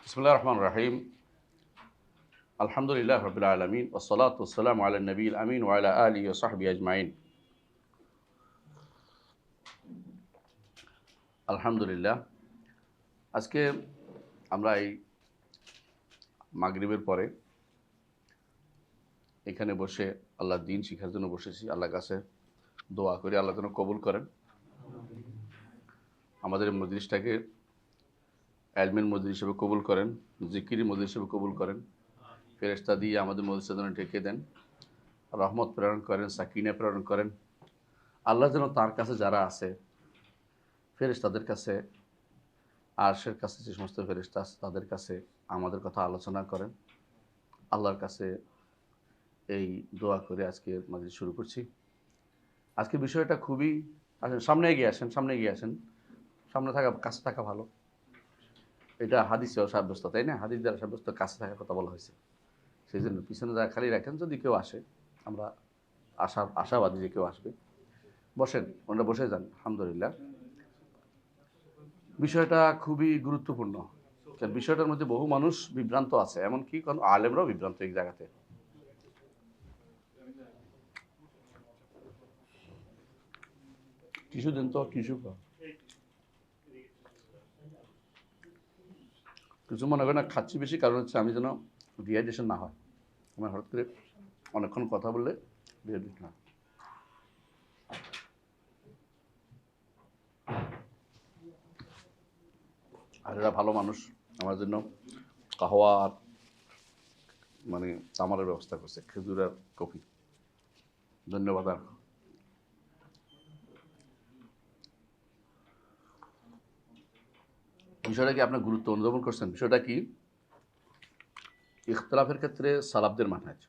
বিসমিল্লাহির রহমানির রহিম। আলহামদুলিল্লাহ রাব্বিল আলামিন ওয়াসসালাতু ওয়াসসালামু আলা নবিয়িল আমিন ওয়া আলা আলিহি ওয়া সাহবিহি আজমাইন। আলহামদুলিল্লাহ। আজকে আমরা এই মাগরিবের পরে এখানে বসে আল্লাহর দ্বীন শিখার জন্য বসেছি। আল্লাহর কাছে দোয়া করি আল্লাহ যেন কবুল করেন। আমাদের মজলিসটাকে ইলমের মজলিস হিসেবে কবুল করেন, জিকিরি মজলিস হিসেবে কবুল করেন। ফেরেশতা দিয়ে আমাদের মজলিসটা যেন ঢেকে দেন, রহমত প্রেরণ করেন, সাকিনা প্রেরণ করেন। আল্লাহ যেন তার কাছে যারা আছে ফেরেশতাদের কাছে, আরশের কাছে যে সমস্ত ফেরেশতা আছে তাদের কাছে আমাদের কথা আলোচনা করেন। আল্লাহর কাছে এই দোয়া করে আজকে মাঝে শুরু করছি। আজকে বিষয়টা খুবই, আসেন সামনে এগিয়ে আসেন, সামনে এগিয়ে আসেন। সামনে থাকা, কাছে থাকা ভালো। এটা হাদিসেও সাব্যস্ত, তাই না? হাদিস দ্বারা সাব্যস্ত কাছে থাকার কথা বলা হয়েছে। সেই জন্য পিছনে যা খালি রাখেন, যদি কেউ আসে আমরা আশাবাদী যে কেউ আসবে। বসেন, ওনারা বসে যান। আলহামদুলিল্লাহ। বিষয়টা খুবই গুরুত্বপূর্ণ। কারণ বিষয়টার মধ্যে বহু মানুষ বিভ্রান্ত আছে, এমনকি কোনো আলেমরাও বিভ্রান্ত এই জায়গাতে। কিছুদিন তো কিছু কিছু মনে করেন না, খাচ্ছি বেশি কারণ হচ্ছে আমি যেন ডিহাইড্রেশন না হয়। আমার হঠাৎ করে অনেকক্ষণ কথা বললে ডিহাইড্রেশন না। আর এরা ভালো মানুষ, আমার জন্য কাহওয়া আর মানে তামারের ব্যবস্থা করছে, খেজুর আর কফি। ধন্যবাদ। আর বিষয়টা কি আপনার গুরুত্ব অনুধাবন করছেন? বিষয়টা কি, ইখতলাফের ক্ষেত্রে সালাফদের মানহাজ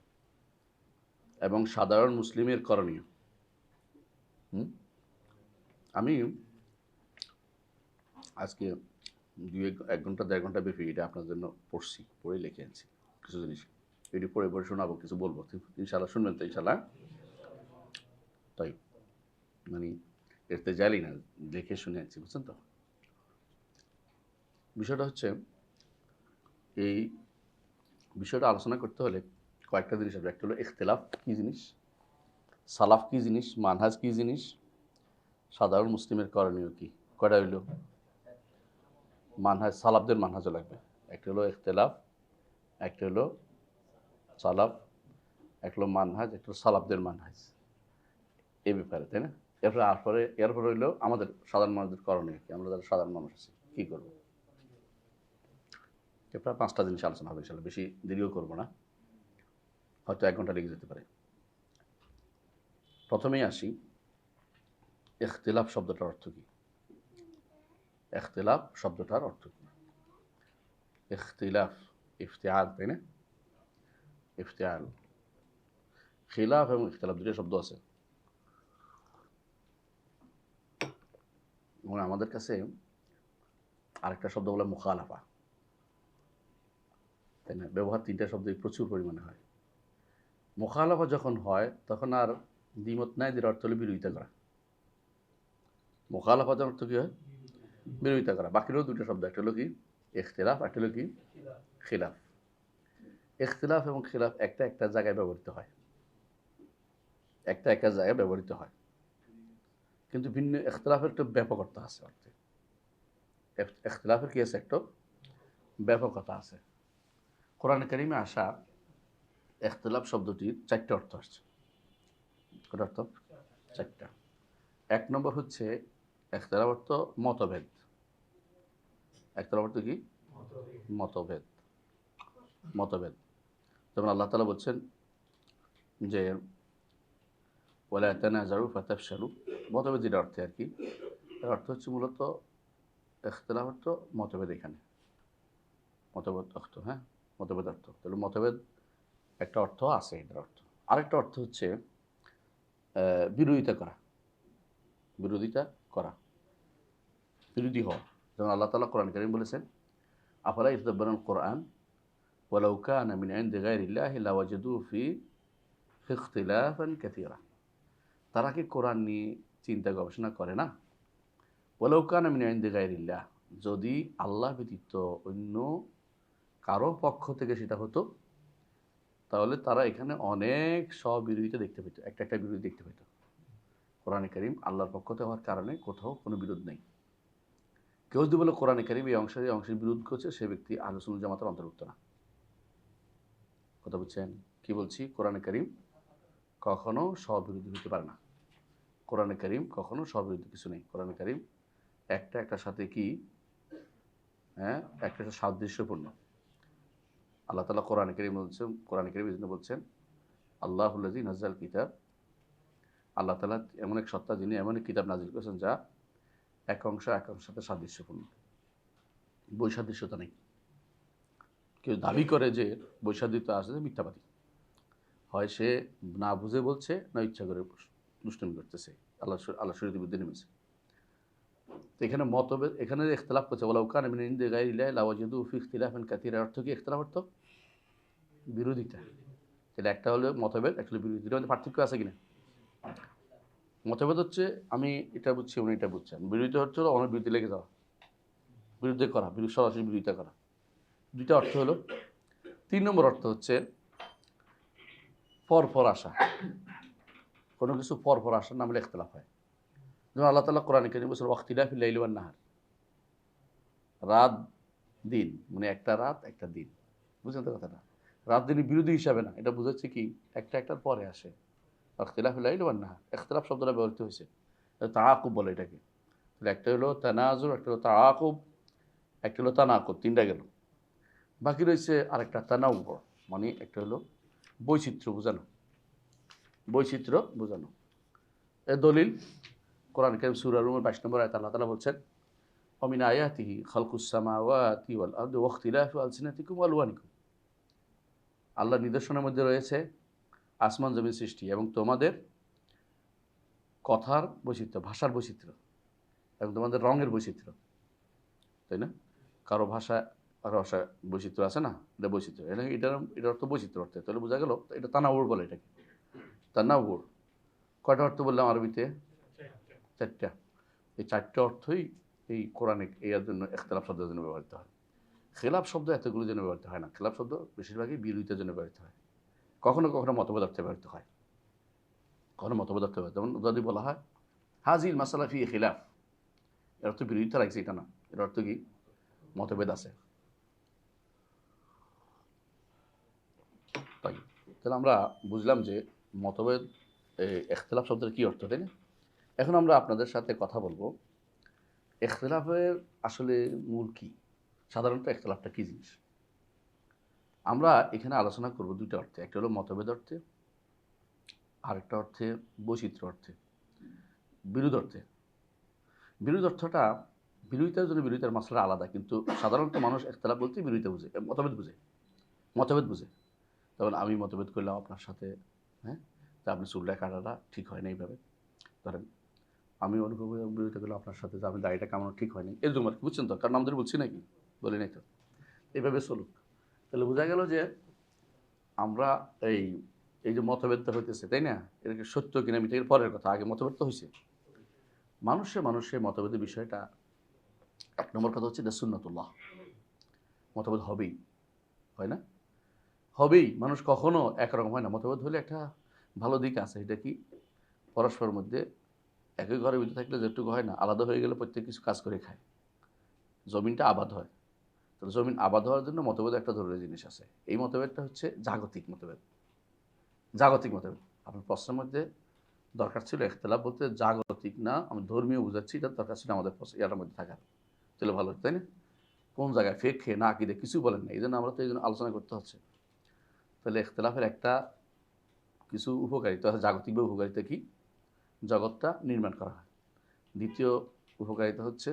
এবং সাধারণ মুসলিমের করণীয়। আমি আজকে এক ঘন্টা 1.5 ঘন্টা ব্যাপী এটা আপনার জন্য পড়ছি, পড়ে লিখে আনছি কিছু জিনিস। এটি পড়ে পড়ে শোনাবো, কিছু বলবো। ইনশাল্লাহ শুনবেন তো? ইনশাল্লাহ। তাই মানে এতে যাইলি না, লিখে শুনে আনছি, বুঝছেন তো? বিষয়টা হচ্ছে, এই বিষয়টা আলোচনা করতে হলে কয়েকটা জিনিস আসবে। একটা হলো ইখতিলাফ কী জিনিস, সালাফ কী জিনিস, মানহাজ কী জিনিস, সাধারণ মুসলিমের করণীয় কী। কয়টা হইল? মানহাজ, সালাফদের মানহাজও লাগবে। একটা হলো ইখতিলাফ, একটা হলো সালাফ, একটা হলো মানহাজ, একটা হলো সালাফদের মানহাজ। এই ব্যাপারে, তাই না? এরপরে হইলো আমাদের সাধারণ মানুষদের করণীয় কি, আমরা যারা সাধারণ মানুষ আছি কী করবো। প্রায় 5টা জিনিস আলোচনা হবে ইনশাল্লাহ, বেশি দেরিও করবো না, হয়তো 1 ঘন্টা লেগে যেতে পারে। প্রথমেই আসি, ইখতিলাফ শব্দটার অর্থ কী। ইখতিলাফ শব্দটার অর্থ কী? ইখতিলাফ, ইফতিআল, তাই না? ইফতিআল, খিলাফ এবং ইখতিলাফ দুটো শব্দ আছে। এবং আমাদের কাছে আরেকটা শব্দ বলে মুখালাফা, তাই না? ব্যবহার 3টা শব্দই প্রচুর পরিমাণে হয়। মুখালাফা যখন হয় তখন আর দ্বিমত নাই, যেটা অর্থ হলো বিরোধিতা করা। মুখালাফাতের অর্থ কী হয়? বিরোধিতা করা। বাকিরও 2টা শব্দ, একটা হলো কি ইখতিলাফ, একটা হলো কি খিলাফ। ইখতিলাফ এবং খিলাফ একটা একটা জায়গায় ব্যবহৃত হয়, একটা একটা জায়গায় ব্যবহৃত হয়, কিন্তু ভিন্ন। ইখতিলাফের একটা ব্যাপকতা আছে অর্থে। ইখতিলাফের কি আছে? একটা ব্যাপকতা আছে। কোরআনে কারিমে আসা ইখতিলাফ শব্দটির 4টা অর্থ আসছে। কটা অর্থ? 4টা। 1 নম্বর হচ্ছে ইখতিলাফ অর্থ মতভেদ। ইখতিলাফ অর্থ কি? মতভেদ। মতভেদ। যেমন আল্লাহ তাআলা বলছেন যে ওয়ালা তানাজাউ ফাতাফশালু। মতভেদ যেটা অর্থে আর কি, এর অর্থ হচ্ছে মূলত ইখতিলাফ অর্থ মতভেদ। এখানে মতভেদ অর্থ, হ্যাঁ, মতভেদ অর্থ। তাহলে মতভেদ একটা অর্থ আছে, এটার অর্থ। আরেকটা অর্থ হচ্ছে বিরোধিতা করা। বিরোধিতা করা, বিরোধী হওয়া। যেমন আল্লাহ তাআলা কোরআন কারীম বলেছেন, আফালা ইয়াতাদাব্বারুল কোরআন ওয়ালাউ কানা মিন ইনদি গায়রিল্লাহি লাওয়াজাদু ফি ইখতিলাফান কাসীরা। তারা কি কোরআন নিয়ে চিন্তা গবেষণা করে না? ওয়ালাউ কানা মিন ইনদি গায়রিল্লাহ, যদি আল্লাহ ব্যতীত অন্য কারো পক্ষ থেকে সেটা হতো, তাহলে তারা এখানে অনেক স্ববিরোধিতা দেখতে পেত, একটা একটা বিরোধী দেখতে পেত। কোরআনে কারীম আল্লাহর পক্ষ থেকে হওয়ার কারণে কোথাও কোনো বিরোধ নেই। কেউ যদি বলে কোরআনে কারীম এই অংশের বিরোধ করছে, সে ব্যক্তি আহলে সুন্নাত জামাতের অন্তর্ভুক্ত না। কথা বুঝছেন কি বলছি? কোরআনে কারীম কখনো স্ববিরোধী হতে পারে না। কোরআনে কারীম কখনো স্ববিরোধী কিছু নেই। কোরআনে কারীম একটা একটার সাথে কি, হ্যাঁ, একটা সাদৃশ্যপূর্ণ। আল্লাহ তাআলা কোরআনে কারীম বলছেন, কোরআনে কারীম এই জন্য বলছেন আল্লাহুল্লাযী নাযাল কিতাব, আল্লাহ তাআলা এমন এক সত্তা যিনি এমন এক কিতাব নাজিল করেছেন যা এক অংশ এক অংশের সাথে সাদৃশ্যপূর্ণ, বৈসাদৃশ্যতা নেই। কেউ দাবি করে যে বৈসাদৃশ্য আছে, মিথ্যাবাদী। হয় সে না বুঝে বলছে, না ইচ্ছা করে দুষ্টামি করতেছে, আল্লাহ শরীয়তের বিরুদ্ধে নেমেছে। তো এখানে মতভেদ, এখানে ইখতিলাফ করছে, ওয়ালাউ কানা মিন ইনদি গায়রিল্লাহি লাওয়াজাদু ফি ইখতিলাফান কাসীরা। অর্থ কি ইখতিলাফ? অর্থ বিরোধিতা। তাহলে একটা হলো মতভেদ, একটা হলো বিরোধিতা। এর মধ্যে পার্থক্য আছে কিনা? মতভেদ হচ্ছে আমি এটা বুঝছি, উনি এটা বুঝছেন। বিরোধিতা হচ্ছে আমার বিরুদ্ধে লেগে যাওয়া, বিরুদ্ধে করা, সরাসরি বিরোধিতা করা। দুইটা অর্থ হলো। 3 নম্বর অর্থ হচ্ছে পরপর আসা। কোনো কিছু পরপর আসার নামে ইখতিলাফ হয়। যেমন আল্লাহ তাআলা কোরআনে কারীমে বলেছেন ওয়াখতিলাফিল লাইলি ওয়ান নাহার, রাত দিন, মানে একটা রাত একটা দিন। বুঝলেন তো কথাটা? রাত দিনের বিরোধী হিসাবে না, এটা বোঝাচ্ছে কি একটা একটার পরে আসে। ওয়াখতিলাফিল লাইলি ওয়ান নাহার, ইখতিলাফ শব্দটা ব্যবহৃত হয়েছে। তাআকুব বলে এটাকে। তাহলে একটা হলো তানাজুর, একটা হলো তাআকুব, একটা হলো তানাকুব, 3টা গেল। বাকি রয়েছে আরেকটা তানাউউ, মানে একটা হলো বৈচিত্র্য বোঝানো, বৈচিত্র্য বোঝানো। এর দলিল কোরআন কারীম সূরা রুমের 22 নম্বর আয়াতে আল্লাহ তাআলা বলছেন ওয়া মিন আয়াতিহি খালকুস সামাওয়াতি ওয়াল আরদি ওয়া ইখতিলাফু আলসিনাতিকুম ওয়া আলওয়ানিকুম। আল্লাহর নিদর্শনের মধ্যে রয়েছে আসমান জমিন সৃষ্টি এবং তোমাদের কথার বৈচিত্র্য, ভাষার বৈচিত্র্য এবং তোমাদের রঙের বৈচিত্র্য। তাই না? কারো ভাষায় কারো ভাষায় বৈচিত্র্য আছে না? এটা বৈচিত্র্য। এটার অর্থ বৈচিত্র্য অর্থে। তাহলে বোঝা গেল এটা তানাউর বলে এটাকে। তানাউর কয়টা অর্থ বললাম আরবিতে? 4টা। এই 4টা অর্থই এই কোরআনে এর জন্য ইখতিলাফ শব্দের জন্য ব্যবহৃত হয়। খিলাফ শব্দ এতগুলোর জন্য ব্যবহৃত হয় না। খিলাফ শব্দ বেশিরভাগই বিরোধিতার জন্য ব্যবহৃত হয়। কখনো কখনো মতভেদ অর্থে ব্যবহৃত হয়। কখনো মতভেদ অর্থে ব্যবহৃত, যেমন যদি বলা হয় হাযিল মাসালা ফি খিলাফ, এর অর্থ বিরোধিতা লাগছে এটা না, এর অর্থ কি মতভেদ আছে। তাই তাহলে আমরা বুঝলাম যে মতভেদ, ইখতিলাফ শব্দের কী অর্থ, তাই না? এখন আমরা আপনাদের সাথে কথা বলবো ইখতিলাফের আসলে মূল কী, সাধারণত ইখতিলাফটা কী জিনিস। আমরা এখানে আলোচনা করব 2টা অর্থে, একটা হলো মতভেদ অর্থে, আরেকটা অর্থে বৈচিত্র্য অর্থে, বিরোধ অর্থে। বিরোধ অর্থটা বিরোধিতার জন্য বিরোধিতার মাসলা আলাদা, কিন্তু সাধারণত মানুষ ইখতিলাফ বলতে বিরোধিতা বুঝে, মতভেদ বুঝে, মতভেদ বুঝে। তখন আমি মতভেদ করলাম আপনার সাথে, হ্যাঁ, যে আপনি চুলটা কাটাটা ঠিক হয় না এইভাবে, ধরেন আমি অনুভব বিরোধিতা করলাম আপনার সাথে যে আমি দাড়িটা কামানো ঠিক হয়নি, এরকম আর কি, বুঝছেন তো? কারণ আমাদের বলছি নাকি, বলি নাই তো, এইভাবে চলুক। তাহলে বোঝা গেল যে আমরা এই এই যে মতভেদটা হইতেছে, তাই না, এটা কি সত্য কিনা মিথ্যা এর পরের কথা, আগে মতভেদ তো হয়েছে। মানুষের মতভেদের বিষয়টা 1 নম্বর কথা হচ্ছে এটা সুন্নাতুল্লাহ, মতভেদ হবেই, হয় না? হবেই, মানুষ কখনো একরকম হয় না। মতভেদ হলে একটা ভালো দিক আছে, এটা কি পরস্পরের মধ্যে একই ঘরের ভিতরে থাকলে যেটুকু হয় না, আলাদা হয়ে গেলে প্রত্যেক কিছু কাজ করে খায়, জমিনটা আবাদ হয়। তাহলে জমিন আবাদ হওয়ার জন্য মতভেদ একটা জরুরি জিনিস আছে। এই মতভেদটা হচ্ছে জাগতিক মতভেদ, জাগতিক মতভেদ। আপনার প্রশ্নের মধ্যে দরকার ছিল ইখতিলাফ বলতে জাগতিক না, আমি ধর্মীয় বুঝাচ্ছি, এটা দরকার ছিল আমাদের ইয়াটার মধ্যে থাকার, তাহলে ভালো, তাই না? কোন জায়গায় ফেক খেয়ে না আকিদে কিছু বলেন না, এই জন্য আমরা তো এই জন্য আলোচনা করতে হচ্ছে। তাহলে ইখতিলাফের একটা কিছু উপকারিতা আছে, জাগতিকভাবে উপকারিতা কি, জগৎটা নির্মাণ করা হয়। দ্বিতীয় উপকারিতা হচ্ছে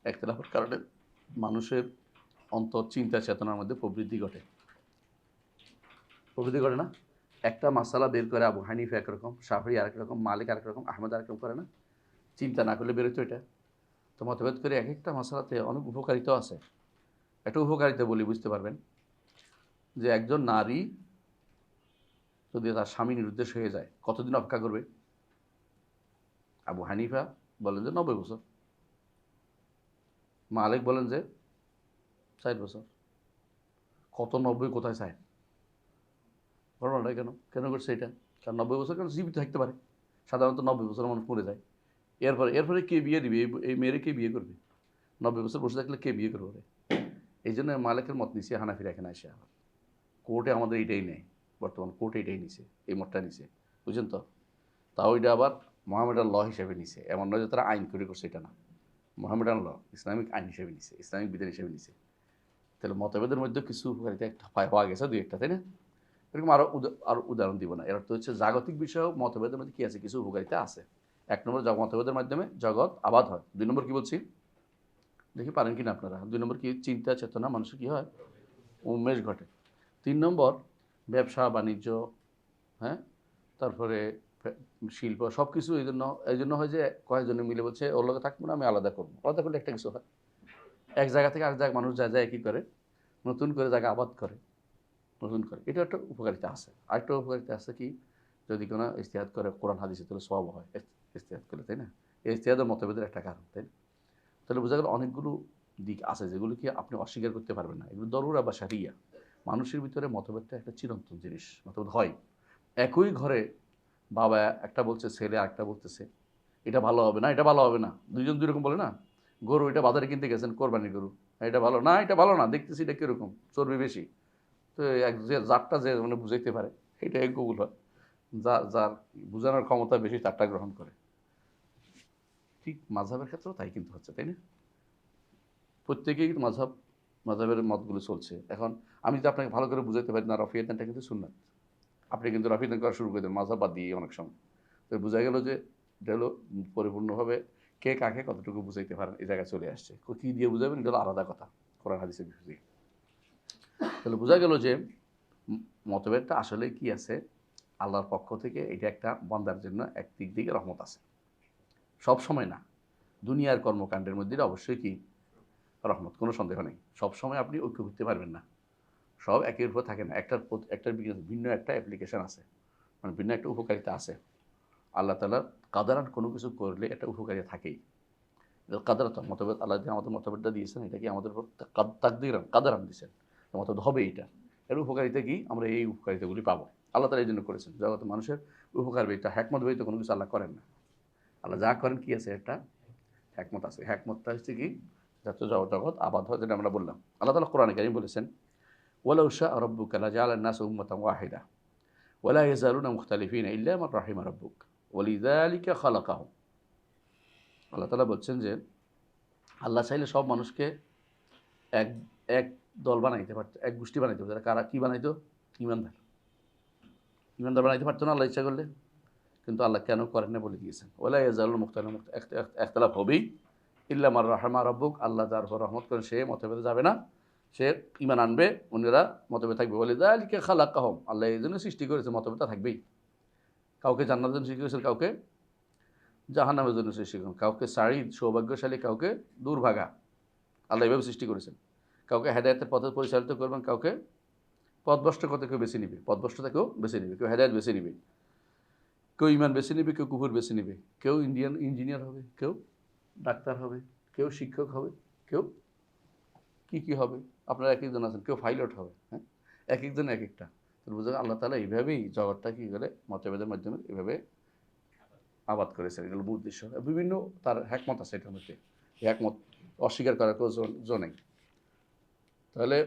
ইখতিলাফের কারণে মানুষের অন্তর চিন্তা চেতনার মধ্যে প্রবৃদ্ধি ঘটে, প্রবৃদ্ধি ঘটে না? একটা মাসালা বের করে আবু হানিফা একরকম, শাফিঈ আরেক রকম, মালিক আরেক রকম, আহমদ আরেক রকম করে না? চিন্তা না করলে বেরোতো এটা। তো মতভেদ করে এক একটা মাসালাতে অনেক উপকারিতাও আছে। একটা উপকারিতা বলি বুঝতে পারবেন, যে একজন নারী যদি তার স্বামী নিরুদ্দেশ হয়ে যায় কতদিন অপেক্ষা করবে? আবু হানিফা বলেন যে 90 বছর, মালিক বলেন যে 4 বছর। কত 90 কোথায় চায়? ঘটনাটা কেন কেন করছে এটা? কারণ 90 বছর কেন জীবিত থাকতে পারে, সাধারণত 90 বছর মানুষ মরে যায়। এরপরে কে বিয়ে দিবে? এই মেয়েরে কে বিয়ে করবে? 90 বছর বসে থাকলে কে বিয়ে করবে? এই জন্য মালিকের মত নিছে হানাফিরা এখানে আসে। আবার কোর্টে আমাদের এটাই নেই, বর্তমান কোর্টে এটাই নিছে, এই মতটা নিছে, বুঝছেন তো? তাও এটা আবার মোহামেডান ল হিসেবে নিছে, এমন নয় যে তারা আইন করে করছে, এটা না। মোহামেডান ল ইসলামিক আইন হিসেবে নিছে, ইসলামিক বিধান হিসেবে নিছে। তাহলে মতভেদের মধ্যে কিছু উপকারিতা একটা পাওয়া গেছে, দুই একটা, তাই না? এরকম আরও উদাহরণ দিব না। এর অর্থ হচ্ছে জাগতিক বিষয়েও মতভেদের মধ্যে কী আছে, কিছু উপকারিতা আছে। 1 নম্বর, মতভেদের মাধ্যমে জগৎ আবাদ হয়। 2 নম্বর কী বলছি, দেখি পারেন কিনা আপনারা। 2 নম্বর কি, চিন্তা চেতনা মানুষের কী হয়, উন্মেষ ঘটে। 3 নম্বর, ব্যবসা বাণিজ্য, হ্যাঁ, তারপরে শিল্প, সব কিছু এই জন্য হয় যে কয়েকজনে মিলে বলছে ওর লোকে থাকবো না, আমি আলাদা করবো। আলাদা করলে একটা কিছু হয়, এক জায়গা থেকে আরেক জায়গায় মানুষ যায় যায় কী করে, নতুন করে জায়গা আবাদ করে, নতুন করে। এটা একটা উপকারিতা আছে। আরেকটা উপকারিতা আছে কি, যদি কোনো ইজতিহাদ করে কোরআন হাদিসে, তাহলে সওয়াব হয় ইজতিহাদ করলে, তাই না? এই ইজতিহাদের মতভেদের একটা কারণ, তাই না? তাহলে বোঝা গেল অনেকগুলো দিক আছে যেগুলো কি আপনি অস্বীকার করতে পারবেন না। এগুলো দরুরা বা শারিয়া। মানুষের ভিতরে মতভেদটা একটা চিরন্তন জিনিস, মতভেদ হয়। একই ঘরে বাবা একটা বলছে, ছেলে আরেকটা বলতেছে এটা ভালো হবে না, এটা ভালো হবে না, দুইজন দুই রকম বলে না। গরু এটা বাজারে কিনতে গেছেন, কোরবানি গরু, এটা ভালো না, এটা ভালো না, দেখতেছি এটা কীরকম, চর্বি বেশি। তো এক যে যারটা যে মানে বুঝাইতে পারে এটাই কবুল হয়, যার বোঝানোর ক্ষমতা বেশি তারটা গ্রহণ করে। ঠিক মাযহাবের ক্ষেত্রেও তাই কিন্তু হচ্ছে, তাই না? প্রত্যেকেই কিন্তু মাযহাবের মতগুলো চলছে। এখন আমি যদি আপনাকে ভালো করে বুঝাইতে পারি না, রফিয়াদানটা কিন্তু সুন্নাত, আপনি কিন্তু রফিয়াদান করা শুরু করে দেন মাযহাব বাদ দিয়ে অনেক সময়। তো বোঝা গেল যে এটা হলো পরিপূর্ণভাবে কে কাকে কতটুকু বুঝাইতে পারেন এই জায়গায় চলে আসছে। কী দিয়ে বুঝাবেন এটা হলো আলাদা কথা, কোরআন হাদিসের বিষয়। তাহলে বোঝা গেল যে মতভেদটা আসলে কি আছে, আল্লাহর পক্ষ থেকে এটা একটা বান্দার জন্য এক দিক থেকে রহমত আছে, সব সময় না। দুনিয়ার কর্মকাণ্ডের মধ্যে অবশ্যই কি রহমত, কোনো সন্দেহ নেই। সব সময় আপনি ঐক্য করতে পারবেন না, সব একের উপর থাকে না, একটার ভিন্ন একটা অ্যাপ্লিকেশন আছে, মানে ভিন্ন একটা উপকারিতা আছে। আল্লাহ তাআলা কাদারান কোনো কিছু করলে একটা উপকারিতা থাকেই। কাদারাত মতভেদ, আল্লাহ যে আমাদের মতভেদটা দিয়েছেন, এটা কি আমাদের উপর তাকদীরান কাদারান দিয়েছেন, মতভেদ হবে এইটা। এর উপকারিতা কি, আমরা এই উপকারিতাগুলি পাবো। আল্লাহ তাআলা এই জন্য করেছেন, জগৎ মানুষের উপকার ব্যতীত, হ্যাকমত ব্যতীত কোনো কিছু আল্লাহ করেন না। আল্লাহ যা করেন কি আছে, একটা হ্যাকমত আছে। হ্যাকমতটা হচ্ছে কি, যাতে জগৎ আবাদ হয়, যেটা আমরা বললাম। আল্লাহ তাআলা কোরআনে কারীমে বলেছেন, ওয়ালাউ শাআ রাব্বুকা লাজাআলান নাসা উম্মাতান ওয়াহিদা ওয়ালা ইয়াজালুনা মুখতালিফিনা ইল্লা মান রাহিমা রাব্বুক ওয়ালিযালিকা খালাকাহুম। আল্লাহ তাআলা বলছেন যে আল্লাহ চাইলে সব মানুষকে এক এক দল বানাইতে পারতো, এক গোষ্ঠী বানাইতে পারতো। কারা কি বানাইতো? ইমানদার। ইমানদার বানাইতে পারতো না আল্লাহ ইচ্ছা করলে? কিন্তু আল্লাহ কেন করেন না বলে দিয়েছেন, ওয়ালা ইয়াজালুল মুখতালিফ, ইখতিলাফ হবেই, ইল্লা মান রাহিমা রাব্বুক, আল্লাহ যার উপর রহমত করেন সে মতভেদে যাবে না, সে ঈমান আনবে, অন্যরা মতভেদে থাকবে। ওয়ালিযালিকা খালাকাহুম, আল্লাহ এই জন্য সৃষ্টি করেছে, মতভেদটা থাকবেই। কাউকে জান্নাতের জন্য সৃষ্টি করেছেন, কাউকে জাহান্নামের জন্য সৃষ্টি করেছেন, কাউকে সাঈদ সৌভাগ্যশালী, কাউকে দুর্ভাগা, আল্লাহ এভাবে সৃষ্টি করেছেন। কাউকে হেদায়েতের পথে পরিচালিত করবেন, কাউকে পথভ্রষ্ট করতে কেউ বেছে নিবে, পথভ্রষ্টতা কেউ বেছে নিবে, কেউ হেদায়েত বেছে নিবে, কেউ ঈমান বেছে নিবে, কেউ কুফর বেছে নিবে, কেউ ইঞ্জিনিয়ার হবে, কেউ ডাক্তার হবে, কেউ শিক্ষক হবে, কেউ কী হবে। আপনারা এক একজন আছেন, কেউ পাইলট হবে, হ্যাঁ, এক একজন এক একটা। তো বুঝলেন আল্লাহ তাআলা এইভাবেই জগৎটা কী করে মতভেদের মাধ্যমে এভাবে আবাদ করেছেন। এগুলো মূল উদ্দেশ্য, বিভিন্ন তার হ্যাকমত আছে এটার মধ্যে, হ্যাকমত অস্বীকার করার কোনো জো নেই। তাহলে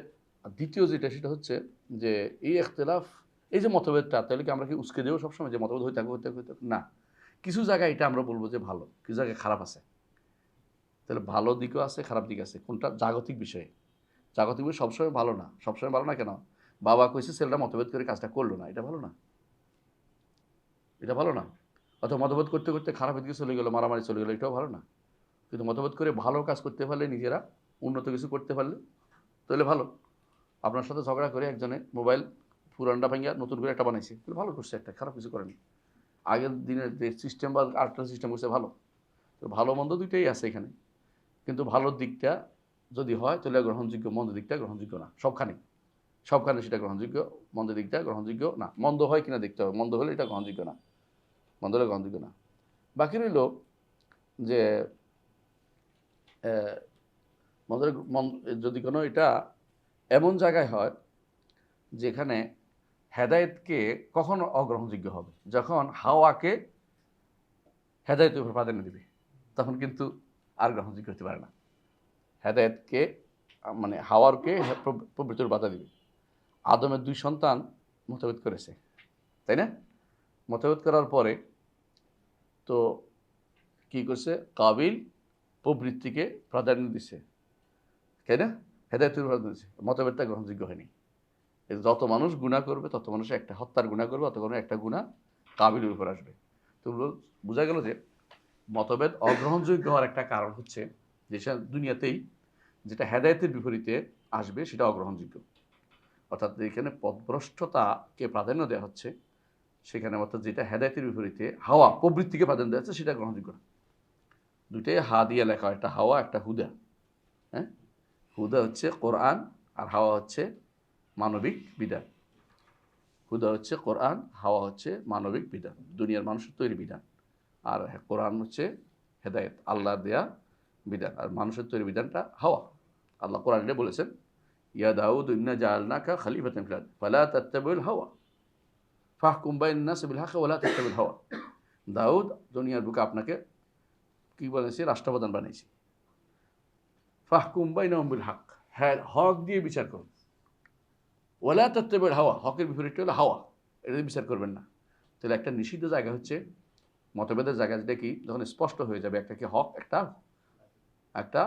দ্বিতীয় যেটা, সেটা হচ্ছে যে এই ইখতিলাফ, এই যে মতভেদটা, তাহলে কি আমরা কি উস্কে দেবো সবসময় যে মতভেদ হইতে থাকবে? না। কিছু জায়গায় এটা আমরা বলবো যে ভালো, কিছু জায়গায় খারাপ আছে। তাহলে ভালো দিকও আছে, খারাপ দিক আছে। কোনটা? জাগতিক বিষয়ে। জাগতিক বিষয় সবসময় ভালো না। সবসময় ভালো না কেন? বাবা কইছে, ছেলেটা মতভেদ করে কাজটা করলো না, এটা ভালো না? এটা ভালো না? অথবা মতভেদ করতে করতে খারাপের দিকে চলে গেলো, মারামারি চলে গেলো, এটাও ভালো না? কিন্তু মতভেদ করে ভালো কাজ করতে পারলে, নিজেরা উন্নত কিছু করতে পারলে, তাহলে ভালো। আপনার সাথে ঝগড়া করে একজনে মোবাইল পুরানটা ভাঙিয়া নতুন করে একটা বানাইছে, তাহলে ভালো করছে, একটা খারাপ কিছু করেনি। আগের দিনের যে সিস্টেম বা আরেকটা সিস্টেম করছে ভালো। তো ভালো মন্দ দুইটাই আছে এখানে, কিন্তু ভালোর দিকটা যদি হয় তাহলে গ্রহণযোগ্য, মন্দ দিকটা গ্রহণযোগ্য না। সবখানে সেটা গ্রহণযোগ্য, মন্দ দিকটা গ্রহণযোগ্য না। মন্দ হয় কিনা দেখতে হবে, মন্দ হলে এটা গ্রহণযোগ্য না, মন্দ হলে গ্রহণযোগ্য না। বাকি রইল যে মন্দের যদি কোনো এটা এমন জায়গায় হয় যেখানে হেদায়েতকে কখন অগ্রহণযোগ্য হবে, যখন হাওয়াকে হেদায়েতের উপর প্রাধান্য দিবে, তখন কিন্তু আর গ্রহণযোগ্য হতে পারে না। হেদায়েতকে মানে হাওয়ারকে প্রবৃত্তির বাধা দিবে। আদমের 2 সন্তান মতভেদ করেছে, তাই না? মতভেদ করার পরে তো কি করছে, কাবিল প্রবৃত্তিকে প্রাধান্য দিছে, তাই না? হেদায়েতের প্রাধান্য দিচ্ছে, মতভেদটা গ্রহণযোগ্য হয়নি। যত মানুষ গুনাহ করবে, তত মানুষ একটা হত্যার গুনাহ করবে, তত কোনো একটা গুনাহ কাবিলের উপর আসবে। তো বোঝা গেল যে মতভেদ অগ্রহণযোগ্য হওয়ার একটা কারণ হচ্ছে যে দুনিয়াতেই যেটা হেদায়েতের বিপরীতে আসবে সেটা অগ্রহণযোগ্য। অর্থাৎ এখানে পথভ্রষ্টতাকে প্রাধান্য দেওয়া হচ্ছে, সেখানে অর্থাৎ যেটা হেদায়েতের বিপরীতে হাওয়া প্রবৃত্তিকে প্রাধান্য দেওয়া হচ্ছে সেটা গ্রহণযোগ্য না। দুইটাই হা দিয়ে লেখা, একটা হাওয়া একটা হুদা। হ্যাঁ, হুদা হচ্ছে কোরআন আর হাওয়া হচ্ছে মানবিক বিধান। হুদা হচ্ছে কোরআন, হাওয়া হচ্ছে মানবিক বিধান, দুনিয়ার মানুষের তৈরি বিধান। আর কোরআন হচ্ছে হেদায়েত, আল্লাহর দেয়া বিধান। আর মানুষের তৈরি বিধানটা হাওয়া। আল্লাহ কোরআনে বলেছেন, ইয়া দাউদ ইন্না জাআলনাকা খলিফাতান ফিল আরদ ফালা তাত্তাবিউল হাওয়া ফাহকুম বাইনান নাস বিল হাক্কি ওয়ালা তাত্তাবিউল হাওয়া। দাউদ, দুনিয়ার বুকে আপনাকে কি বলেছি, রাষ্ট্রপ্রধান বানিয়েছি। ফাহকুম বাইনাহুম বিল হক, হ্যাঁ হক দিয়ে বিচার করুন। ওয়ালা তাত্তাবিউল হাওয়া, হকের বিপরীতটা হলো হাওয়া, এটা দিয়ে বিচার করবেন না। তাহলে একটা নিষিদ্ধ জায়গা হচ্ছে মতভেদের জায়গা, যেটা কি যখন স্পষ্ট হয়ে যাবে একটা কি হক, একটা একটা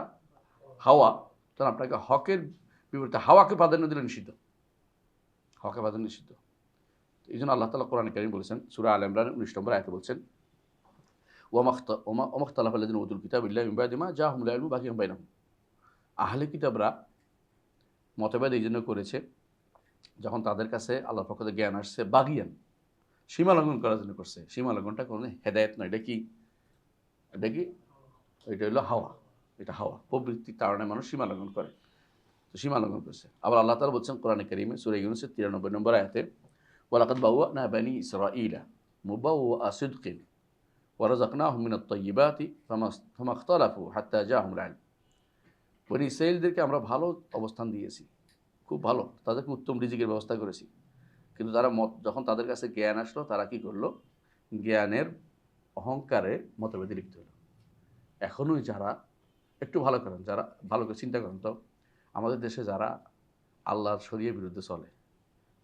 হাওয়া, তখন আপনাকে হকের বিপরীতে হাওয়াকে প্রাধান্য দিলে নিষিদ্ধ, হকে প্রাধান্য নিষিদ্ধ। এই জন্য আল্লাহ তাআলা কোরআনে কারীম বলেছেন, সূরা আল ইমরান 19 নম্বর আয়াতে বলছেন, ওয়ামাখতালাফা আল্লাযিনা উতুল কিতাবা ইল্লা মিন বাদি মা জাআহুমুল ইলমু বাগিয়ান বাইনাহুম। আহলে কিতাবরা মতভেদ এই জন্য করেছে যখন তাদের কাছে আল্লাহর পক্ষ থেকে জ্ঞান আসছে, বাগিয়ান সীমা লঙ্ঘন করার জন্য করছে। সীমা লঙ্ঘনটা কোনো হেদায়েত নয়, এটা কি, এটা কি, এটা হলো হাওয়া। এটা হাওয়া, প্রবৃত্তির কারণে মানুষ সীমা লঙ্ঘন করে, তো সীমা লঙ্ঘন করছে। আবার আল্লাহ তাআলা বলছেন কোরআনে কারীমে সূরা ইউনূসের 93 নম্বর আয়াতে, ওয়ালাকাদ বাওয়া'না বানী ইসরাঈলা মুবাওওয়া'a সিদকিন ওয়া রাযাকনাহুম মিনাত তাইয়্যিবাতি ফামা ইখতালাফু হাত্তা জাআহুমুল ইলম। বনী ইসরাঈলদেরকে আমরা ভালো অবস্থান দিয়েছি, খুব ভালো, তাদেরকে উত্তম রিজিকের ব্যবস্থা করেছি। কিন্তু তারা যখন তাদের কাছে জ্ঞান আসলো, তারা কি করলো, জ্ঞানের অহংকারে মতভেদে লিপ্ত হলো। এখনোই যারা একটু ভালো করেন, যারা ভালো করে চিন্তা করেন তো, আমাদের দেশে যারা আল্লাহর শরীয়তের বিরুদ্ধে চলে,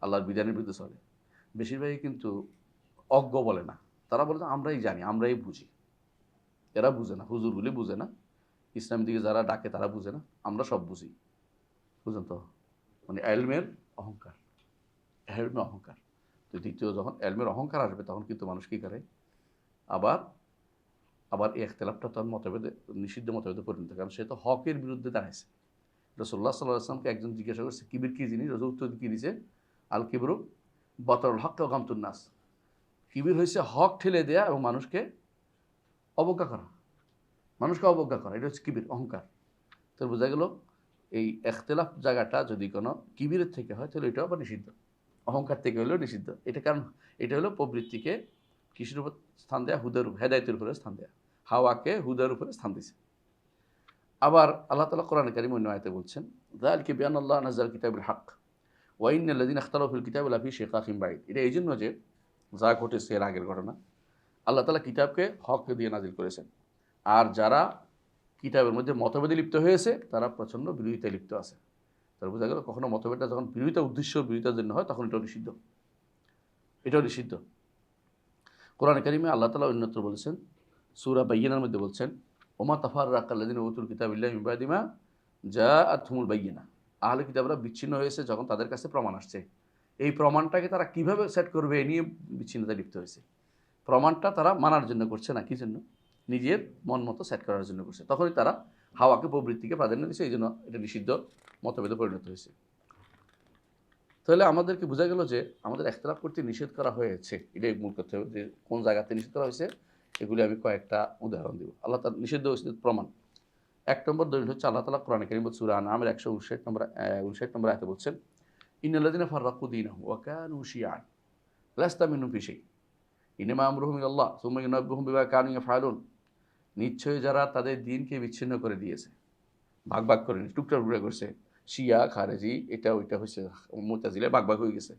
আল্লাহর বিধানের বিরুদ্ধে চলে, বেশিরভাগই কিন্তু অজ্ঞ বলে না, তারা বলে আমরাই জানি, আমরাই বুঝি। এরা বুঝে না, হুজুরগুলি বুঝে না, ইসলামের দিকে যারা ডাকে তারা বুঝে না, আমরা সব বুঝি। বুঝেন তো, মানে এলমের অহংকার, এলমের অহংকার। তো দ্বিতীয় যখন এলমের অহংকার আসবে, তখন কিন্তু মানুষ কী করে, আবার আবার এই ইখতিলাফটা তখন মতভেদে, নিষিদ্ধ মতভেদে পরিণত, কারণ সে তো হকের বিরুদ্ধে দাঁড়াইছে। রাসূলুল্লাহ সাল্লাল্লাহু আলাইহি ওয়াসাল্লামকে একজন জিজ্ঞাসা করছে কিবির কী জিনিস, রাসূল উত্তর কী দিয়েছে, আল কিবরু বাতরুল হক ওয়া গামতুন নাস। কিবির হয়েছে হক ঠেলে দেয়া এবং মানুষকে অবজ্ঞা করা, মানুষকে অবজ্ঞা করা, এটা হচ্ছে কিবির, অহংকার। তো বোঝা গেল এই ইখতিলাফ জায়গাটা যদি কোনো কিবিরের থেকে হয়, তাহলে এটাও আবার নিষিদ্ধ, অহংকার থেকে হলেও নিষিদ্ধ। এটা কারণ এটা হলো প্রবৃত্তিকে কিসের উপর স্থান দেয়া, হুদার উপর, হেদায়েতের উপরে স্থান দেয়া, হাওয়াকে হুদার উপরে স্থান দিয়েছে। আবার আল্লাহ তাআলা কোরআনে কারীমে অন্য আয়াতে বলছেন, যালিকা বিআন্নাল্লাহ নাযাল কিতাবিল হক ওয়া ইন্নাল্লাযীনা ইখতালাফু ফিল কিতাবি লাফি শিকাকিন বাঈদ। এটা এই জন্য যে যা ঘটেছে এর আগের ঘটনা, আল্লাহ তাআলা কিতাবকে হক দিয়ে নাজিল করেছেন, আর যারা কিতাবের মধ্যে মতভেদে লিপ্ত হয়েছে তারা প্রচণ্ড বিরোধিতায় লিপ্ত আছে। তার বোঝা গেল কখনো মতভেদটা যখন বিরোধিতা উদ্দেশ্য বিরোধিতার জন্য হয়, তখন এটাও নিষিদ্ধ, এটাও নিষিদ্ধ। কোরআনে কারীমে আল্লাহ তাআলা অন্যত্র বলেছেন, সূরা বাইয়িনার মধ্যে বলছেন, ওমা তাফাররাকাল্লাযীনা উতুল কিতাবা ইল্লা মিন বাদি মা জাআতহুমুল বাইয়িনা। আহলে কিতাবরা বিচ্ছিন্ন হয়েছে যখন তাদের কাছে প্রমাণ আসছে। এই প্রমাণটাকে তারা কিভাবে সেট করবে এ নিয়ে বিচ্ছিন্নতায় লিপ্ত হয়েছে। প্রমাণটা তারা মানার জন্য করছে না, কি জন্য, নিজের মন মতো সেট করার জন্য করছে। তখনই তারা হাওয়াকে প্রবৃত্তিকে প্রাধান্য দিয়েছে, এই জন্য এটা নিষিদ্ধ মতভেদে পরিণত হয়েছে। তাহলে আমাদেরকে বোঝা গেল যে আমাদের ইখতিলাফ করতে নিষেধ করা হয়েছে, এটাই মূল কথা, যে কোন জায়গাতে নিষেধ করা হয়েছে এগুলি আমি কয়েকটা উদাহরণ দিব। আল্লাহ তাআলা নিষিদ্ধ প্রমাণ, 1 নম্বর দলিল হচ্ছে আল্লাহ তাআলা কোরআনে কারীম সূরা আনআমের 159 নম্বর আয়াতে বলছেন, ইন্নাল্লাযীনা ফাররাকু দীনাহুম ওয়া কানু শিয়া'আন লাস্তা মিনহুম ফি শাই ইন্নামা আমরুহুম ইলাল্লাহ সুম্মা ইউনাব্বিহুম বিমা কানু ইয়াফআলুন। নিশ্চয়ই যারা তাদের দ্বীনকে বিচ্ছিন্ন করে দিয়েছে, ভাগ ভাগ করে টুকরা টুকরা করছে, শিয়া খারেজি এটা ওইটা হয়েছে, মুতাজিলা ভাগ ভাগ হয়ে গেছে।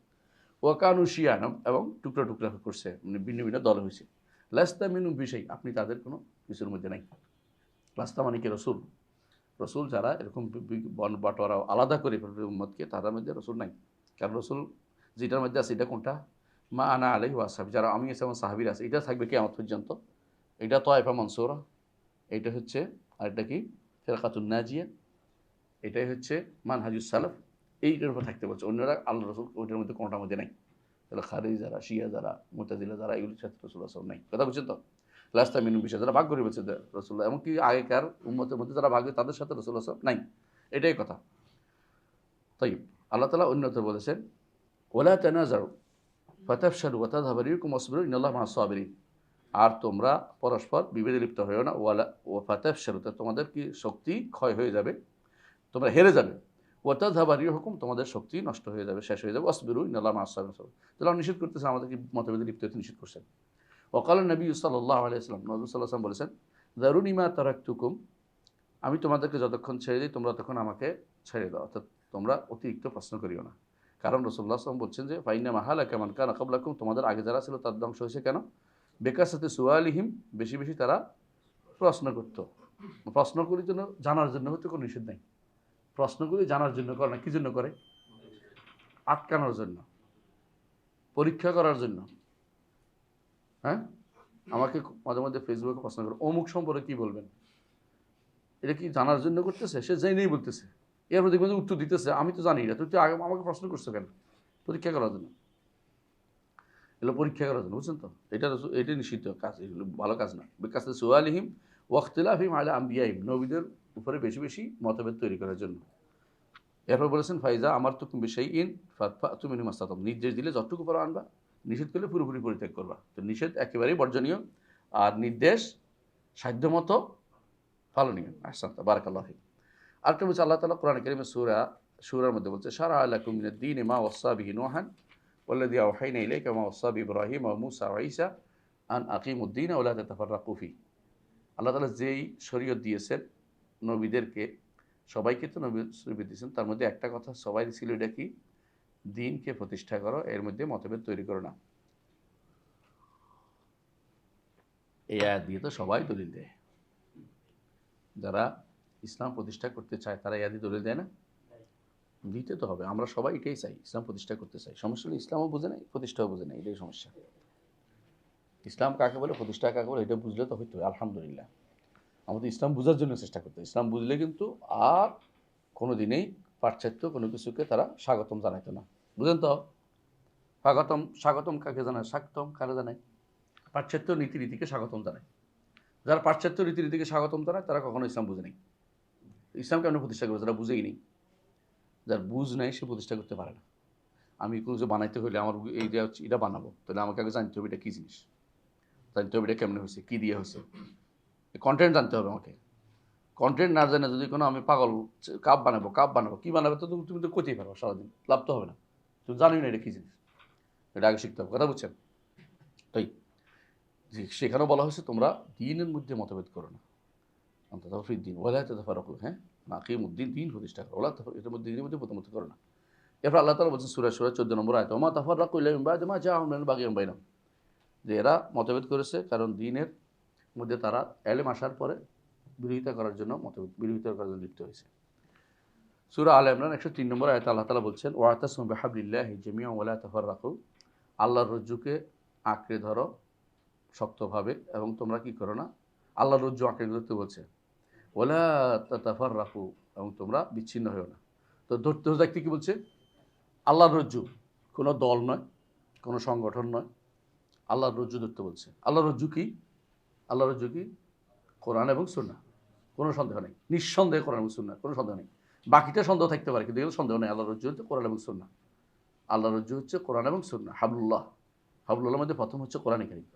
ওয়াকানু শিয়ানাম এবং টুকরা টুকরা করছে, মানে ভিন্ন ভিন্ন দল হয়েছে। লাস্তা মিনু বিষয়, আপনি তাদের কোনো কিছুর মধ্যে নাই। লাস্তা মানে কি রসুল, রসুল যারা এরকম বন বাটোয়ারা আলাদা করে ফেলবে উম্মতকে, তাদের মধ্যে রসুল নাই। কারণ রসুল যেটার মধ্যে আছে এটা কোনটা, মা আনা আলাইহি ওয়াসহাবি, যারা আমি এসে আমার সাহাবীর আছে, এটা থাকবে কিয়ামত পর্যন্ত। এটা তায়েফা মানসুরা, এটা হচ্ছে আরেকটা কি ফিরকাতুন নাজিয়া, এটাই হচ্ছে মানহাজুস সালাফ, এইটার উপর থাকতে বলছে। অন্যরা আল্লাহ রসুল ওইটার মধ্যে কোনটার মধ্যে নাই। তাহলে খারিজ যারা, শিয়া যারা, মুতাজিলা যারা, এগুলির সাথে রসুল্লাহ সাল্লাম নাই। কথা বুঝছেন তো? লাস্তা মিনু বিষয় যারা ভাগ করে বলছে রসুল্লাহ, এমনকি আগেকার উম্মতের মধ্যে যারা ভাগ, তাদের সাথে রসুল্লাহ সাল্লাম নাই, এটাই কথা। তাই আল্লাহ তাআলা অন্যত্র বলেছেন, ওয়ালা তানাজাউ ফাতাফশালু ওয়া তাযহাবা রিহুকুম ওয়াসবিরু ইন্নাল্লাহা মা'আস সাবিরিন। আর তোমরা পরস্পর বিভেদে লিপ্ত হয়েও না, ওয়া ফাতাফশালু, তোমাদের কি শক্তি ক্ষয় হয়ে যাবে, তোমরা হেরে যাবে। ওয়া তাযহাবা রিহুকুম, তোমাদের শক্তি নষ্ট হয়ে যাবে, শেষ হয়ে যাবে। ওয়াসবিরু ইন্নাল্লাহা মা'আস সাবিরিন, তাহলে নিষেধ করতেছেন আমাদেরকে মতভেদে লিপ্ত হতে নিষেধ করছেন। ওয়াকাল নবী সাল্লাল্লাহু আলাইহি ওয়াসাল্লাম, নবী সাল্লাল্লাহু আলাইহি ওয়াসাল্লাম বলেছেন, যারুনি মা তারাকতুকুম, আমি তোমাদেরকে যতক্ষণ ছেড়ে দিই তোমরা তখন আমাকে ছেড়ে দাও, অর্থাৎ তোমরা অতিরিক্ত প্রশ্ন করিও না। কারণ রাসূলুল্লাহ সাল্লাল্লাহু আলাইহি ওয়াসাল্লাম বলছেন যে ফাইন্না মাহালাকা মান কানা ক্বাবলাকুম, তোমাদের আগে যারা ছিল তার ধ্বংস হয়েছে কেন, বেকাসাতে সুআলিহিম, বেশি বেশি তারা প্রশ্ন করত। প্রশ্নগুলির জন্য, জানার জন্য হতে কোনো নিষেধ নাই। প্রশ্নগুলি জানার জন্য করে না, কি জন্য করে, আটকানোর জন্য, পরীক্ষা করার জন্য। হ্যাঁ, আমাকে মাঝে মাঝে ফেসবুকে প্রশ্ন করে অমুক সম্পর্কে কি বলবেন, এটা কি জানার জন্য করতেছে, সে জেনেই বলতেছে, এরপর দেখবেন যে উত্তর দিতেছে আমি তো জানি না, তুই তো আগে আমাকে প্রশ্ন করছো কেন, পরীক্ষা করার জন্য। এগুলো পরীক্ষা করার জন্য, বুঝছেন তো? এটা নিষিদ্ধ কাজ, এগুলো ভালো কাজ না। বিকাশ সুআলিহিম ওয়াখতিলাফিহিম আলা আম্বিয়াহিম, নবীদের উপরে বেশি বেশি মতভেদ তৈরি করার জন্য। এরপর বলেছেন ফাইজা আমার তো বিশাইইন ফাতফাতু মিনহু মাসতাতাম, নির্দেশ দিলে যতটুকু পারো আনবা, নিষেধ করলে পুরোপুরি পরিত্যাগ করবা। তো নিষেধ একেবারেই বর্জনীয়, আর নির্দেশ সাধ্যমতো পালনীয়। আহসানতা, বারাকাল্লাহু ফিক। আরেকটা বলছে আল্লাহ তাআলা কোরআন কারীমে সূরার মধ্যে বলছে, শারআ লাকুম মিনাদ দীনি মা ওয়াসসা বিহি নূহান ওয়াল্লাযী আওহাইনা ইলাইকা মা ওয়াসসা বিহি ইব্রাহিম ওয়া মূসা ওয়া ঈসা আন আকিমুদ-দীন ওয়া লা তাতাফাররাকু ফীহি। আল্লাহ তাআলা যেই শরীয়ত দিয়েছেন নবীদেরকে, সবাইকে তো নবী শরীয়ত দিয়েছেন, তার মধ্যে একটা কথা সবাই ছিল, এটা কি, দ্বীনকে প্রতিষ্ঠা করো, এর মধ্যে মতভেদ তৈরি করো না। এই আয়াত দিয়ে তো সবাই দলিল দেয়, যারা ইসলাম প্রতিষ্ঠা করতে চায় তারা এই আয়াত দিয়ে দলিল দেয় না? দিতে তো হবে, আমরা সবাই এটাই চাই, ইসলাম প্রতিষ্ঠা করতে চাই। সমস্যা হলো ইসলামও বুঝে নাই, প্রতিষ্ঠাও বুঝে নাই, এটাই সমস্যা। ইসলাম কাকে বলে, প্রতিষ্ঠা কাকে বলে, এটা বুঝলে তো হইতো। আলহামদুলিল্লাহ, আমাদের ইসলাম বোঝার জন্য চেষ্টা করতে, ইসলাম বুঝলে কিন্তু আর কোনো দিনেই পাশ্চাত্য কোনো কিছুকে তারা স্বাগতম জানাইতো না। বুঝলেন তো? স্বাগতম, স্বাগতম কাকে জানায়, স্বাগতম কারে জানায়, পাশ্চাত্য রীতিনীতিকে স্বাগতম জানায়। যারা পাশ্চাত্য রীতিনীতিকে স্বাগতম জানায় তারা কখনো ইসলাম বুঝে নেই। ইসলাম কেন প্রতিষ্ঠা করবে, যারা বুঝেই নেই। যার বুঝ নাই সে প্রতিষ্ঠা করতে পারে না। আমি কোনো কিছু বানাইতে হলে আমার এইটা হচ্ছে, এটা বানাবো, তাহলে আমাকে আগে জানতে হবে এটা কী জিনিস, জানতে হবে এটা কেমনে হয়েছে, কী দিয়ে হয়েছে, কন্টেন্ট জানতে হবে আমাকে। কন্টেন্ট না জানে যদি কোনো আমি পাগল কাপ বানাবো কী বানাবে, তো তুমি তো করতেই পারো সারাদিন, লাভ তো হবে না। তুমি জানি না এটা কী জিনিস, এটা আগে শিখতে হবে। কথা বুঝছেন? তাই সেখানেও বলা হয়েছে তোমরা দ্বীনের মধ্যে মতভেদ করো না, অন্তত দিন ওলা তাতাফারাকু, হ্যাঁ, না আকিমুদ্দীন, দিন প্রতিষ্ঠা করো, ওলা এটার মধ্যে দিনের মধ্যে মতামত করো না। এরপর আল্লাহ তাআলা বলছেন সূরা 14 নম্বর আয়াত, ওমা তাফাররাকু ইল্লা মিন বা'দি মা জাআহুম মিনাল বাগয়ি বাইনাহুম, যে এরা মতভেদ করেছে কারণ দ্বীনের মধ্যে তারা ইলম আসার পরে বিরোধিতা করার জন্য বিরোধিতা করার জন্য লিপ্ত হয়েছে। সূরা আলে ইমরান 103 নম্বর আয়াতে আল্লাহ তাআলা বলছেন, ওয়াতাসিমু বিহাবলিল্লাহি জামিআন ওয়া লা তাফাররাকু, আল্লাহর রজ্জুকে আঁকড়ে ধরো শক্তভাবে এবং তোমরা কি করো না, আল্লাহর রজ্জু আঁকড়ে ধরতে বলছে, ওয়ালা তাতাফাররাকু, এবং তোমরা বিচ্ছিন্ন হও না। তো ধরতে দেখতে কি বলছে, আল্লাহর রজ্জু, কোনো দল নয়, কোনো সংগঠন নয়, আল্লাহর রজ্জু ধরতে বলছে। আল্লাহর রজ্জু কি, আল্লাহর রজ্জু কি, কোরআন এবং সুন্নাহ, কোনো সন্দেহ নেই, নিঃসন্দেহে কোরআন এবং সুন্নাহ, কোনো সন্দেহ নেই। বাকিটা সন্দেহ থাকতে পারে, কিন্তু এগুলো সন্দেহ নেই, আল্লাহর রজ্জু হচ্ছে কোরআন এবং সুন্নাহ। আল্লাহর রজ্জু হচ্ছে কোরআন এবং সুন্নাহ, হাবলুল্লাহ। হাবলুল্লাহর মধ্যে প্রথম হচ্ছে কোরআন কারীম,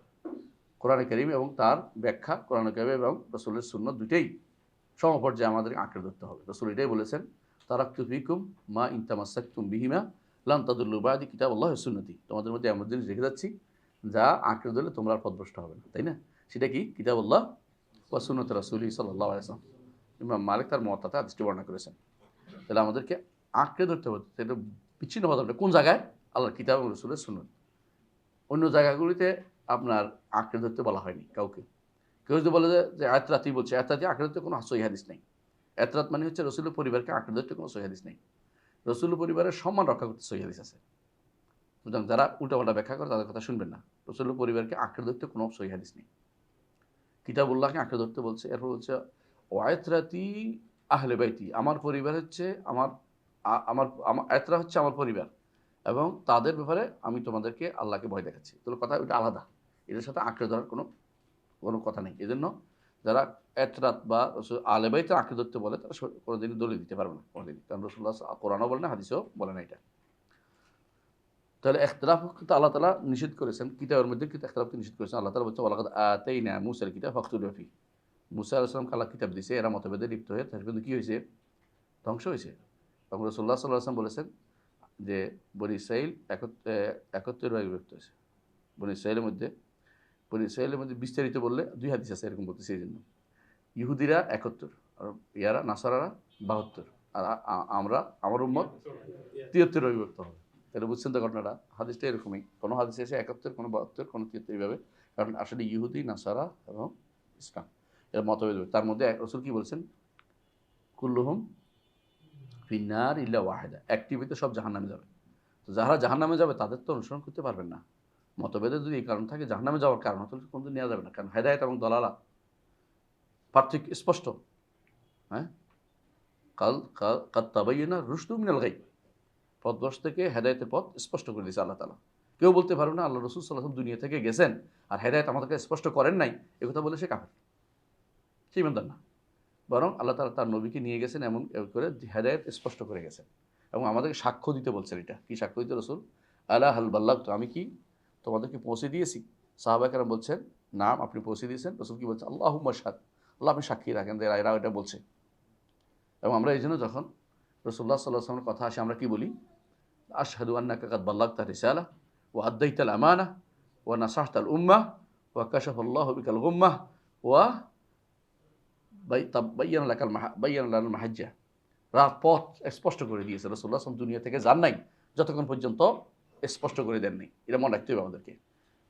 কোরআন কারীম এবং তার ব্যাখ্যা, কোরআন কারীম এবং রাসূলের সুন্নাহ দুইটাই সমপর্যায়ে আমাদের আঁকড়ে ধরতে হবে। রাসূল এটাই বলেছেন, তারাকতু ফিকুম মা ইন তামাসসাকতুম বিহিমা লান তাদুল্লু বা'দি কিতাবুল্লাহি ওয়া সুন্নতি, তোমাদের মধ্যে এমন জিনিস রেখে যাচ্ছি যা আঁকড়ে ধরলে তোমরা আর পথভ্রষ্ট হবে না, তাই না? সেটা কি, কিতাবুল্লাহ ওয়া সুন্নাত রাসূলি সাল্লাল্লাহু আলাইহি ওয়াসাল্লাম। ইমাম মালিক তার মুওয়াত্তাতে হাদিসটি বর্ণনা করেছেন। তাহলে আমাদেরকে আঁকড়ে ধরতে হবে, সেটা বিচ্ছিন্ন হতে হবে কোন জায়গায়? আল্লাহর কিতাব এবং রাসূলের সুন্নাত। অন্য জায়গাগুলিতে আপনার আঁকড়ে ধরতে বলা হয়নি কাউকে। কেউ যদি বলে যে আয়াতরাতই বলছে, আয়াতরাতি আঁকড়ে ধরতে কোনো সহিহ হাদিস নেই। আয়াতরাত মানে হচ্ছে রাসূলের পরিবারকে আঁকড়ে ধরতে কোনো সহিহ হাদিস নেই। রাসূলের পরিবারের সম্মান রক্ষা করতে সহিহ হাদিস আছে। সুতরাং যারা উল্টাপাল্টা ব্যাখ্যা করে তাদের কথা শুনবেন না। রাসূলের পরিবারকে আঁকড়ে ধরতে কোনো সহিহ হাদিস নেই। কিতাবুল্লাহকে আঁকড়ে ধরতে বলছে। এরপর বলছে ওয়াইতরাতি আহলে বাইতি, আমার পরিবার হচ্ছে আমার আয়াতরা হচ্ছে আমার পরিবার এবং তাদের ব্যাপারে আমি তোমাদেরকে আল্লাহকে ভয় দেখাচ্ছি। তাহলে কথা ওইটা আলাদা, এদের সাথে আঁকড়ে ধরার কোনো কোনো কথা নেই। এজন্য যারা এতরাত বা আহলে বাইতে আঁকড়ে ধরতে বলে তারা কোনোদিনই দলিল দিতে পারবে না কোনোদিন, কারণ রাসূলুল্লাহ কোরআনও বলে না, হাদিসেও বলে না এটা। তাহলে ইখতিলাফ কিন্তু আল্লাহ তাআলা নিষেধ করেছেন, কিতাবের মধ্যে কিন্তু ইখতিলাফকে নিষেধ করেছেন। আল্লাহ তাআলা বলছেন ওয়ালাকাদ আতাইনা মূসাল কিতাব ফাখতুলিফা ফিহি, মূসা আলাইহিস সালামকে আল্লাহ কিতাব দিয়েছে, এরা মতভেদে লিপ্ত হয়ে তার কিন্তু কী হয়েছে? ধ্বংস হয়েছে। এবং রাসূলুল্লাহ সাল্লাল্লাহু আলাইহি ওয়াসাল্লাম বলেছেন যে বনী ইসরাঈল একত্রে বিভক্ত হয়েছে। বনী ইসরাঈলের মধ্যে বিস্তারিত বললে 2 হাদিস আছে এরকম বলতেছে। এই জন্য ইহুদিরা 71 আর ইয়ারা নাসারারা 72 আর আমার উম্মত 73 বিভক্ত হবে। তাহলে বুঝছেন তো ঘটনাটা? হাদিসটা এরকমই, কোনো হাদিসে এসে 71, কোনো 72, কোনো 73 এইভাবে। কারণ আসলে ইহুদি, নাসারা এবং ইসলাম এর মতভেদ। তার মধ্যে রাসূল কি বলছেন? কুল্লুহুম ফিন্নার ইল্লা ওয়াহিদা, একটি ভিতরে সব জাহান্নামে যাবে। তো যারা জাহান্নামে যাবে তাদের তো অনুসরণ করতে পারবেন না। মতভেদের যদি এই কারণ থাকে জাহান্নামে যাওয়ার কারণ, তাহলে কোনদিন নেওয়া যাবে না। কারণ হেদায়েত এবং দলালা পার্থক্য স্পষ্ট। হ্যাঁ, কাদ তাবায়্যানা রুশদু মিনাল গাই, পথভ্রষ্ট থেকে হেদায়েতের পথ স্পষ্ট করে দিয়েছে আল্লাহ তাআলা। কেউ বলতে পারবে না আল্লাহ রাসূল সাল্লাল্লাহু আলাইহি ওয়াসাল্লাম দুনিয়া থেকে গেছেন আর হেদায়েত আমাদেরকে স্পষ্ট করেন নাই, একথা বলে সে কাফের, সে ঈমানদার না। বরং আল্লাহ তাআলা তার নবীকে নিয়ে গেছেন এমন করে হেদায়েত স্পষ্ট করে গেছেন এবং আমাদেরকে সাক্ষ্য দিতে বলছেন। এটা কি সাক্ষ্য দিতে? রাসূল আলা হাল বাল্লাগতু, আমি কি তোমাদেরকে পৌঁছে দিয়েছি? সাহাবায়ে কেরাম বলছেন নাম, আপনি পৌঁছে দিয়েছেন। রাসূল কি বলছেন? আল্লাহুম্মা শাহাদ, আল্লাহ আপনি সাক্ষী রাখেন যে এরা এটা বলছে। এবং আমরা এই জন্য যখন রাসূলুল্লাহ সাল্লাল্লাহু আলাইহি ওয়াসাল্লামের কথা আসে আমরা কি বলি? আশহাদু আন্নাকা কাদ বাল্লাগতা রিসালাহ ওয়া আদ্দাইতাল আমানাহ ওয়া নাসাহতাল উম্মাহ ওয়া কাশাফাল্লাহু বিকাল গুম্মাহ ওয়া বায়্যানা লানাল মাহাজ্জা, পথ স্পষ্ট করে দিয়েছে। রাসূলুল্লাহ সাল্লাল্লাহু আলাইহি ওয়াসাল্লাম দুনিয়া থেকে যান নাই যতক্ষণ পর্যন্ত স্পষ্ট করে দেন নাই। এটা মনে রাখতে হবে আমাদেরকে।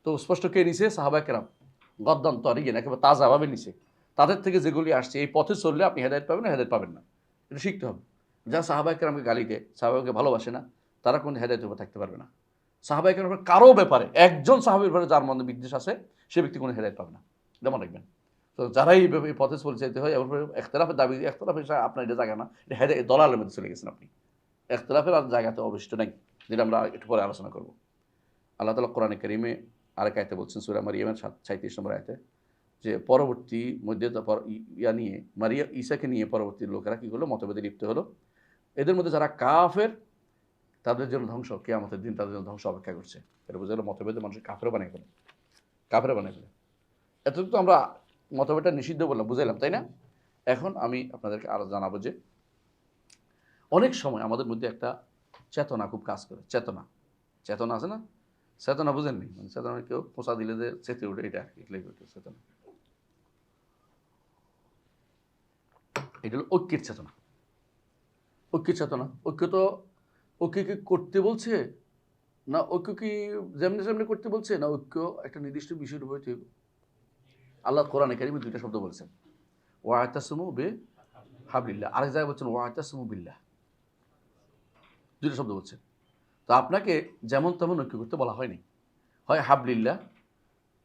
তো স্পষ্ট কে নিছে? সাহাবায়ে কেরাম গদ্দান তরিয়েন, একেবারে তাজাভাবে নিছে। তাদের থেকে যেগুলি আসছে এই পথে চললে আপনি হেদায়েত পাবেন না, হেদায়েত পাবেন না, এটা শিখতে হবে। যারা সাহাবায়ে কেরামকে গালি দেয়, সাহাবাকে ভালোবাসে না, তারা কোনো হেদায়েতের উপর থাকতে পারবে না। সাহাবায়ে কেরামের কারো ব্যাপারে, একজন সাহাবীর ব্যাপারে যার মধ্যে বিদ্বেষ আছে সে ব্যক্তি কোনো হেদায়েত পাবে না, এটা মনে রাখবেন। তো যারাই এই পথে চলে যেতে হয় এবার ইখতিলাফের দাবি, ইখতিলাফের আপনার এটা জায়গা না, এটা দলালের মধ্যে চলে গেছেন আপনি। ইখতিলাফের আর জায়গাতে অবশিষ্ট নাই, যেটা আমরা একটু পরে আলোচনা করব। আল্লাহ তাআলা কোরআনে কারীমে আরেক আয়াতে বলছেন, সূরা মারইয়ামের 37 নম্বর আয়াতে, যে পরবর্তী মধ্যে ঈসাকে নিয়ে পরবর্তী লোকেরা কি হলো? মতভেদে লিপ্ত হলো। এদের মধ্যে যারা কাফের তাদের জন্য ধ্বংস, কিয়ামতের দিন তাদের জন্য ধ্বংস অপেক্ষা করছে। এটা বোঝা গেল মতভেদে মানুষের কাফেরও বানিয়ে ফেলে, কাফেরও বানিয়ে ফেলে। এতটুকু তো আমরা মতভেদটা নিষিদ্ধ বললাম, বুঝাইলাম, তাই না? এখন আমি আপনাদেরকে আরো জানাবো যে অনেক সময় আমাদের মধ্যে একটা চেতনা খুব কাজ করে। চেতনা আছে না? চেতনা বুঝেননি? মানে চেতনা কেউ পোঁচা দিলে যে চেতে ওঠে, এটা চেতনা। এটা হলো ঐক্যের চেতনা। ঐক্য কি করতে বলছে না? ঐক্য কি যেমনি করতে বলছে না? ঐক্য একটা নির্দিষ্ট বিষয়ের উপর হইতে হবে। আল্লাহ কোরআনে কারীমে 2টা শব্দ বলছেন, ওয়া'তাসিমু বিহাবলিল্লাহ, আরেক জায়গায় বলছেন ওয়া'তাসিমু বিল্লাহ। 2টা শব্দ বলছেন। তো আপনাকে যেমন তেমন ঐক্য করতে বলা হয়নি, হয় হাবলিল্লাহ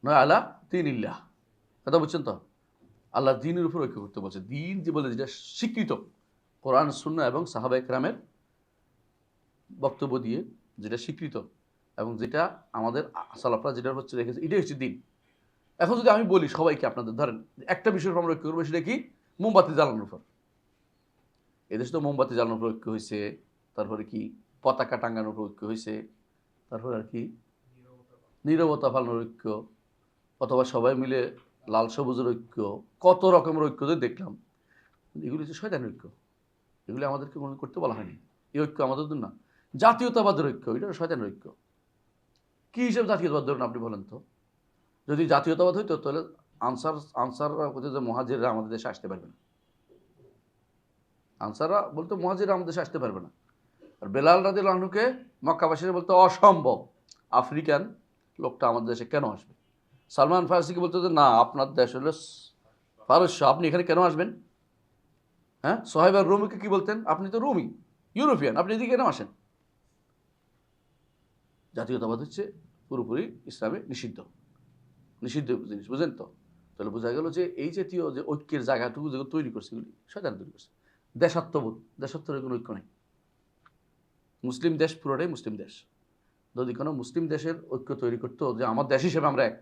নয় আলা দীনিল্লাহ। কথা বুঝছেন তো? আল্লাহর দ্বীনের উপর ঐক্য করতে বলছে। দ্বীন যে বলে যেটা স্বীকৃত কোরআন, সুন্নাহ এবং সাহাবায়ে কেরামের বক্তব্য দিয়ে যেটা স্বীকৃত এবং যেটা আমাদের সালাফরা যেটা হচ্ছে রেখেছে, এটাই হচ্ছে দ্বীন। এখন যদি আমি বলি সবাইকে, আপনাদের ধরেন একটা বিষয়ের উপর আমরা ঐক্য করবো, সেটা কি? মোমবাতি জ্বালানোর উপর। এদেশে তো মোমবাতি জ্বালানোর উপর ঐক্য হয়েছে, তারপরে কি পতাকা টাঙ্গানোর উপর ঐক্য হয়েছে, তারপরে আর কি নীরবতা পালনের ঐক্য, অথবা সবাই মিলে লাল সবুজের ঐক্য, কত রকমের ঐক্য যে দেখলাম। এগুলি হচ্ছে শয়তানের ঐক্য, এগুলি আমাদেরকে কোনো করতে বলা হয়নি। এই ঐক্য আমাদের না। জাতীয়তাবাদের ঐক্য, এটা শয়তানের ঐক্য। কী হিসেবে জাতীয়তাবাদ ধরুন আপনি বলেন তো? যদি জাতীয়তাবাদ হইতো তাহলে আনসাররা যে মুহাজিররা আমাদের দেশে আসতে পারবে না। আনসাররা বলতো মুহাজিররা আমাদের দেশে আসতে পারবে না। আর বেলাল রাদিয়াল্লাহু আনহুকে মক্কাবাসীরা বলতো অসম্ভব, আফ্রিকান লোকটা আমাদের দেশে কেন আসবে। সালমান ফারসিকে বলতো যে না, আপনার দেশ হলো পারস্য, আপনি এখানে কেন আসবেন। হ্যাঁ, সোহাইব আর রুমিকে কি বলতেন, আপনি তো রুমি, ইউরোপিয়ান, আপনি এদিকে কেন আসেন। জাতীয়তাবাদ হচ্ছে পুরোপুরি ইসলামে নিষিদ্ধ জিনিস, বুঝেন তো। তাহলে বোঝা গেল যে এই জাতীয় যে ঐক্যের জায়গাটুকু যেগুলো তৈরি করছে, এগুলি শয়তান তৈরি করছে। দেশাত্মবোধ, দেশাত্মের কোনো ঐক্য নেই। মুসলিম দেশ পুরোটাই মুসলিম দেশ। যদি কোনো মুসলিম দেশের ঐক্য তৈরি করতো, যে আমার দেশ হিসেবে আমরা এক,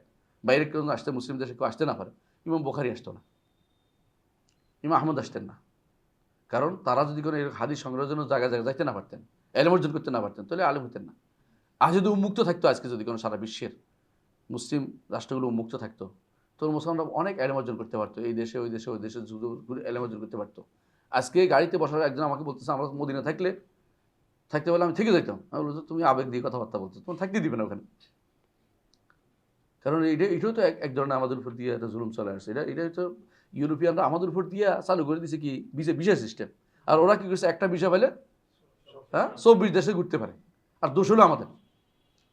বাইরে কেউ আসতে, মুসলিম দেশে কেউ আসতে না পারে, ইমাম বুখারী আসতো না, ইমাম আহমদ আসতেন না। কারণ তারা যদি কোনো হাদিস সংগ্রহের জন্য জায়গায় জায়গায় যাইতে না পারতেন, এলেম অর্জন করতে না পারতেন, তাহলে আলেম হতেন না। আজ যদি উন্মুক্ত থাকতো, আজকে যদি কোনো সারা বিশ্বের মুসলিম রাষ্ট্রগুলো উন্মুক্ত থাকতো, তো মুসলমানরা অনেক এলেম অর্জন করতে পারতো, এই দেশে ওই দেশে ওই দেশে এলেম অর্জন করতে পারতো। আজকে গাড়িতে বসার একজন আমাকে বলতেছে, আমরা মদিনা থাকতে বলে আমি থেকে যাইতাম। আমি বলতো তুমি আবেগ দিয়ে কথাবার্তা বলছো, তোমার থাকতে দিবে না ওখানে। কারণ এটাও তো এক ধরনের আমাদের উপর দিয়ে একটা জুলুম চলে আসছে। এটা হয়তো ইউরোপিয়ানরা আমাদের উপর দিয়ে চালু করে দিয়েছে কি ভিসা সিস্টেম। আর ওরা কি করছে, একটা ভিসা পেলে 24 দেশে ঘুরতে পারে। আর দোষ হলো আমাদের,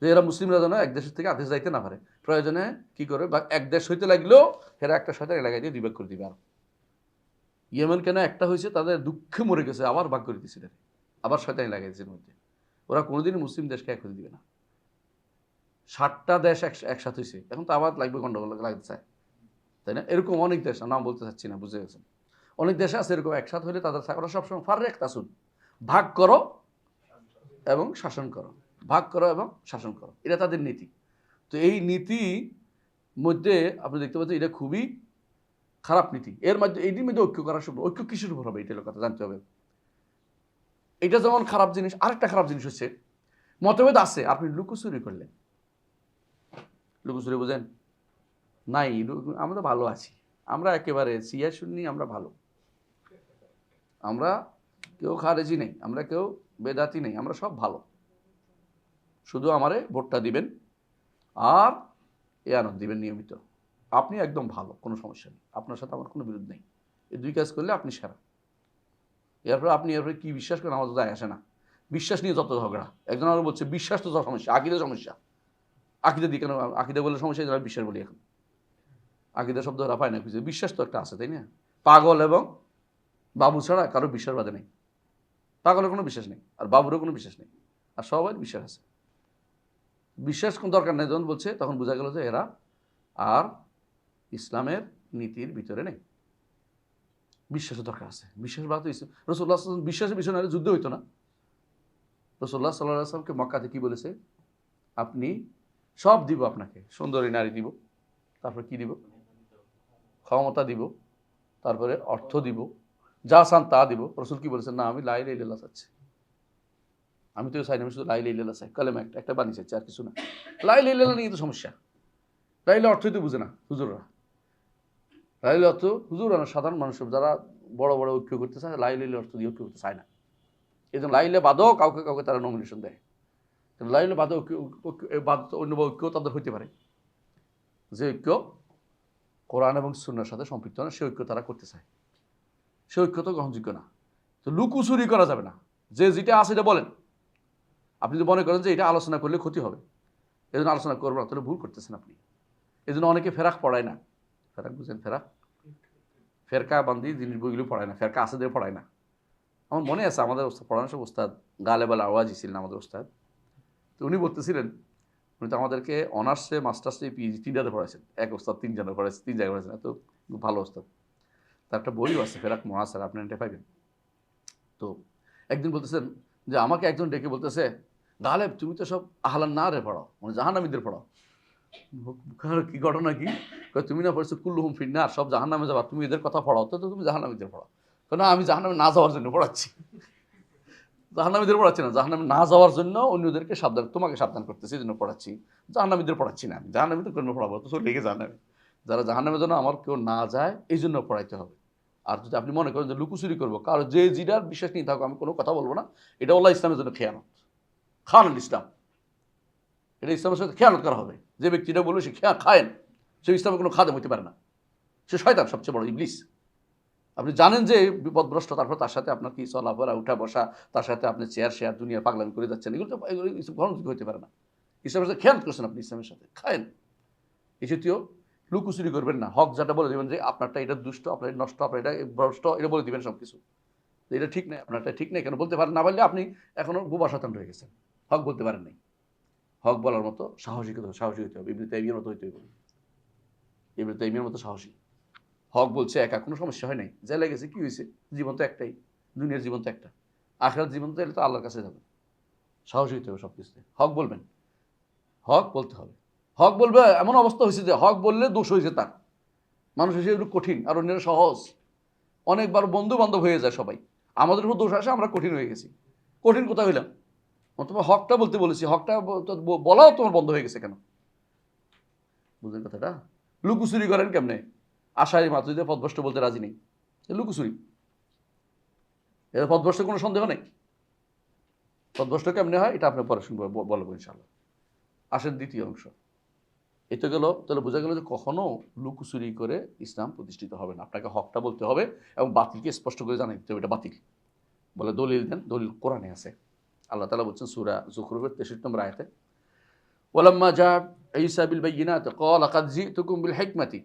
যে এরা মুসলিমরা যেন এক দেশের থেকে আদেশ যাইতে না পারে। প্রয়োজনে কি করে, বা এক দেশ হইতে লাগলেও এরা একটা শয়তান এলাকায় দিয়ে 2 ভাগ করে দিবে। আর ইয়েমেন কেন একটা হয়েছে, তাদের দুঃখে মরে গেছে, আবার ভাগ করে দিয়েছিল, আবার শয়তান এলাকায় দিয়েছে মধ্যে। ওরা কোনোদিনই মুসলিম দেশকে এক হতে দিবে না। 60টা দেশ একসাথে হয়েছে, এখন তো আবার লাগবে, গন্ডগোল লাগতে চায়, তাই না। এরকম অনেক দেশ, নাম বলতে চাচ্ছি না, বুঝে গেছেন। অনেক দেশ আছে এরকম একসাথে হলে তাদের, ওরা সবসময় ফাররেক তাসুন, ভাগ করো এবং শাসন করো, ভাগ করো এবং শাসন করো, এটা তাদের নীতি। তো এই নীতি মধ্যে আপনি দেখতে পাচ্ছেন এটা খুবই খারাপ নীতি। এর মধ্যে এইটির মধ্যে ঐক্য করার সময়, ঐক্য কিসের উপর হবে, এটার কথা জানতে হবে। এটা যেমন খারাপ জিনিস, আরেকটা খারাপ জিনিস হচ্ছে মতভেদ আছে, আপনি লুকোচুরি করলেন। লুকোচুরি বুঝেন নাই, আমরা ভালো আছি, আমরা একেবারে সিয়া সুন্নি, আমরা ভালো, আমরা কেউ খারেজি নেই, আমরা কেউ বেদাতি নেই, আমরা সব ভালো, শুধু আমারে ভোটটা দিবেন আর এয়ানত দিবেন নিয়মিত, আপনি একদম ভালো, কোনো সমস্যা নেই, আপনার সাথে আমার কোনো বিরোধ নেই। এই 2 কাজ করলে আপনি সেরা। এরপরে আপনি এরপরে কী বিশ্বাস করেন আমার তো যায় আসে না। বিশ্বাস নিয়ে যত ঝগড়া, একজন আরও বলছে বিশ্বাস তো সমস্যা, আকিদা সমস্যা। আকিদা দিই কেন, আকিদা বলে সমস্যা, যারা বিশ্বাস বলি এখন, আকিদা শব্দ ওরা পায় না খুঁজে, বিশ্বাস তো একটা আছে, তাই না। পাগল এবং বাবু ছাড়া কারো বিশ্বাস বাদে নেই। পাগলের কোনো বিশ্বাস নেই, আর বাবুরও কোনো বিশ্বাস নেই, আর সবাই বিশ্বাস আছে। বিশ্বাস কোন দরকার নেই যখন বলছে, তখন বোঝা গেল যে এরা আর ইসলামের নীতির ভিতরে নেই। বিশ্বাসের দরকার আছে, বিশ্বাস বাদ রাসূলুল্লাহ বিশ্বাসের বিষয় না যুদ্ধ হইতো না। রাসূলুল্লাহ সাল্লাল্লাহু আলাইহি ওয়াসাল্লামকে মক্কাতে কি বলেছে, আপনি সব দিব, আপনাকে সুন্দরী নারী দিব, তারপরে কি দিব, ক্ষমতা দিব, তারপরে অর্থ দিব, যা চান তা দিব। রাসূল কি বলেছেন, না আমি লা ইলাহা ইল্লাল্লাহ চাচ্ছি, আমি তো চাই না, আমি শুধু লা ইলাহা ইল্লাল্লাহ চাই, কালেমা একটা বাণী চাচ্ছি, আর কিছু না। লা ইলাহা ইল্লাল্লাহ নিয়ে তো সমস্যা, লা ইলাহা অর্থই তো বুঝে না হুজুররা। লা ইলাহা অর্থ হুজুর না, সাধারণ মানুষ যারা বড় বড় ঐক্য করতে চায়, লা ইলাহা অর্থ দিয়ে ঐক্য করতে চায় না। এই জন্য লা ইলাহা বাদও কাউকে কাউকে তারা নমিনেশন দেয়। লা ইলাহা বাদও বাদ অন্য ঐক্য তাদের হইতে পারে, যে ঐক্য কোরআন এবং সুন্নাহর সাথে সম্পৃক্ত না, সে ঐক্য তারা করতে চায়, সে ঐক্য তো গ্রহণযোগ্য না। তো লুকোচুরি করা যাবে না, যে যেটা আছে এটা বলেন। আপনি যদি মনে করেন যে এটা আলোচনা করলে ক্ষতি হবে, এই জন্য আলোচনা করবো না, তাহলে ভুল করতেছেন আপনি। এই জন্য অনেকে ফেরাক পড়ায় না, ফেরাক বুঝেন, ফেরকা বান্দি জিনিস বইগুলো পড়ায় না, ফেরকা আছে দিয়ে পড়ায় না। আমার মনে আছে আমাদের পড়ানোর সব ওস্তাদ গালেব আল আওয়াজি ছিলেন আমাদের ওস্তাদ। তো উনি বলতেছিলেন, উনি তো আমাদেরকে অনার্সে, মাস্টার্সে, পিএইচডি 3টাতে পড়াইছেন, এক ওস্তাদ 3 জনের পড়াইছে, 3 জায়গায় পড়াইছেন, এত ভালো ওস্তাদ। তার একটা বইও আছে ফেরাক মহাসার, আপনি এটা পাইবেন। তো একদিন বলতেছেন যে আমাকে একজন ডেকে বলতেছে, গালেব তুমি তো সব আহলান না রে পড়াও, মানে জাহান্নামীদের পড়াও। কি ঘটনা কি, তুমি না পড়ছো কুল্লুহুম ফিন্নার, সব জাহান্নামে যাবা, তুমি এদের কথা পড়াও, তো তুমি জাহান্নামীদের পড়াও। না আমি জাহান্নামে না যাওয়ার জন্য পড়াচ্ছি, জাহান্নামীদের পড়াচ্ছি না, জাহান্নামে না যাওয়ার জন্য অন্যদেরকে সাবধান, তোমাকে সাবধান করতেছি, এই জন্য পড়াচ্ছি, জাহান্নামীদের পড়াচ্ছি না, আমি জাহান্নামীদের কোনো পড়াবো তো চলে গিয়ে জাহান্নামে, যারা জাহান্নামের জন্য আমার কেউ না যায় এই জন্য পড়াইতে হবে। আর যদি আপনি মনে করেন যে লুকুচুরি করবো, কারো যে জিডার বিশ্বাস নিয়ে থাকো, আমি কোনো কথা বলবো না, এটা আল্লাহ ইসলামের জন্য খেয়ানত, খান ইসলাম, এটা ইসলামের সাথে খেয়ানত করা হবে। যে ব্যক্তিটা বলবে সে খায়েন, সে ইসলামের কোনো খাদেম হইতে পারে না, সে শয়তান, সবচেয়ে বড় ইবলিস। আপনি জানেন যে বিপদগ্রস্ত, তারপর তার সাথে আপনার কি চলাফেরা, উঠা বসা, তার সাথে আপনি চেয়ার শেয়ার দুনিয়া পাগলামি করে যাচ্ছেন, এগুলো গ্রহণযোগ্য হতে পারে না। ইসলামের সাথে খেয়াল করছেন আপনি, ইসলামের সাথে খায়েন। এই জাতীয় লুকোচুরি করবেন না। হক যাটা বলে দেবেন যে আপনারটা এটা দুষ্ট, আপনার নষ্ট, আপনার এটা ভ্রষ্ট, এটা বলে দিবেন সব কিছু। এটা ঠিক নেই, আপনারটা ঠিক নেই কেন বলতে পারেন না, বললে আপনি এখনো বোবা শতান রয়ে গেছেন, হক বলতে পারেন নাই। হক বলার মতো সাহসী হতে হবে, ইবনে তাইমিয়ার মতো হইতে হবে, ইবনে তাইমিয়ার মতো সাহসী। হক বলছে একা, কোনো সমস্যা হয় নাই, যা লেগেছে কি হয়েছে, জীবন তো একটাই, দুনিয়ার জীবন তো একটা, আখেরাত জীবন তো এলে তো আল্লাহর কাছে যাবে। সাহসী হতে হবে সব কিছুতে, হক বলবেন, হক বলতে হবে। হক বলবে এমন অবস্থা হয়েছে যে হক বললে দোষ হয়েছে তার, মানুষ হিসেবে একটু কঠিন আর অন্যেরা সহজ, অনেকবার বন্ধু বান্ধব হয়ে যায় সবাই, আমাদের উপর দোষ আসে, আমরা কঠিন হয়ে গেছি। কঠিন কোথায় হইলাম? তোমার হকটা বলতে বলেছি, হকটা বলাও তোমার বন্ধ হয়ে গেছে কেন? বুঝলেন কথাটা? লুকুচুরি করেন কেমনে? আশায় মাতুরিদের পথভ্রষ্ট বলতে রাজি নেই, লুকুচুরি। এর পথভ্রষ্ট কোনো সন্দেহ নেই। পথভ্রষ্ট কেমনে হয় এটা আপনি পরে শুনবো, বলবো ইনশাল্লাহ। আসেন দ্বিতীয় অংশ। এতে গেল, তাহলে বোঝা গেল যে কখনো লুকুচুরি করে ইসলাম প্রতিষ্ঠিত হবে না। আপনাকে হকটা বলতে হবে এবং বাতিলকে স্পষ্ট করে জানাই দিতে হবে এটা বাতিল। বলে দলিল দেন, দলিল কোরআনে আছে। আল্লাহ তাআলা বলছেন সূরা যুখরুফের 63 নম্বর আয়াতে, ওয়ালাম্মা জা ঈসা বিল বাইয়িনাত ক্বালা কাদ জিতুকুম বিল হিকমাতি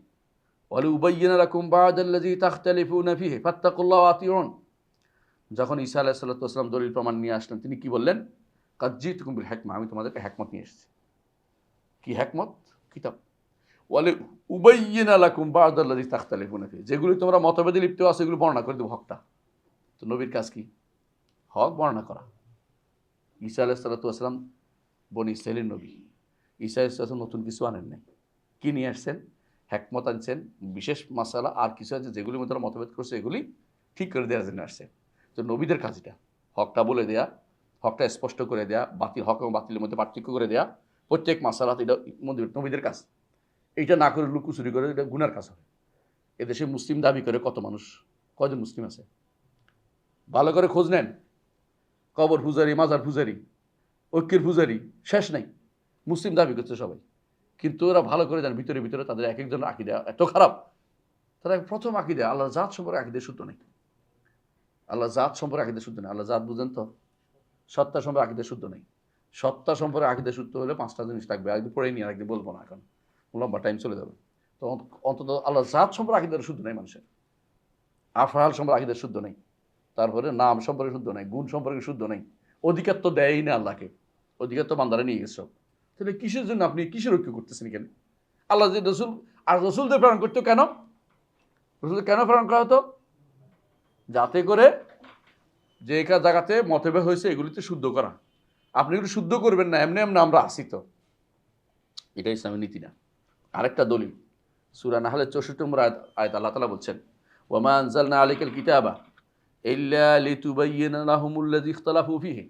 ওয়া লিউবায়্যিনা লাকুম বা'দাল্লাযী তাখতালিফুনা ফীহি ফাত্তাকুল্লাহ ওয়া আতিউন। যখন ঈসা আলাইহিস সালাতু ওয়াস সালাম দলিল প্রমাণ নিয়ে আসলেন, তিনি কি বললেন? কাদ জিতুকুম বিল হিকমা, আমি তোমাদেরকে হিকমত নিয়ে এসেছি। কি হিকমত? কিতাব। ওয়া লিউবায়্যিনা লাকুম বা'দাল্লাযী তাখতালিফুনা ফীহি, যেগুলি তোমরা মতভেদে লিপ্ত আছো এগুলো বর্ণনা করে দেব হকটা। তো নবীর কাজ কি? হক বর্ণনা করা। ঈসা আলাইহিস সালাতু ওয়াস সালাম বনি ইসরাঈলের নবী। ঈসা আলাইহিস সালাম নতুন কিছু আনেন নাই। কি নিয়ে আসছেন? হিকমত আনছেন, বিশেষ মাসালা আর কিছু আছে যেগুলির মধ্যে মতভেদ করছে এগুলি ঠিক করে দেওয়ার জন্য আসছেন। তো নবীদের কাজ এটা, হকটা বলে দেয়া, হকটা স্পষ্ট করে দেয়া, বাতিল হক এবং বাতিলের মধ্যে পার্থক্য করে দেয়া, প্রত্যেক মাসালাত এটা নবীদের কাজ। এইটা না করে লুকোচুরি করে এটা গুনার কাজ হবে। এদেশে মুসলিম দাবি করে কত মানুষ, কয়জন মুসলিম আছে? ভালো করে খোঁজ নেন, কবর পূজারি, মাজার পূজারি, ঐক্যের পূজারি, শেষ নাই। মুসলিম দাবি করছে সবাই, কিন্তু ওরা ভালো করে জানে ভিতরে ভিতরে তাদের এক একজনের আকীদা এত খারাপ। তারা প্রথম আকীদা আল্লাহ জাত সম্পর্কে আকীদা শুদ্ধ নেই। আল্লাহ জাত সম্পর্কে আকীদা শুদ্ধ নেই। আল্লাহ জাত বুঝেন তো? সত্তা সম্পর্কে আকীদা শুদ্ধ নেই। সত্তা সম্পর্কে আকীদা শুদ্ধ হলে 5টা জিনিস লাগবে, একদিন পড়ে নিয়ে আরেকদিন বলবো না, এখন লম্বা টাইম চলে যাবে। তো অন্তত আল্লাহ জাত সম্পর্কে আকীদা শুদ্ধ নেই মানুষের, আফআল সম্পর্কে আকীদা শুদ্ধ নেই, তারপরে নাম সম্পর্কে শুদ্ধ নেই, গুণ সম্পর্কে শুদ্ধ নেই। অধিকার তো দেয়ই না আল্লাহকে, অধিকার তো বান্দারা নিয়ে গেছে সব। তাহলে কিসের জন্য আপনি কিসের ঐক্য করতেছেন এখানে? আল্লাহ যে রসুল, আর রসুলদের প্রেরণ করতো কেন? রসুলদের কেন প্রেরণ করা হতো? যাতে করে যে জায়গাতে মতভেদ হয়েছে এগুলিতে শুদ্ধ করা। আপনি এগুলো শুদ্ধ করবেন না, এমনি এমনি আমরা আসি তো, এটা ইসলামের নীতি না। আরেকটা দলিল সূরা নাহলের 64 নম্বর আয়াত আল্লাহ তাআলা বলছেন, ওয়ামা আনজালনা আলাইকাল কিতাবা ইল্লা লিতুবাইয়িনা লাহুমুল্লাযী ইখতালাফু ফীহি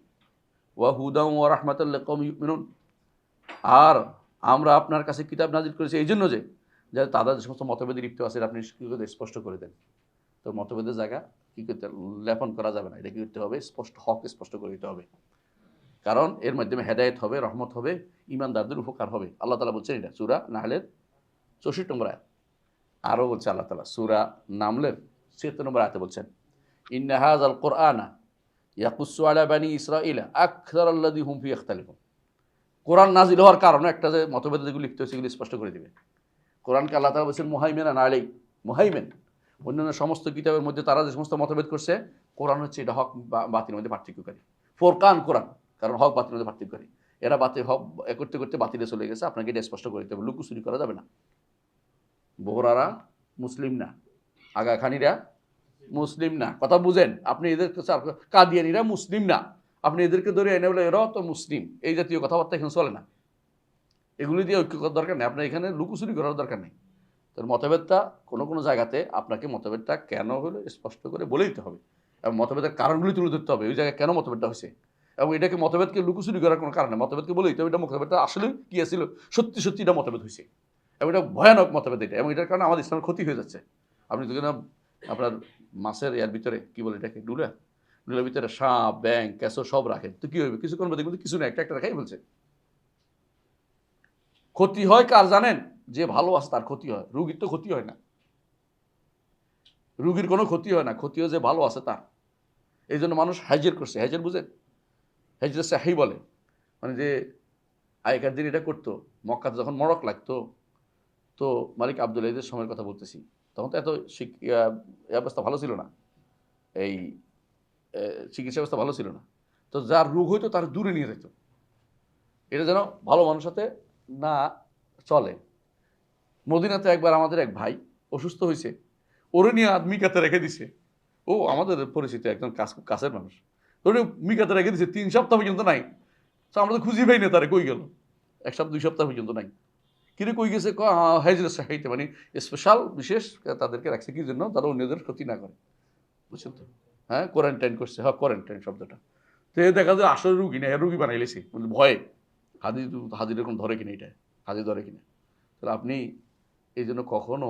ওয়া হুদাও ওয়া রাহমাতাল লিকাওমিন ইউমিনুন। আর আমরা আপনার কাছে কিতাব নাজিল করেছি এই জন্য যে যাতে তাদের যে সমস্ত মতভেদে লিপ্ত আছে আপনি কি করে স্পষ্ট করে দেন। তো মতভেদের জায়গা কি করতে লেপন করা যাবে না, এটা কি করতে হবে? স্পষ্ট হক স্পষ্ট করে দিতে হবে, কারণ এর মাধ্যমে হেদায়েত হবে, রহমত হবে, ঈমানদারদের উপকার হবে। আল্লাহ তাআলা বলছেন এটা সূরা নাহলের 64 নম্বর আয়াত। আরও বলছে আল্লাহ তাআলা সূরা নামলের 76 নম্বর আয়াতে বলছেন, ইন্না হাযাল কুরআনা ইয়াকুসসু আলা বানি ইসরাঈলা আকসারাল্লাযী হুম ফী ইখতালিফুন। কোরআন নাজিল হওয়ার কারণে একটা যে মতভেদ যেগুলো লিপ্ত হয়েছে এগুলো স্পষ্ট করে দিবে। কোরআনকে আল্লাহ তাআলা বলছেন মুহাইমিনান আলাইহি, মুহাইমিন, অন্যান্য সমস্ত কিতাবের মধ্যে তারা যে সমস্ত মতভেদ করছে, কোরআন হচ্ছে এটা হক বাতিলের মধ্যে পার্থক্যকারী। ফোরকান কোরআন, কারণ হক বাতিলের মধ্যে পার্থক্যকারী। এরা বাতিল হক করতে করতে বাতিলে চলে গেছে, আপনাকে এটা স্পষ্ট করে দিতে হবে, লুকোচুরি করা যাবে না। বোহরারা মুসলিম না, আগাখানিরা মুসলিম না, কথা বুঝেন আপনি। এদেরকে কাদিয়ানিরা মুসলিম না, আপনি এদেরকে ধরে এনে বলে এরাও তো মুসলিম, এই জাতীয় কথাবার্তা এখানে চলে না। এগুলি দিয়ে ঐক্য করার দরকার নেই, আপনার এখানে লুকোচুরি করার দরকার নেই। তোর মতভেদটা কোনো কোনো জায়গাতে আপনাকে মতভেদটা কেন হলো স্পষ্ট করে বলে দিতে হবে এবং মতভেদের কারণগুলি তুলে ধরতে হবে, ওই জায়গায় কেন মতভেদটা হয়েছে। এবং এটাকে মতভেদকে লুকোচুরি করার কোনো কারণ নেই, মতভেদকে বলে দিতে হবে এটা মতভেদটা আসলে কী ছিল, সত্যি সত্যি এটা মতভেদ হয়েছে এবং এটা ভয়ানক মতভেদ এটা, এবং এটার কারণে আমাদের ইসলামের ক্ষতি হয়ে যাচ্ছে। আপনি দেখেন আপনার মাছের ইয়ার ভিতরে কী বলে এটাকে, ডুলের ভিতরে সাপ, ব্যাং, ক্যাসো সব রাখেন, তো কী হবে? কিছুক্ষণ মধ্যে কিন্তু কিছু না, একটা একটা রাখাই বলছে। ক্ষতি হয় কার জানেন? যে ভালো আছে তার ক্ষতি হয়, রোগীর তো ক্ষতি হয় না। রুগীর কোনো ক্ষতি হয় না, ক্ষতি হয় যে ভালো আছে তার। এই জন্য মানুষ হাইজের করছে, হাইজের বুঝেন? হাইজের সাহি বলে, মানে যে আগেকার দিন এটা করতো, মক্কাতে যখন মড়ক লাগতো, তো মালিক আবদুল আজিজের সময়ের কথা বলতেছি, তখন তো এত ব্যবস্থা ভালো ছিল না, এই চিকিৎসা ব্যবস্থা ভালো ছিল না। তো যার রোগ হইতো তার দূরে নিয়ে যেত, এটা যেন ভালো মানুষের সাথে না চলে। মদিনাতে একবার আমাদের এক ভাই অসুস্থ হয়েছে, ওরে নিয়ে মিকাতে রেখে দিছে। ও আমাদের পরিচিত একজন কাছের মানুষ, ওরে মিকাতে রেখে দিছে 3 সপ্তাহ পর্যন্ত নাই। তো আমরা তো খুঁজি পাই না তারে, কই গেল, 1 সপ্তাহ 2 সপ্তাহ পর্যন্ত নাই। কিরে কই গেছে, হাইজের সাহাইতে, মানে স্পেশাল বিশেষ তাদেরকে রাখছে কি জন্য, তারা অন্যদের ক্ষতি না করে, বুঝছেন তো? হ্যাঁ, কোয়ারেন্টাইন করছে, হ্যাঁ কোয়ারেন্টাইন শব্দটা। তো দেখা যায় আসলে রুগী না, রুগী বানাইলেছি ভয়ে। হাজির হাজির এরকম ধরে কিনা, এটা হাজির ধরে কিনা। তাহলে আপনি এই জন্য কখনো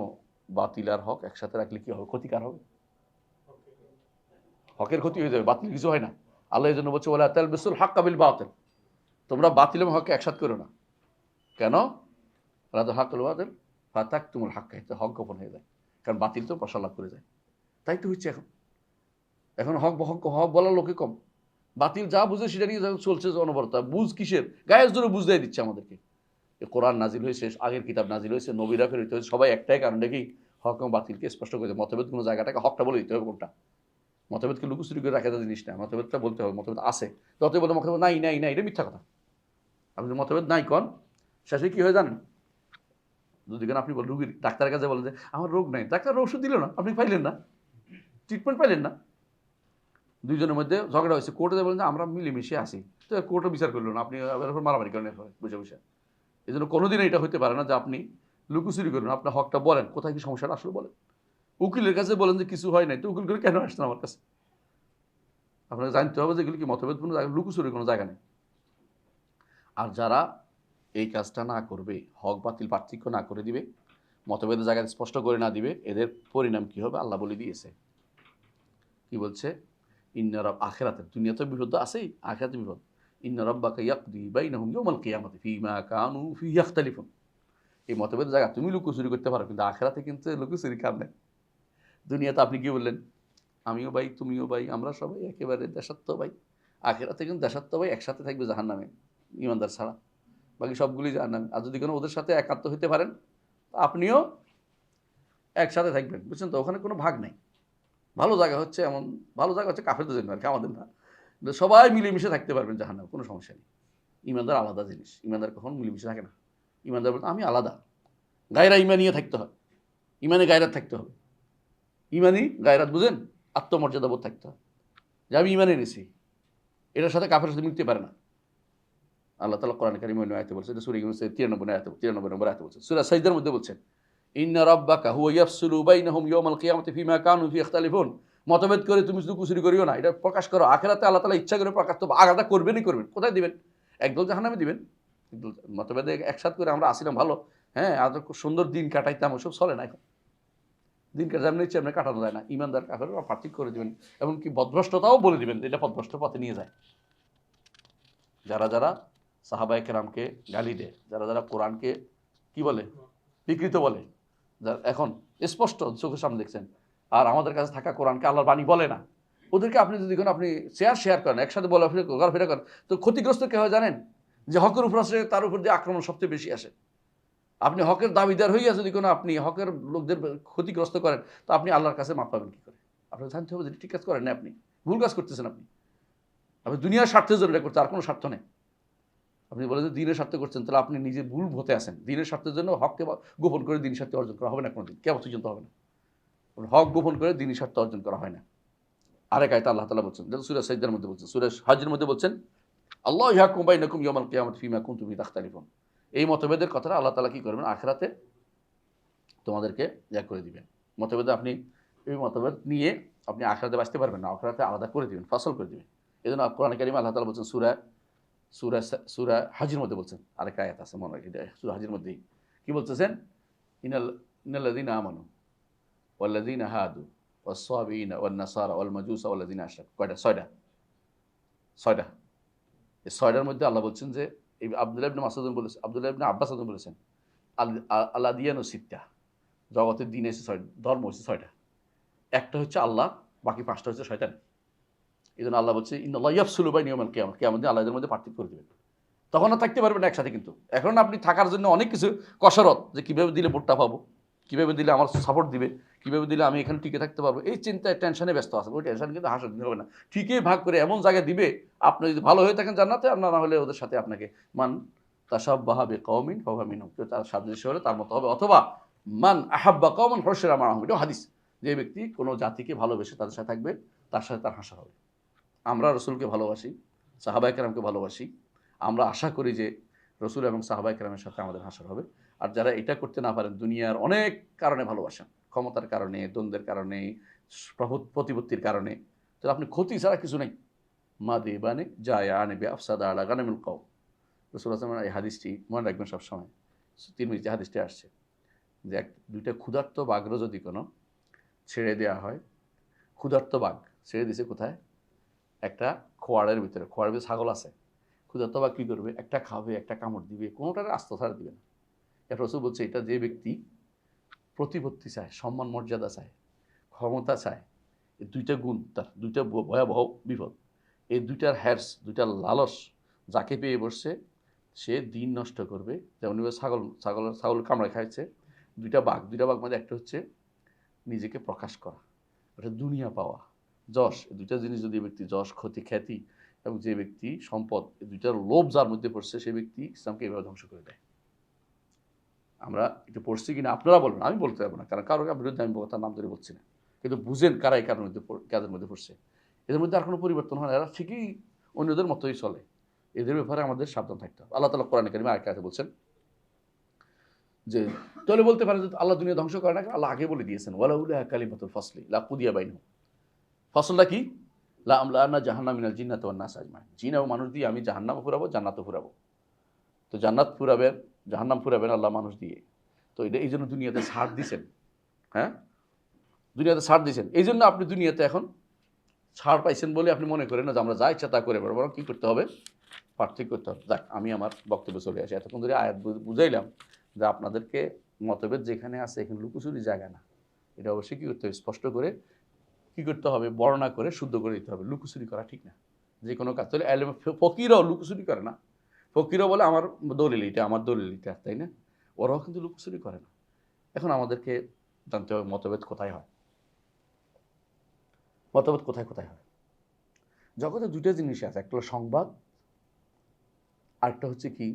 বাতিল আর হক একসাথে রাখলে কি হবে, ক্ষতিকার হবে, হকের ক্ষতি হয়ে যাবে, বাতিল কিছু হয় না। আল্লাহ এই জন্য বলছে ওলা তালবিসুল হাক্কা বিল বাতিল, তোমরা বাতিল এবং হককে একসাথ করো না। কেন? রাদা হাক্কুল বাতিল ফাতাক তুমুল হাক্কা, এতে হক গোপন হয়ে যায়, কারণ বাতিল তো প্রসার লাভ করে যায়। তাই তো হচ্ছে এখন, এখন হক হক হক বলার লোকে কম, বাতিল যা বুঝে সেটা নিয়ে চলছে অনবরত। বুঝ কিসের, গায়ের জোরে বুঝ দিয়ে দিচ্ছে আমাদেরকে। কোরআন নাজিল হয়েছে, আগের কিতাব নাজিল হয়েছে, নবীরা ফেরত হয়েছে, সবাই একটাই কারণ কি, হক এবং বাতিলকে স্পষ্ট করে, মতভেদ কোনো জায়গাটাকে হকটা বলে দিতে হবে কোনটা। মতভেদকে লুকোচুরি করে রাখা জিনিস না, মতভেদটা বলতে হবে, মতভেদ আছে। যতই বলে মতভেদ নাই নাই নাই, এটা মিথ্যা কথা। আপনি যদি মতভেদ নাই কন, শেষে কি হয়ে জানেন? যদি কেন আপনি রুগীর ডাক্তারের কাছে বলেন যে আমার রোগ নাই, ডাক্তার ওষুধ দিল না, আপনি পাইলেন না, ট্রিটমেন্ট পাইলেন না, দুইজনের মধ্যে ঝগড়া হয়েছে, কোর্টে বলেন যে আমরা মিলেমিশে আসি, তো কোর্টও বিচার করলো না, আপনি মারামারি করেন বসে বসে। এই জন্য কোনোদিনই এটা হতে পারে না যে আপনি লুকোচুরি করুন, আপনার হকটা বলেন, কোথায় কি সমস্যাটা আসলে বলেন। উকিলের কাছে বলেন যে কিছু হয় নাই, তো উকিল করে কেন আসছেন আমার কাছে? আপনাকে জানতে হবে যে এগুলো কি মতভেদ, কোনো জায়গায় লুকোচুরির কোনো জায়গা নেই। আর যারা এই কাজটা না করবে, হক বাতিল পার্থক্য না করে দিবে, মতভেদের জায়গায় স্পষ্ট করে না দিবে, এদের পরিণাম কি হবে আল্লাহ বলে দিয়েছে। কি বলছে? ইন্না রব আখিরাতে, দুনিয়াতে বিপদ আছেই, আখিরাতে বিপদ। ইন্না রব্বাকা ইয়াকদি বাইনাহুম ইয়াউমাল কিয়ামাতি ফীমা কানু ফীহি ইখতালিফুন। এই মতভেদের জায়গা তুমি লুকোচুরি করতে পারো, কিন্তু আখিরাতে কিন্তু লুকোচুরি কাম নেই। দুনিয়াতে আপনি কি বললেন, আমিও ভাই তুমিও ভাই, আমরা সবাই একেবারে দেশাত্ম ভাই। আখিরাতে কিন্তু দেশাত্ম ভাই একসাথে থাকবে জাহান্নামে, ইমানদার ছাড়া বাকি সবগুলি জাহান্নামে। আর যদি কোনো ওদের সাথে একাত্ম হইতে পারেন, আপনিও একসাথে থাকবেন, বুঝছেন তো? ওখানে কোনো ভাগ নাই। ভালো জায়গা হচ্ছে এমন, ভালো জায়গা হচ্ছে কাফেরদের জন্য আর কি, আমাদের না। সবাই মিলেমিশে থাকতে পারবেন জাহান্নামে, কোনো সমস্যা নেই। ইমানদার আলাদা জিনিস, ইমানদার কখনো মিলেমিশে থাকে না। ইমানদার বলতে আমি আলাদা, গায়রা ইমানিয়ে থাকতে হয়, ইমানে গায়রাত থাকতে হবে। ইমানি গায়রাত বুঝেন, আত্মমর্যাদা বোধ থাকতে হয়, যে আমি ইমানে এনেছি, এটার সাথে কাফের সাথে মিলতে পারে না। আল্লাহ তাআলা কোরআনে কারীমে অন্য আয়াতে বলছেন, এটা সূরা ইউনূসের 93 নম্বর আয়াতে বলছেন, সূরা সাজদার মধ্যে বলছেন ইন্না রাব্বাকা হুয়া ইয়াফসুলু বাইনাহুম ইয়াওমাল কিয়ামাতি ফীমা কানু ফীহি ইখতালিফুন। মতভেদ করে তুমি শুধু কুসুরি করিও না, এটা প্রকাশ করো। আখিরাতে আল্লাহ তাআলা ইচ্ছা করে প্রকাশ তো আলাদা করবেনই করবেন। কোথায় দিবেন? একদল জাহান্নামে দিবেন, একদল মতভেদে একসাথ করে আমরা আসিলাম ভালো, হ্যাঁ, আর খুব সুন্দর দিন কাটাইতাম, ওসব চলে না এখন। দিন যেমন ইচ্ছে এমনি কাটানো যায় না। ঈমানদার কাফের পার্থক্য করে দিবেন, এমনকি পথভ্রষ্টতাও বলে দিবেন, এটা পথভ্রষ্ট পথে নিয়ে যায়। যারা যারা সাহাবায়ে কেরামকে গালি দেয়, যারা যারা কোরআনকে কি বলে, বিকৃত বলে, যারা এখন স্পষ্ট চোখের সামনে দেখছেন, আর আমাদের কাছে থাকা কোরআনকে আল্লাহর বাণী বলে না, ওদেরকে আপনি যদি কোনো আপনি শেয়ার করেন, একসাথে ঘোরাফেরা করেন, তো ক্ষতিগ্রস্ত কে হয় জানেন? যে হকের উপর আসে তার উপর দিয়ে আক্রমণ সবচেয়ে বেশি আসে। আপনি হকের দাবিদার হইয়া যদি কোনো আপনি হকের লোকদের ক্ষতিগ্রস্ত করেন, তো আপনি আল্লাহর কাছে মাপ পাবেন কি করে? আপনাকে জানতে হবে যে ঠিক কাজ করেন না, আপনি ভুল কাজ করতেছেন। আপনি দুনিয়ার স্বার্থের জন্য এটা করছেন, আর কোনো স্বার্থ নেই। আপনি বলেন যে দিনের স্বার্থে করছেন, তাহলে আপনি নিজে ভুল হতে আসেন। দিনের স্বার্থের জন্য হককে গোপন করে দিন স্বার্থে অর্জন করা হবে না কোনোদিন, কেমন পর্যন্ত হবে না। হক গোপন করে দিনই স্বার্থ অর্জন করা হয় না। আরেক আয়াতে আল্লাহ তাআলা বলছেন, যেটা সূরা সাজদার মধ্যে বলছেন, সূরা হজের মধ্যে বলছেন আল্লাহু ইয়াহকুমু বাইনাকুম ইয়াওমাল কিয়ামাতি ফীমা কুনতুম ফীহি তাখতালিফুন। এই মতভেদের কথাটা আল্লাহ তাআলা কি করবেন, আখিরাতে তোমাদেরকে করে দিবেন। মতভেদে আপনি এই মতভেদ নিয়ে আপনি আখিরাতে বাঁচতে পারবেন না, আখিরাতে আলাদা করে দিবেন, ফসল করে দিবেন। এজন্য কোরআনে কারিমে আল্লাহ তাআলা বলছেন, সূরা সূরা হাজের মধ্যে বলছেন, আরেকটা আয়াত আছে মনে রাখি, সূরা হাজের মধ্যেই কি বলতেছেন, ইন্নাল্লাযীনা আমানু ওয়াল্লাযীনা হাদু ওয়াস-সাবিঈনা ওয়ান-নাসারা ওয়াল-মাজুসা ওয়াল্লাযীনা আশরাকু। কয়টা? 6টা। 6টা। এই 6টার মধ্যে আল্লাহ বলছেন যে, এই আব্দুল্লাহ ইবনে মাসউদ বলেছেন, আব্দুল্লাহ ইবনে আব্বাস বলেছেন আল আদিয়ানু সিত্তা, জগতের দিন এসে 6, ধর্ম হচ্ছে 6টা। একটা হচ্ছে আল্লাহ, বাকি 5টা হচ্ছে শয়তান। এই জন্য আল্লাহ বলছে ইন্নাল্লাহ ইয়াফসুলু বাইনা ইয়াউমিল কিয়ামাহ, কিয়ামতের দিন আল্লাহ এদের মধ্যে পার্থক্য করে দেবেন। তখন আর থাকতে পারবেন না একসাথে। কিন্তু এখন আপনি থাকার জন্য অনেক কিছু কসরত, যে কীভাবে দিলে ভোটটা পাবো, কীভাবে দিলে আমার সাপোর্ট দিবে, কীভাবে দিলে আমি এখানে টিকে থাকতে পারবো, এই চিন্তায় টেনশনে ব্যস্ত আছেন। ওই টেনশন কিন্তু হাসা দিতে হবে না। ঠিকই ভাগ করে এমন জায়গায় দিবে, আপনি যদি ভালো হয়ে থাকেন জান্নাতে, আপনার না হলে ওদের সাথে আপনাকে মান তাশাব্বাহা বিকওমিন ফাহুয়া মিনহুম, কেউ তার সাদৃশ্য হলে তার মতো হবে। অথবা মান আহাব্বা কওমান হুশিরা মাআহুম, এটাও হাদিস। যে ব্যক্তি কোনো জাতিকে ভালোবেসে তাদের সাথে থাকবে, তার সাথে তার হাসা হবে। আমরা রসুলকে ভালোবাসি, সাহাবায়ে কেরামকে ভালোবাসি, আমরা আশা করি যে রসুল এবং সাহাবায়ে কেরামের সাথে আমাদের হাসর হবে। আর যারা এটা করতে না পারেন, দুনিয়ার অনেক কারণে ভালোবাসেন, ক্ষমতার কারণে, দ্বন্দ্বের কারণে, প্রতিপত্তির কারণে, তো আপনি ক্ষতি ছাড়া কিছু নেই। মা দেবানে জায়ানে বে আফসাদা আলা গানামিল কওম, রসুল আসলামের এই হাদিসটি মনে রাখবেন সবসময়। তিরমিজি হাদিসটি আসছে যে দুইটা ক্ষুধার্ত বাঘরও যদি কোনো ছেড়ে দেওয়া হয়, ক্ষুধার্ত বাঘ ছেড়ে দিছে কোথায়? একটা খোয়াড়ের ভিতরে। খোয়াড়ের ভিতরে ছাগল আছে। ক্ষুধার্ত বাঘ কী করবে? একটা খাবে, একটা কামড় দিবে, কোনোটার আস্ত ছাড়া দিবে না। এটা রসুল বলছে, এটা যে ব্যক্তি প্রতিপত্তি চায়, সম্মান মর্যাদা চায়, ক্ষমতা চায়, এই দুইটা গুণ তার, দুইটা ভয়াবহ বিপদ, এই দুইটার হ্যার্স, দুইটার লালস যাকে পেয়ে বসছে, সে দিন নষ্ট করবে। যেমন ছাগল কামড়ে খাইছে দুইটা বাঘ মধ্যে একটা হচ্ছে নিজেকে প্রকাশ করা, ওটা দুনিয়া পাওয়া, যশ। এই দুইটা জিনিস যদি ব্যক্তি, যশ, ক্ষতি, খ্যাতি এবং যে ব্যক্তি সম্পদ, এই দুইটার লোভ যার মধ্যে পড়ছে, সে ব্যক্তি ইসলামকে এভাবে ধ্বংস করে দেয়। আমরা একটু পড়ছি কিনা আপনারা বলবেন, আমি বলতে পারবো না, কারণ কারো বিরুদ্ধে আমি তার নাম ধরে বলছি না, কিন্তু বুঝেন কারা এই কাজের মধ্যে পড়ছে। এদের মধ্যে আর কোনো পরিবর্তন হয় না, এরা ঠিকই অন্যদের মতোই চলে। এদের ব্যাপারে আমাদের সাবধান থাকতে হবে। আল্লাহ তাআলা কোরআনে কারিমে আরেকটা আয়াতে বলছেন যে, তাহলে বলতে পারেন যে আল্লাহ দুনিয়া ধ্বংস করে না, আল্লাহ আগে বলে দিয়েছেন ওয়ালাউলা কালিমাতুল ফাসলি লাকুদিয়া বাইনহুম। ফসলটা কি? লা আমলাআন্না জাহান্নামা মিনাল জিন্নাতি ওয়ান নাস আজমাইন, জিন এবং মানুষ দিয়ে আমি জাহান্নামও ফুরাবো, জান্নাতও ফুরাবো। তো জান্নাত ফুরাবেন, জাহান্নাম ফুরাবেন আল্লাহ মানুষ দিয়ে। তো এটা এই জন্য দুনিয়াতে ছাড় দিছেন। হ্যাঁ, দুনিয়াতে ছাড় দিয়েছেন, এই জন্য আপনি দুনিয়াতে এখন ছাড় পাইছেন বলে আপনি মনে করেন না যে আমরা যা ইচ্ছা তা করে পারবো। বরং কী করতে হবে? পার্থক্য করতে হবে। যাক, আমি আমার বক্তব্যে চলে আসি। এতক্ষণ ধরে আয়াত বুঝাইলাম যে আপনাদেরকে মতভেদ যেখানে আছে এখানে লুকোচুরি জায়গা না। এটা অবশ্যই কী করতে হবে? স্পষ্ট করে কী করতে হবে? বর্ণনা করে শুদ্ধ করে দিতে হবে। লুকোচুরি করা ঠিক না যে কোনো কাজ। তাহলে ফকিরও লুকোচুরি করে না। ফকিরও বলে আমার দলিল এটা, আমার দলিল এটা, তাই না? ওরাও কিন্তু লুকোচুরি করে না। এখন আমাদেরকে জানতে হবে মতভেদ কোথায় হয়, মতভেদ কোথায় কোথায় হয়। জগতে দুইটা জিনিস আছে, একটা হলো সংবাদ, আরেকটা হচ্ছে কি?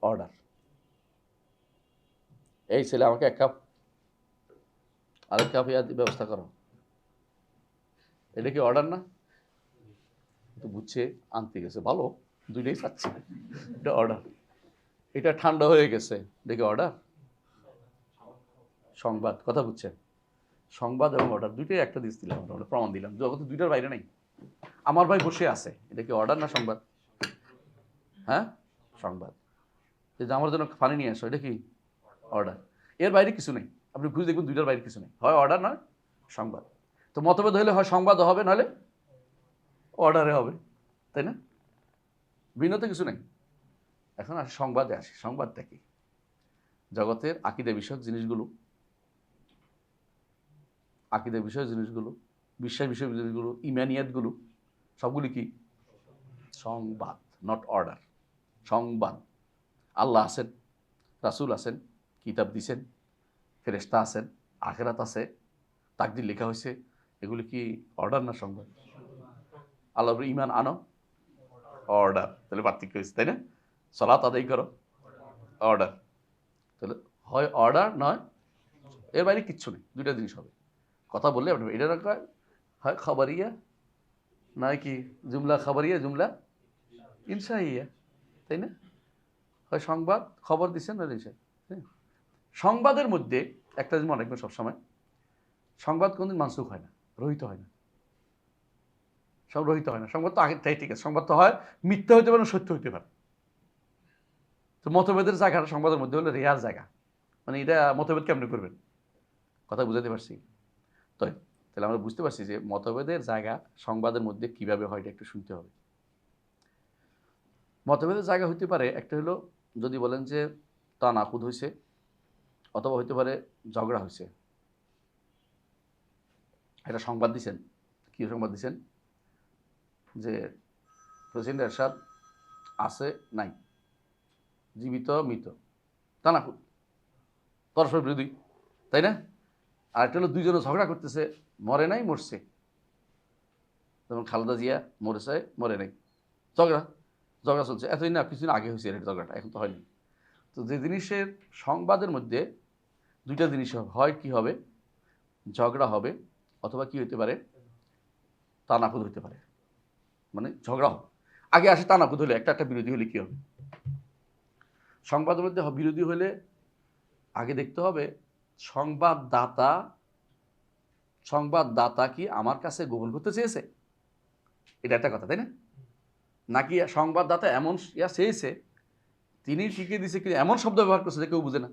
অর্ডার। এই ছেলে আমাকে 1 কাপ, আরেক কাপ ব্যবস্থা করো, এটা কি অর্ডার না? তো বুঝছে, আনতে গেছে, ভালো, দুইটাই চাচ্ছে, এটা অর্ডার। এটা ঠান্ডা হয়ে গেছে, দেখে অর্ডার, সংবাদ। কথা বুঝছেন? সংবাদ এবং অর্ডার দুইটাই একটা দিস দিলাম, আমরা প্রমাণ দিলাম, জগতে দুইটার বাইরে নাই। আমার ভাই বসে আছে, এটা কি অর্ডার না সংবাদ? হ্যাঁ, সংবাদ। যে আমার জন্য পানি নিয়ে আসো, এটা কি? অর্ডার। এর বাইরে কিছু নেই। আপনি খুঁজে দেখবেন দুইটার বাইরে কিছু নেই, হয় অর্ডার নয় সংবাদ। তো মতভেদ হলে হয় সংবাদ হবে, নাহলে অর্ডারে হবে, তাই না? ভিন্নতা কিছু নেই। এখন আসে সংবাদে, আসে সংবাদটা কি? জগতের আকীদা বিষয়ক জিনিসগুলো, আকীদা বিষয়ক জিনিসগুলো, বিশ্বাস বিষয়ক জিনিসগুলো, ইমানিয়াতগুলো, সবগুলি কি? সংবাদ, নট অর্ডার। সংবাদ। আল্লাহ আছেন, রাসূল আছেন, কিতাব দিছেন, ফেরেশতা আছেন, আখিরাত আছে, তাকদীর লেখা হয়েছে, এগুলি কি অর্ডার না সংবাদ? আল্লাহর উপরে ঈমান আনো, অর্ডার। তাহলে পার্থক্য হয়েছে, তাই না? সালাত আদায় করো, অর্ডার। তাহলে হয় অর্ডার নয়, এর বাইরে কিচ্ছু নেই। দুইটা জিনিস হবে। কথা বললে আপনি এটা রাখা হয় খবরিয়া, নয় কি জুমলা খবরিয়া, জুমলা ইনশাইয়া, তাই না? হয় সংবাদ, খবর দিচ্ছেন না দিচ্ছেন। সংবাদের মধ্যে একটা জিনিস মনে রাখবেন সবসময়, সংবাদ কোনদিন মানসুখ হয় না, রহিত হয় না। সব রহিত হয় না। সংবাদ তো আগের তাই ঠিক আছে, সংবাদ তো হয় মিথ্যা হইতে পারে, সত্য হইতে পারে। তো মতভেদের জায়গাটা সংবাদের মধ্যে হলো রেয়ার জায়গা। মানে এটা মতভেদ কেমনি করবেন? কথা বুঝাতে পারছি? তাই তাহলে আমরা বুঝতে পারছি যে মতভেদের জায়গা সংবাদের মধ্যে কিভাবে হয়, এটা একটু শুনতে হবে। মতভেদের জায়গা হইতে পারে একটা হলো, যদি বলেন যে তানাকুদ হয়েছে, অথবা হইতে পারে ঝগড়া হয়েছে। একটা সংবাদ দিছেন, কী সংবাদ দিছেন যে প্রেসিডেন্ট এরশাদ আছে নাই, জীবিত মৃত, তানাকুদ, পরস্পর বিরোধী, তাই না? আর একটা হলো দুইজনে ঝগড়া করতেছে, মরে নাই মরছে, যেমন খালেদা জিয়া মরেছে মরে নাই, ঝগড়া ঝগড়া চলছে, এতদিন না কিছুদিন আগে হয়েছে এটা ঝগড়াটা, এখন তো হয়নি। তো যে জিনিসের সংবাদের মধ্যে দুইটা জিনিস হয়, কি হবে, ঝগড়া হবে, অথবা কি হইতে পারে, তানাকুদ হইতে পারে, মানে ঝগড়া হবে। আগে আসে তানাকুদ হলে, একটা বিরোধী হলে কি হবে? সংবাদের মধ্যে বিরোধী হলে আগে দেখতে হবে সংবাদদাতা কি আমার কাছে গোপন করতে চেয়েছে, এটা একটা কথা, তাই না? নাকি সংবাদদাতা এমন চেয়েছে, তিনি শিখিয়ে দিছে কি এমন শব্দ ব্যবহার করছে যে কেউ বুঝে না।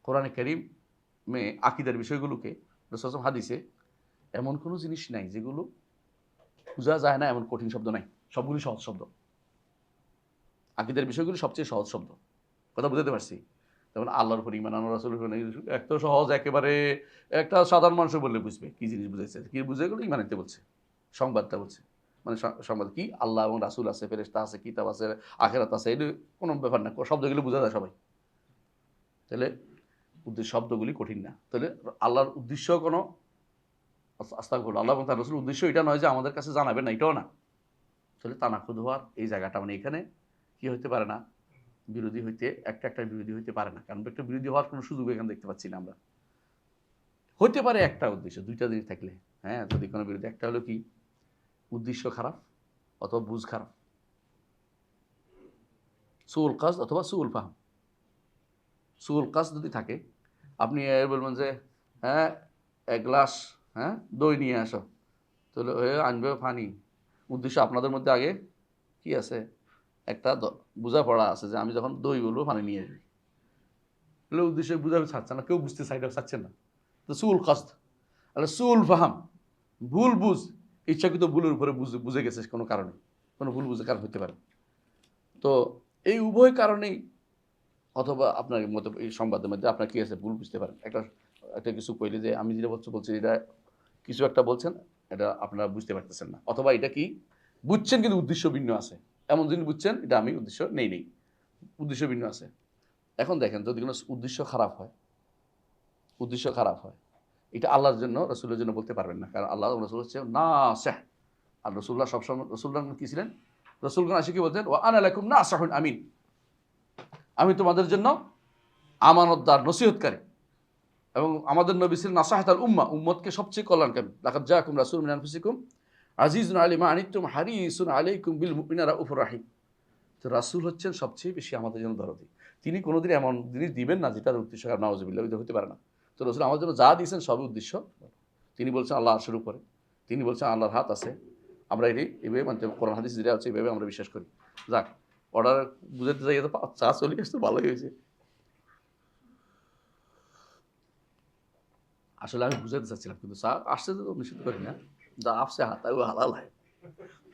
কোরআনে কারীমে আকীদার বিষয়গুলোকে রাসূল হাদিসে এমন কোনো জিনিস নাই যেগুলো বোঝা যায় না, এমন কঠিন শব্দ নাই, সবগুলি সহজ শব্দ। আকীদার বিষয়গুলো সবচেয়ে সহজ শব্দ, কথা বুঝতে পারছি? যেমন আল্লাহর উপর ঈমান আনা, রাসূলের উপর একটা সহজ, একেবারে একটা সাধারণ মানুষ বললে বুঝবে কি জিনিস বুঝাইছে, কি বুঝে গেলো, ঈমান আনতে বলছে, সংবাদটা বলছে, মানে সংবাদ কি, আল্লাহ এবং রাসূল আছে, ফেরেশতা আছে, কিতাব আছে, আখিরাত আছে, এটা কোনো ব্যাপার না, শব্দগুলো বোঝা যায় সবাই। তাহলে শব্দগুলি কঠিন না। তাহলে আল্লাহর উদ্দেশ্য কোনো, আস্তাগফিরুল্লাহ, আল্লাহ এবং তার রাসূলের উদ্দেশ্য এটা নয় যে আমাদের কাছে জানাবেন না, এটাও না। তাহলে তানাকুদ হওয়ার এই জায়গাটা, মানে এখানে কি হইতে পারে না, বিরোধী হইতে একটা বিরোধী হইতে পারে না, কারণ একটা বিরোধী হওয়ার কোনো সুযোগ এখানে দেখতে পাচ্ছি না আমরা। হইতে পারে একটা উদ্দেশ্য, দুইটা জিনিস থাকলে, হ্যাঁ, যদি কোনো বিরোধী, একটা হলো কি উদ্দেশ্য খারাপ অথবা বুঝ খারাপ, সুউল কাজ অথবা সুউল ফাহম। সুউল কাজ যদি থাকে, আপনি বলবেন যে হ্যাঁ এক গ্লাস, হ্যাঁ, দই নিয়ে আসো, তাহলে আনবে পানি, উদ্দেশ্য আপনাদের মধ্যে আগে কি আছে, একটা বোঝাপড়া আছে যে আমি যখন দই বলবো পানি নিয়ে আসবি, তাহলে উদ্দেশ্য বুঝাবে চাচ্ছে না, কেউ বুঝতে চাচ্ছে না, তো সুউল কাজ। আর সুউল ফাহাম, ভুল বুঝ, ইচ্ছাকৃত ভুলের উপরে বুঝে গেছে কোনো কারণে, কোনো ভুল বুঝে কারণ হতে পারে। তো এই উভয় কারণেই, অথবা আপনার মতো এই সংবাদের মধ্যে আপনার কি আছে ভুল বুঝতে পারেন, একটা কিছু কইলে যে আমি যেটা বলছি এটা কিছু একটা বলছেন, এটা আপনারা বুঝতে পারতেছেন না, অথবা এটা কি বুঝছেন কিন্তু উদ্দেশ্য ভিন্ন আছে, এমন জিনিস বুঝছেন এটা আমি উদ্দেশ্য নেই, উদ্দেশ্য ভিন্ন আছে। এখন দেখেন, যদি কোনো উদ্দেশ্য খারাপ হয়, এটা আল্লাহর জন্য, রসুলের জন্য বলতে পারবেন না, কারণ আল্লাহ রসুল হচ্ছে নাসিহ, আর রসুল্লাহ সবসময়, রসুল্লাহ কি ছিলেন, রসুলগণ আসে কি বলতেন, ওয়া আনা লাকুম নাসিহুন আমিন, আমি তোমাদের জন্য আমানতদার, নসিহতকারী। এবং আমাদের নবী ছিলেন নাসাহাতাল উম্মাহ, উম্মতকে সবচেয়ে কল্যাণকারী। লাকাদ জাআকুম রাসূলুম মিন আনফুসিকুম আজিজুন আলাইহি মা আনিতুম হারিসুন আলাইকুম বিল মুমিনিনা রাউফুর রাহিম। তো রাসূল হচ্ছেন সবচেয়ে বেশি আমাদের জন্য দরদি, তিনি কোনোদিন এমন জিনিস দিবেন না যেটার উদ্দেশ্য নাউজুবিল্লাহ হতে পারে না। তো রাসূল আমাদের জন্য যা দিয়েছেন সবই উদ্দেশ্য। তিনি বলছেন আল্লাহ আরশের উপরে, তিনি বলছেন আল্লাহর হাত আছে, আমরা এইভাবে মানতে, কোরআন হাদিস যেটা আছে এইভাবে আমরা বিশ্বাস করি। যাক, অর্ডার বুঝাতে যাই তো চা চলে আসতে ভালোই হয়েছে। আসলে আমি বুঝাতে চাচ্ছিলাম, কিন্তু চা আসছে তো নিষিদ্ধ করি না, যা আসছে হাতাও হালাল হয়,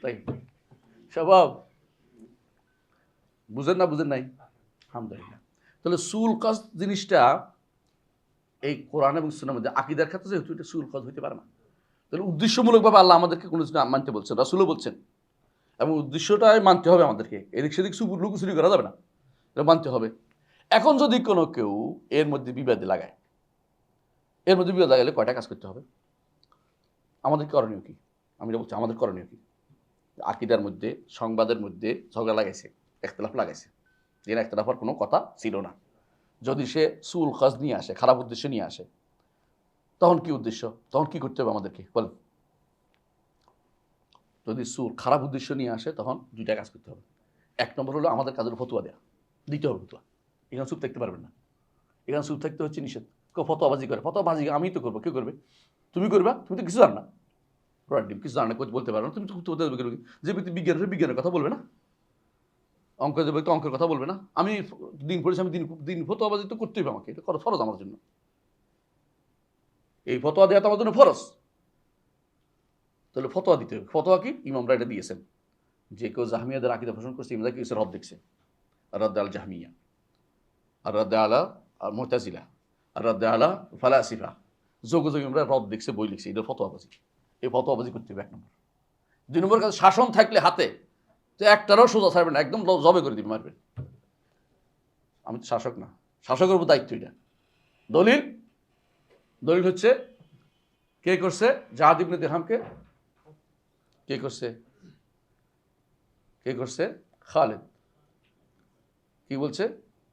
তাই স্বভাব বুঝেন না, বুঝেন নাই, আলহামদুলিল্লাহ। তাহলে সুল কাজ জিনিসটা এই কোরআন এবং সুন্নাহর মধ্যে আকীদার ক্ষেত্রে যেহেতু এটা সুল কাজ হইতে পারে না, তাহলে উদ্দেশ্যমূলকভাবে আল্লাহ আমাদেরকে কোনো কিছু মানতে বলছেন, রাসূলও বলছেন, এবং উদ্দেশ্যটাই মানতে হবে আমাদেরকে, এদিক সেদিক লুকোচুরি করা যাবে না, এটা মানতে হবে। এখন যদি কোনো কেউ এর মধ্যে বিবাদে লাগায়, লাগালে কয়টা কাজ করতে হবে, আমাদের করণীয় কি, আমি বলছি আমাদের করণীয় কি, আকীদার মধ্যে, সংবাদের মধ্যে ঝগড়া লাগাইছে, ইখতিলাফ লাগাইছে, যেটা ইখতিলাফ হওয়ার কোনো কথা ছিল না, যদি সে সুল কাজ নিয়ে আসে, খারাপ উদ্দেশ্য নিয়ে আসে, তখন কি উদ্দেশ্য, তখন কি করতে হবে আমাদেরকে বলেন? যদি খারাপ উদ্দেশ্য নিয়ে আসে তখন দুইটা কাজ করতে হবে। এক নম্বর হলো আমাদের কাজের ফতোয়া দেওয়া, দিতে হবে ফতোয়া, এখানে চুপ থাকতে পারবেন না, এখানে চুপ থাকতে হচ্ছে নিষেধ। কেউ ফতোয়াবাজি করে, ফতোয়াবাজি আমি তো করবো, কেউ করবে, তুমি করবা, তুমি তো কিছু জানো না, কিছু জানো না, বলতে পারো না, তুমি তো যে ব্যক্তি বিজ্ঞানের কথা বলবে না, অঙ্ক যে ব্যক্তি অঙ্কের কথা বলবে না, আমি দিন পড়েছি, আমি দিন ফতোয়াবাজি তো করতেই হবে আমাকে, এটা ফরজ আমার জন্য, এই ফতোয়া দেওয়া তো আমার জন্য ফরজ। তাহলে ফতোয়া দিতে হবে। ফতোয়া কি, ইমামরা এটা দিয়েছেন, যে কেউ জাহমিয়াদের আকীদা পোষণ করছে, ইমামরা কি রদ দেখছে, রদ আল জাহমিয়া, আর রদ আলা আর মুতাজিলা, আর রাদ্দে আলা ফালাসিফা, যোগে যোগে আমরা রদ দেখছে, বই লিখছে, এটা ফতোয়াবাজি। এই ফতোয়াবাজি করতে হবে 1 নম্বর। 2 নম্বর কাছে শাসন থাকলে হাতে, তো একটারও সোজা ছাড়বেন না, একদম জবে করে দিবেন, মারবেন। আমি তো শাসক না, শাসকের উপর দায়িত্ব এটা। দলিল, দলিল হচ্ছে কে করছে? জাহাদ ইবনে দিরহামকে কে করছে? কে করছে? খালেদ। কি বলছে?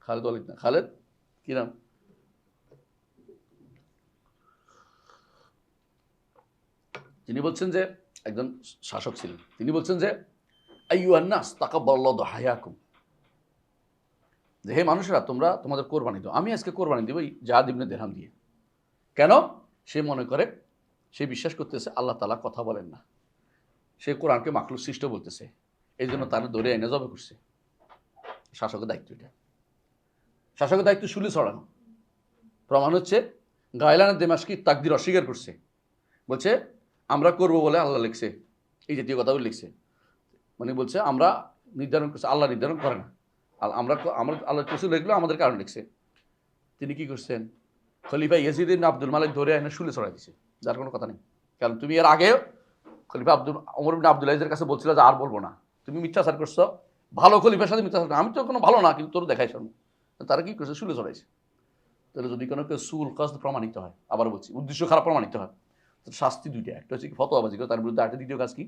খালেদ ওয়ালিদ না, খালেদ কি নাম? তিনি বলছেন যে একজন শাসক ছিলেন, তিনি বলছেন যে আইয়ুহান নাস তাকাব্বালাল্লাহু হায়াকুম, যে হে মানুষেরা তোমরা তোমাদের কোরবানি দাও। আমি আজকে কোরবানি দেব জাহাদ ইবনে দিরহাম দিয়ে। কেন? সে মনে করে, সে বিশ্বাস করতেছে আল্লাহ তাআলা কথা বলেন না, সে কোরআনকে মাখলুক সৃষ্ট বলতেছে, এই জন্য তারা ধরে এনে জবে করছে। শাসকের দায়িত্ব এটা। শাসকের দায়িত্ব শুলে ছড়ানো। প্রমাণ হচ্ছে গায়লানের দেমাশকি তাকদির অস্বীকার করছে, বলছে আমরা করব বলে আল্লাহ লিখছে, এই জাতীয় কথা লিখছে। মানে বলছে আমরা নির্ধারণ করছে, আল্লাহ নির্ধারণ করে না, আমরা আল্লাহ কিছু লিখলো, আমাদের কারণ লিখছে। তিনি কি করছেন? খলিফা ইয়াজিদ ইবনে আব্দুল মালিক ধরে এনে শুলে ছড়াই দিছে, যার কোনো কথা নেই। কারণ তুমি এর আগে খলিফা ওমর ইবনে আব্দুল আজিজের কাছে বলছিল যে আর বলবো না, তুমি মিথ্যাচার করছো, ভালো খলিফার সাথে মিথ্যাচার করছো, আমি তো কোনো ভালো না, কিন্তু তোর দেখাই শোনো। তারা কি করছে? শুলে ছড়াইছে। তাহলে যদি কোনো কেউ সুল কাসদ প্রমাণিত হয়, আবার বলছি উদ্দেশ্য খারাপ প্রমাণিত হয়, তো শাস্তি 2টা, একটা হচ্ছে কি ফতোয়াবাজি করে, তার বিরুদ্ধে আরেকটা দ্বিতীয় কাজ কি?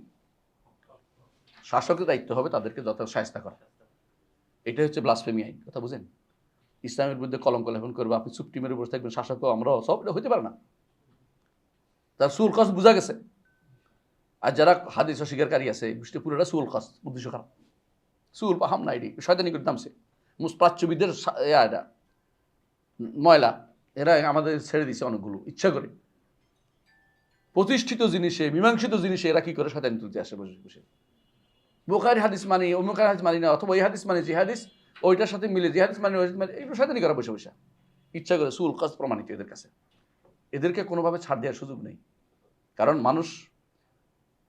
শাসকের দায়িত্ব হবে তাদেরকে যথাযথ শায়েস্তা করা। এটা হচ্ছে ব্লাসফেমি আইন, কথা বুঝেন? ইসলামের বিরুদ্ধে কলঙ্ক লেখন করবে, আপনি সুপ্রিমের উপর থাকবেন, শাসকও আমরাও, সব এটা হইতে পারে না। তার সুল কাজ বোঝা গেছে। আর যারা হাদিস অস্বীকারী আছে, বুঝতে পুরোটা সুল কাজ, উদ্দেশ্য খারাপ। সুল পাহাম না, এটি শয়তানি করে নামছে। প্রাচ্যবিদের এটা ময়লা, এরা আমাদের ছেড়ে দিছে অনেকগুলো ইচ্ছা করে। প্রতিষ্ঠিত জিনিসে, মীমাংসিত জিনিসে এরা কি করে? শয়তানি তুলতে আসে বসে বসে। বুখারী হাদিস মানি, অমুখারী হাদিস মানি না, অথবা এই হাদিস মানে যে হাদিস ওইটার সাথে মিলে, যে হাদিস মানে ওই হাদিস মানে, এইগুলো শয়তানি করা বসে বসে ইচ্ছা করে। সুল কাজ প্রমাণিত এদের কাছে, এদেরকে কোনোভাবে ছাড় দেওয়ার সুযোগ নেই। কারণ মানুষ,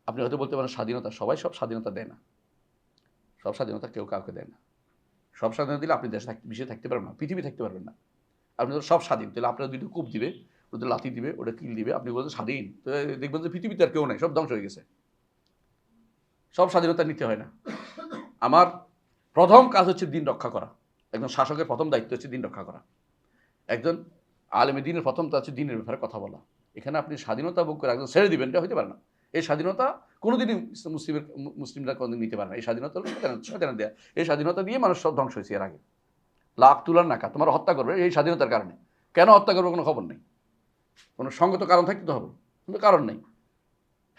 আপনি হয়তো বলতে পারেন স্বাধীনতা, সবাই সব স্বাধীনতা দেয় না, সব স্বাধীনতা কেউ কাউকে দেয় না। সব স্বাধীনতা দিলে আপনি দেশে বিশ্বে থাকতে পারবেন না, পৃথিবী থাকতে পারবেন না। আপনি তো সব স্বাধীন, তাহলে আপনার 2টো কূপ দিবে, ওদের লাথি দিবে, ওটা কিল দিবে, আপনি বলছেন স্বাধীন, তো দেখবেন যে পৃথিবীতে আর কেউ নেই, সব ধ্বংস হয়ে গেছে। সব স্বাধীনতা নিতে হয় না। আমার প্রথম কাজ হচ্ছে দিন রক্ষা করা। একজন শাসকের প্রথম দায়িত্ব হচ্ছে দিন রক্ষা করা। একজন আলেমে দ্বীনের প্রথম কাজ হচ্ছে দ্বীনের ব্যাপারে কথা বলা। এখানে আপনি স্বাধীনতা ভোগ করে একজন ছেড়ে দিবেন, এটা হতে পারে না। এই স্বাধীনতা কোনোদিনই মুসলিমরা কোনোদিন নিতে পারে না। এই স্বাধীনতা হলো শয়তানের দেয়া। এই স্বাধীনতা দিয়ে মানুষ সব ধ্বংস হয়েছে এর আগে। লাখ তুলার নাকা তোমার হত্যা করবে এই স্বাধীনতার কারণে। কেন হত্যা করবে কোনো খবর নেই, কোনো সঙ্গত কারণ থাকতে হবে, কিন্তু কারণ নেই।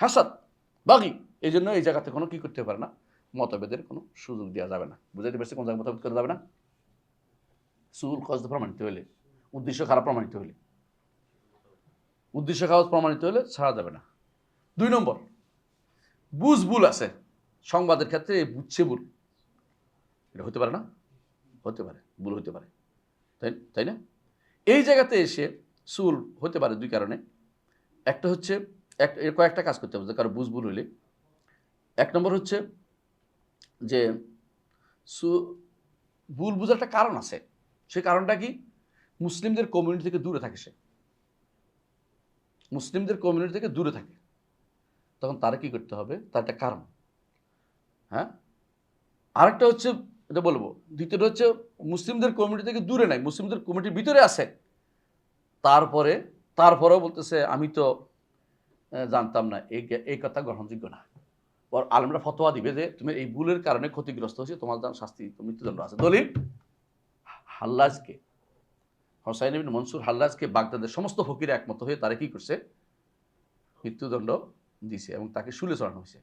হাসাদ, বাগি, এই জন্য এই জায়গাতে কোনো কি করতে পারে না, মতভেদের কোনো সুযোগ দেওয়া যাবে না। বুঝাইতে পারছি কোন জায়গায় মতভেদ করা যাবে না? সুল কসদ প্রমাণিত হলে, উদ্দেশ্য খারাপ প্রমাণিত হলে, উদ্দেশ্য খারাপ প্রমাণিত হলে ছাড়া যাবে না। 2 নম্বর, বুঝ আছে সংবাদের ক্ষেত্রে, বুঝছে ভুল, এটা হতে পারে না? হতে পারে, ভুল হতে পারে, তাই না? এই জায়গাতে এসে সুল হতে পারে 2 কারণে। একটা হচ্ছে কয়েকটা কাজ করতে হবে কারো ভুল হইলে। 1 নম্বর হচ্ছে যে ভুল বুঝার একটা কারণ আছে। সেই কারণটা কি? মুসলিমদের কমিউনিটি থেকে দূরে থাকে সে, মুসলিমদের কমিউনিটি থেকে দূরে থাকে, তখন তারা কি করতে হবে? তার একটা কারণ। হ্যাঁ, আরেকটা হচ্ছে, এটা বলবো, দ্বিতীয়টা হচ্ছে মুসলিমদের কমিউনিটি থেকে দূরে নাই, মুসলিমদের কমিউনিটির ভিতরে আছে, তারপরেও বলতেছে আমি তো জানতাম না, এই কথা গ্রহণযোগ্য না। আলেমরা ফতোয়া দিবে যে তুমি এই ভুলের কারণে ক্ষতিগ্রস্ত হয়েছে, তোমার শাস্তি, মৃত্যুদণ্ড আছে। দলিল, হাল্লাজকে, হোসাইন ইবনে মনসুর হাল্লাজকে বাগদাদের সমস্ত ফকির একমত হয়ে তারা কি করছে? মৃত্যুদণ্ড দিছে এবং তাকে শুলে চড়ানো হয়েছে।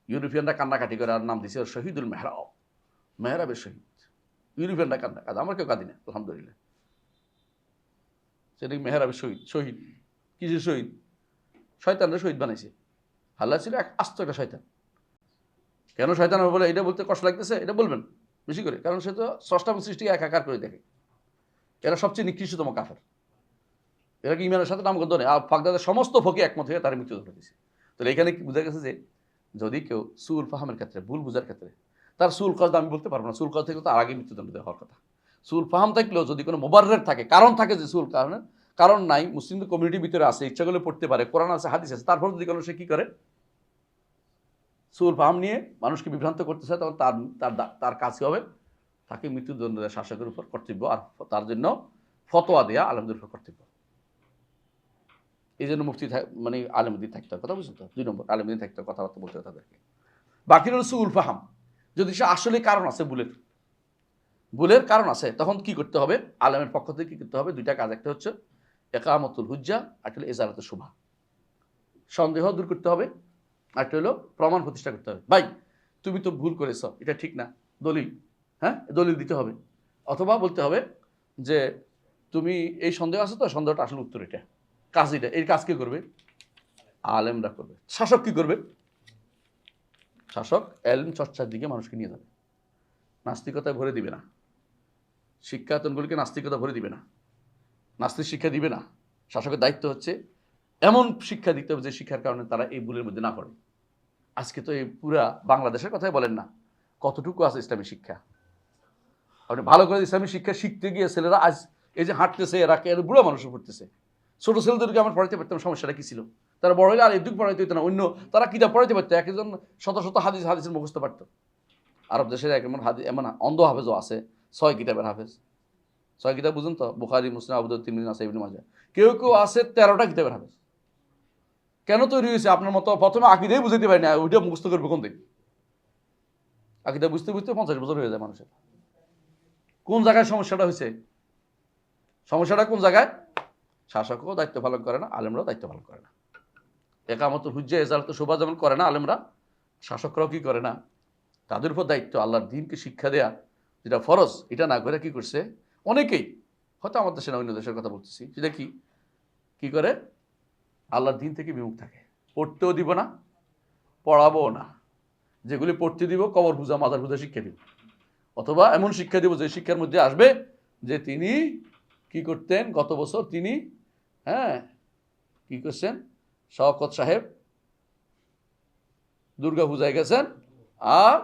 ইউরোপিয়ানরা কান্নাকাটি করে আর নাম দিছে শহীদুল মেহরাব, মেহরাবের শহীদ। ইউরোপিয়ানরা কান্না কাঁদে, আমরা কেউ কাঁদি না, আলহামদুলিল্লাহ। সেটা মেহরাবের শহীদ। শহীদ কিসের শহীদ? শয়তানরা শহীদ বানাইছে। হাল্লা ছিল এক আস্ত একটা শয়তান। কেন শয়তান বলে এটা বলতে কষ্ট লাগতেছে? এটা বলবেন বেশি করে, কারণ সে তো স্রষ্টা এবং সৃষ্টিকে একাকার করে দেখে। এরা সবচেয়ে নিকৃষ্টতম কাফের। এরা কি ইমানের সাথে নামগন্ধ নেই। আর বাগদাদের সমস্ত ফকি একমত হয়ে তার মৃত্যুদণ্ড দিয়েছে। তো এখানে বোঝা গেছে যে যদি কেউ সুল ফাহামের ক্ষেত্রে, ভুল বুঝার ক্ষেত্রে, তার সুল কজ আমি বলতে পারবো না, সুল কজ থেকে তো আর আগে মৃত্যুদণ্ড দেওয়া হওয়ার কথা। সুল ফাহাম থাকলেও যদি কোনো মোবাররের থাকে, কারণ থাকে, যে সুল কারণ নাই, মুসলিমদের কমিউনিটির ভিতরে আছে, ইচ্ছা করলে পড়তে পারে, কোরআন আছে, হাদিস আছে, তারপর যদি কোনো সে কী করে সুল ফাহাম নিয়ে মানুষকে বিভ্রান্ত করতে চায়, তখন তার কাজ হবে তাকে মৃত্যুদণ্ড দেওয়া শাসকের উপর কর্তব্য, আর তার জন্য ফতোয়া দেয়া আলেমদের উপর কর্তব্য। এই জন্য মুফতি মানে আলেমদিন থাকতে হবে, কথা বুঝছেন তো? 2 নম্বর আলেমদিন থাকতে হবে, কথাবার্তা বলতে হবে তাদেরকে। বাকি হলো সুল ফাহাম, যদি সে আসলে কারণ আছে, ভুলের কারণ আছে, তখন কি করতে হবে? আলেমের পক্ষ থেকে কি করতে হবে? 2টা কাজ। একটা হচ্ছে একামতুল হুজ্জা, একটা হলো এজালাতুল শুভা, সন্দেহ দূর করতে হবে, একটা হলো প্রমাণ প্রতিষ্ঠা করতে হবে। ভাই তুমি তো ভুল করেছ, এটা ঠিক না, দলিল, হ্যাঁ দলিল দিতে হবে। অথবা বলতে হবে যে তুমি এই সন্দেহ আছে তো, সন্দেহটা আসলে উত্তর এটা, কাজ এটা, এই কাজ কে করবে? আলেমরা করবে। শাসক কি করবে? শাসক এলম চর্চার দিকে মানুষকে নিয়ে যাবে, নাস্তিকতায় ভরে দিবে না, শিক্ষায়তনগুলিকে নাস্তিকতা ভরে দিবে না, নাস্তিক শিক্ষা দিবে না। শাসকের দায়িত্ব হচ্ছে এমন শিক্ষা দিতে হবে যে শিক্ষার কারণে তারা এই ভুলের মধ্যে না পড়ে। আজকে তো এই পুরা বাংলাদেশের কথাই বলেন না, কতটুকু আছে ইসলামী শিক্ষা? আপনি ভালো করে ইসলামী শিক্ষা শিখতে গিয়ে ছেলেরা আজ এই যে হাঁটতেছে, এরা বুড়ো মানুষও পড়তেছে। ছোট ছেলেদেরকে আমরা পড়াইতে পারতাম, সমস্যাটা কি ছিল? তারা বড় হলে আর এদিক পড়াইতে হতো না, অন্য তারা কিতাব পড়াইতে পারতো, একজন শত শত হাদিসের মুখস্থ পারত। আরব দেশের এমন অন্ধ হাফেজও আছে, 6 কিতাবের হাফেজ। 6 কিতাব বুঝুন তো, বুখারী, মুসলিম, আবু দাউদ, তিরমিজি, নাসাঈ, ইবনে মাজাহ। কেউ কেউ আছে 13টা কিতাবের হাফেজ। কেন তৈরি হয়েছে? আপনার মতো প্রথমে আকীদাই বুঝাইতে পারি না, ওইটা মুখস্থ করবে কোন দিন? আকীদা বুঝতে বুঝতে 50 বছর হয়ে যায় মানুষের। কোন জায়গায় সমস্যাটা হয়েছে? সমস্যাটা কোন জায়গায়? শাসকও দায়িত্ব পালন করে না, আলেমরাও দায়িত্ব পালন করে না। একামতুল হুজ্জা, এজালাতুল শুভা যেমন করে না আলেমরা, শাসকরাও কি করে না? তাদের উপর দায়িত্ব আল্লাহর দ্বীনকে শিক্ষা দেয়া, যেটা ফরজ, এটা না করে কি করছে অনেকেই, হয়তো আমার দেশে না, অন্য দেশের কথা বলতেছি, সেটা কি করে? আল্লাহর দ্বীন থেকে বিমুখ থাকে, পড়তেও দিব না, পড়াবও না। যেগুলি পড়তে দিব কবর পূজা, মাজার পূজা শিক্ষা দিব, অথবা এমন শিক্ষা দিব যে শিক্ষার মধ্যে আসবে যে তিনি কি করতেন গত বছর, তিনি কি করছেন, শওকত সাহেব দুর্গা পূজায় গেছেন, আর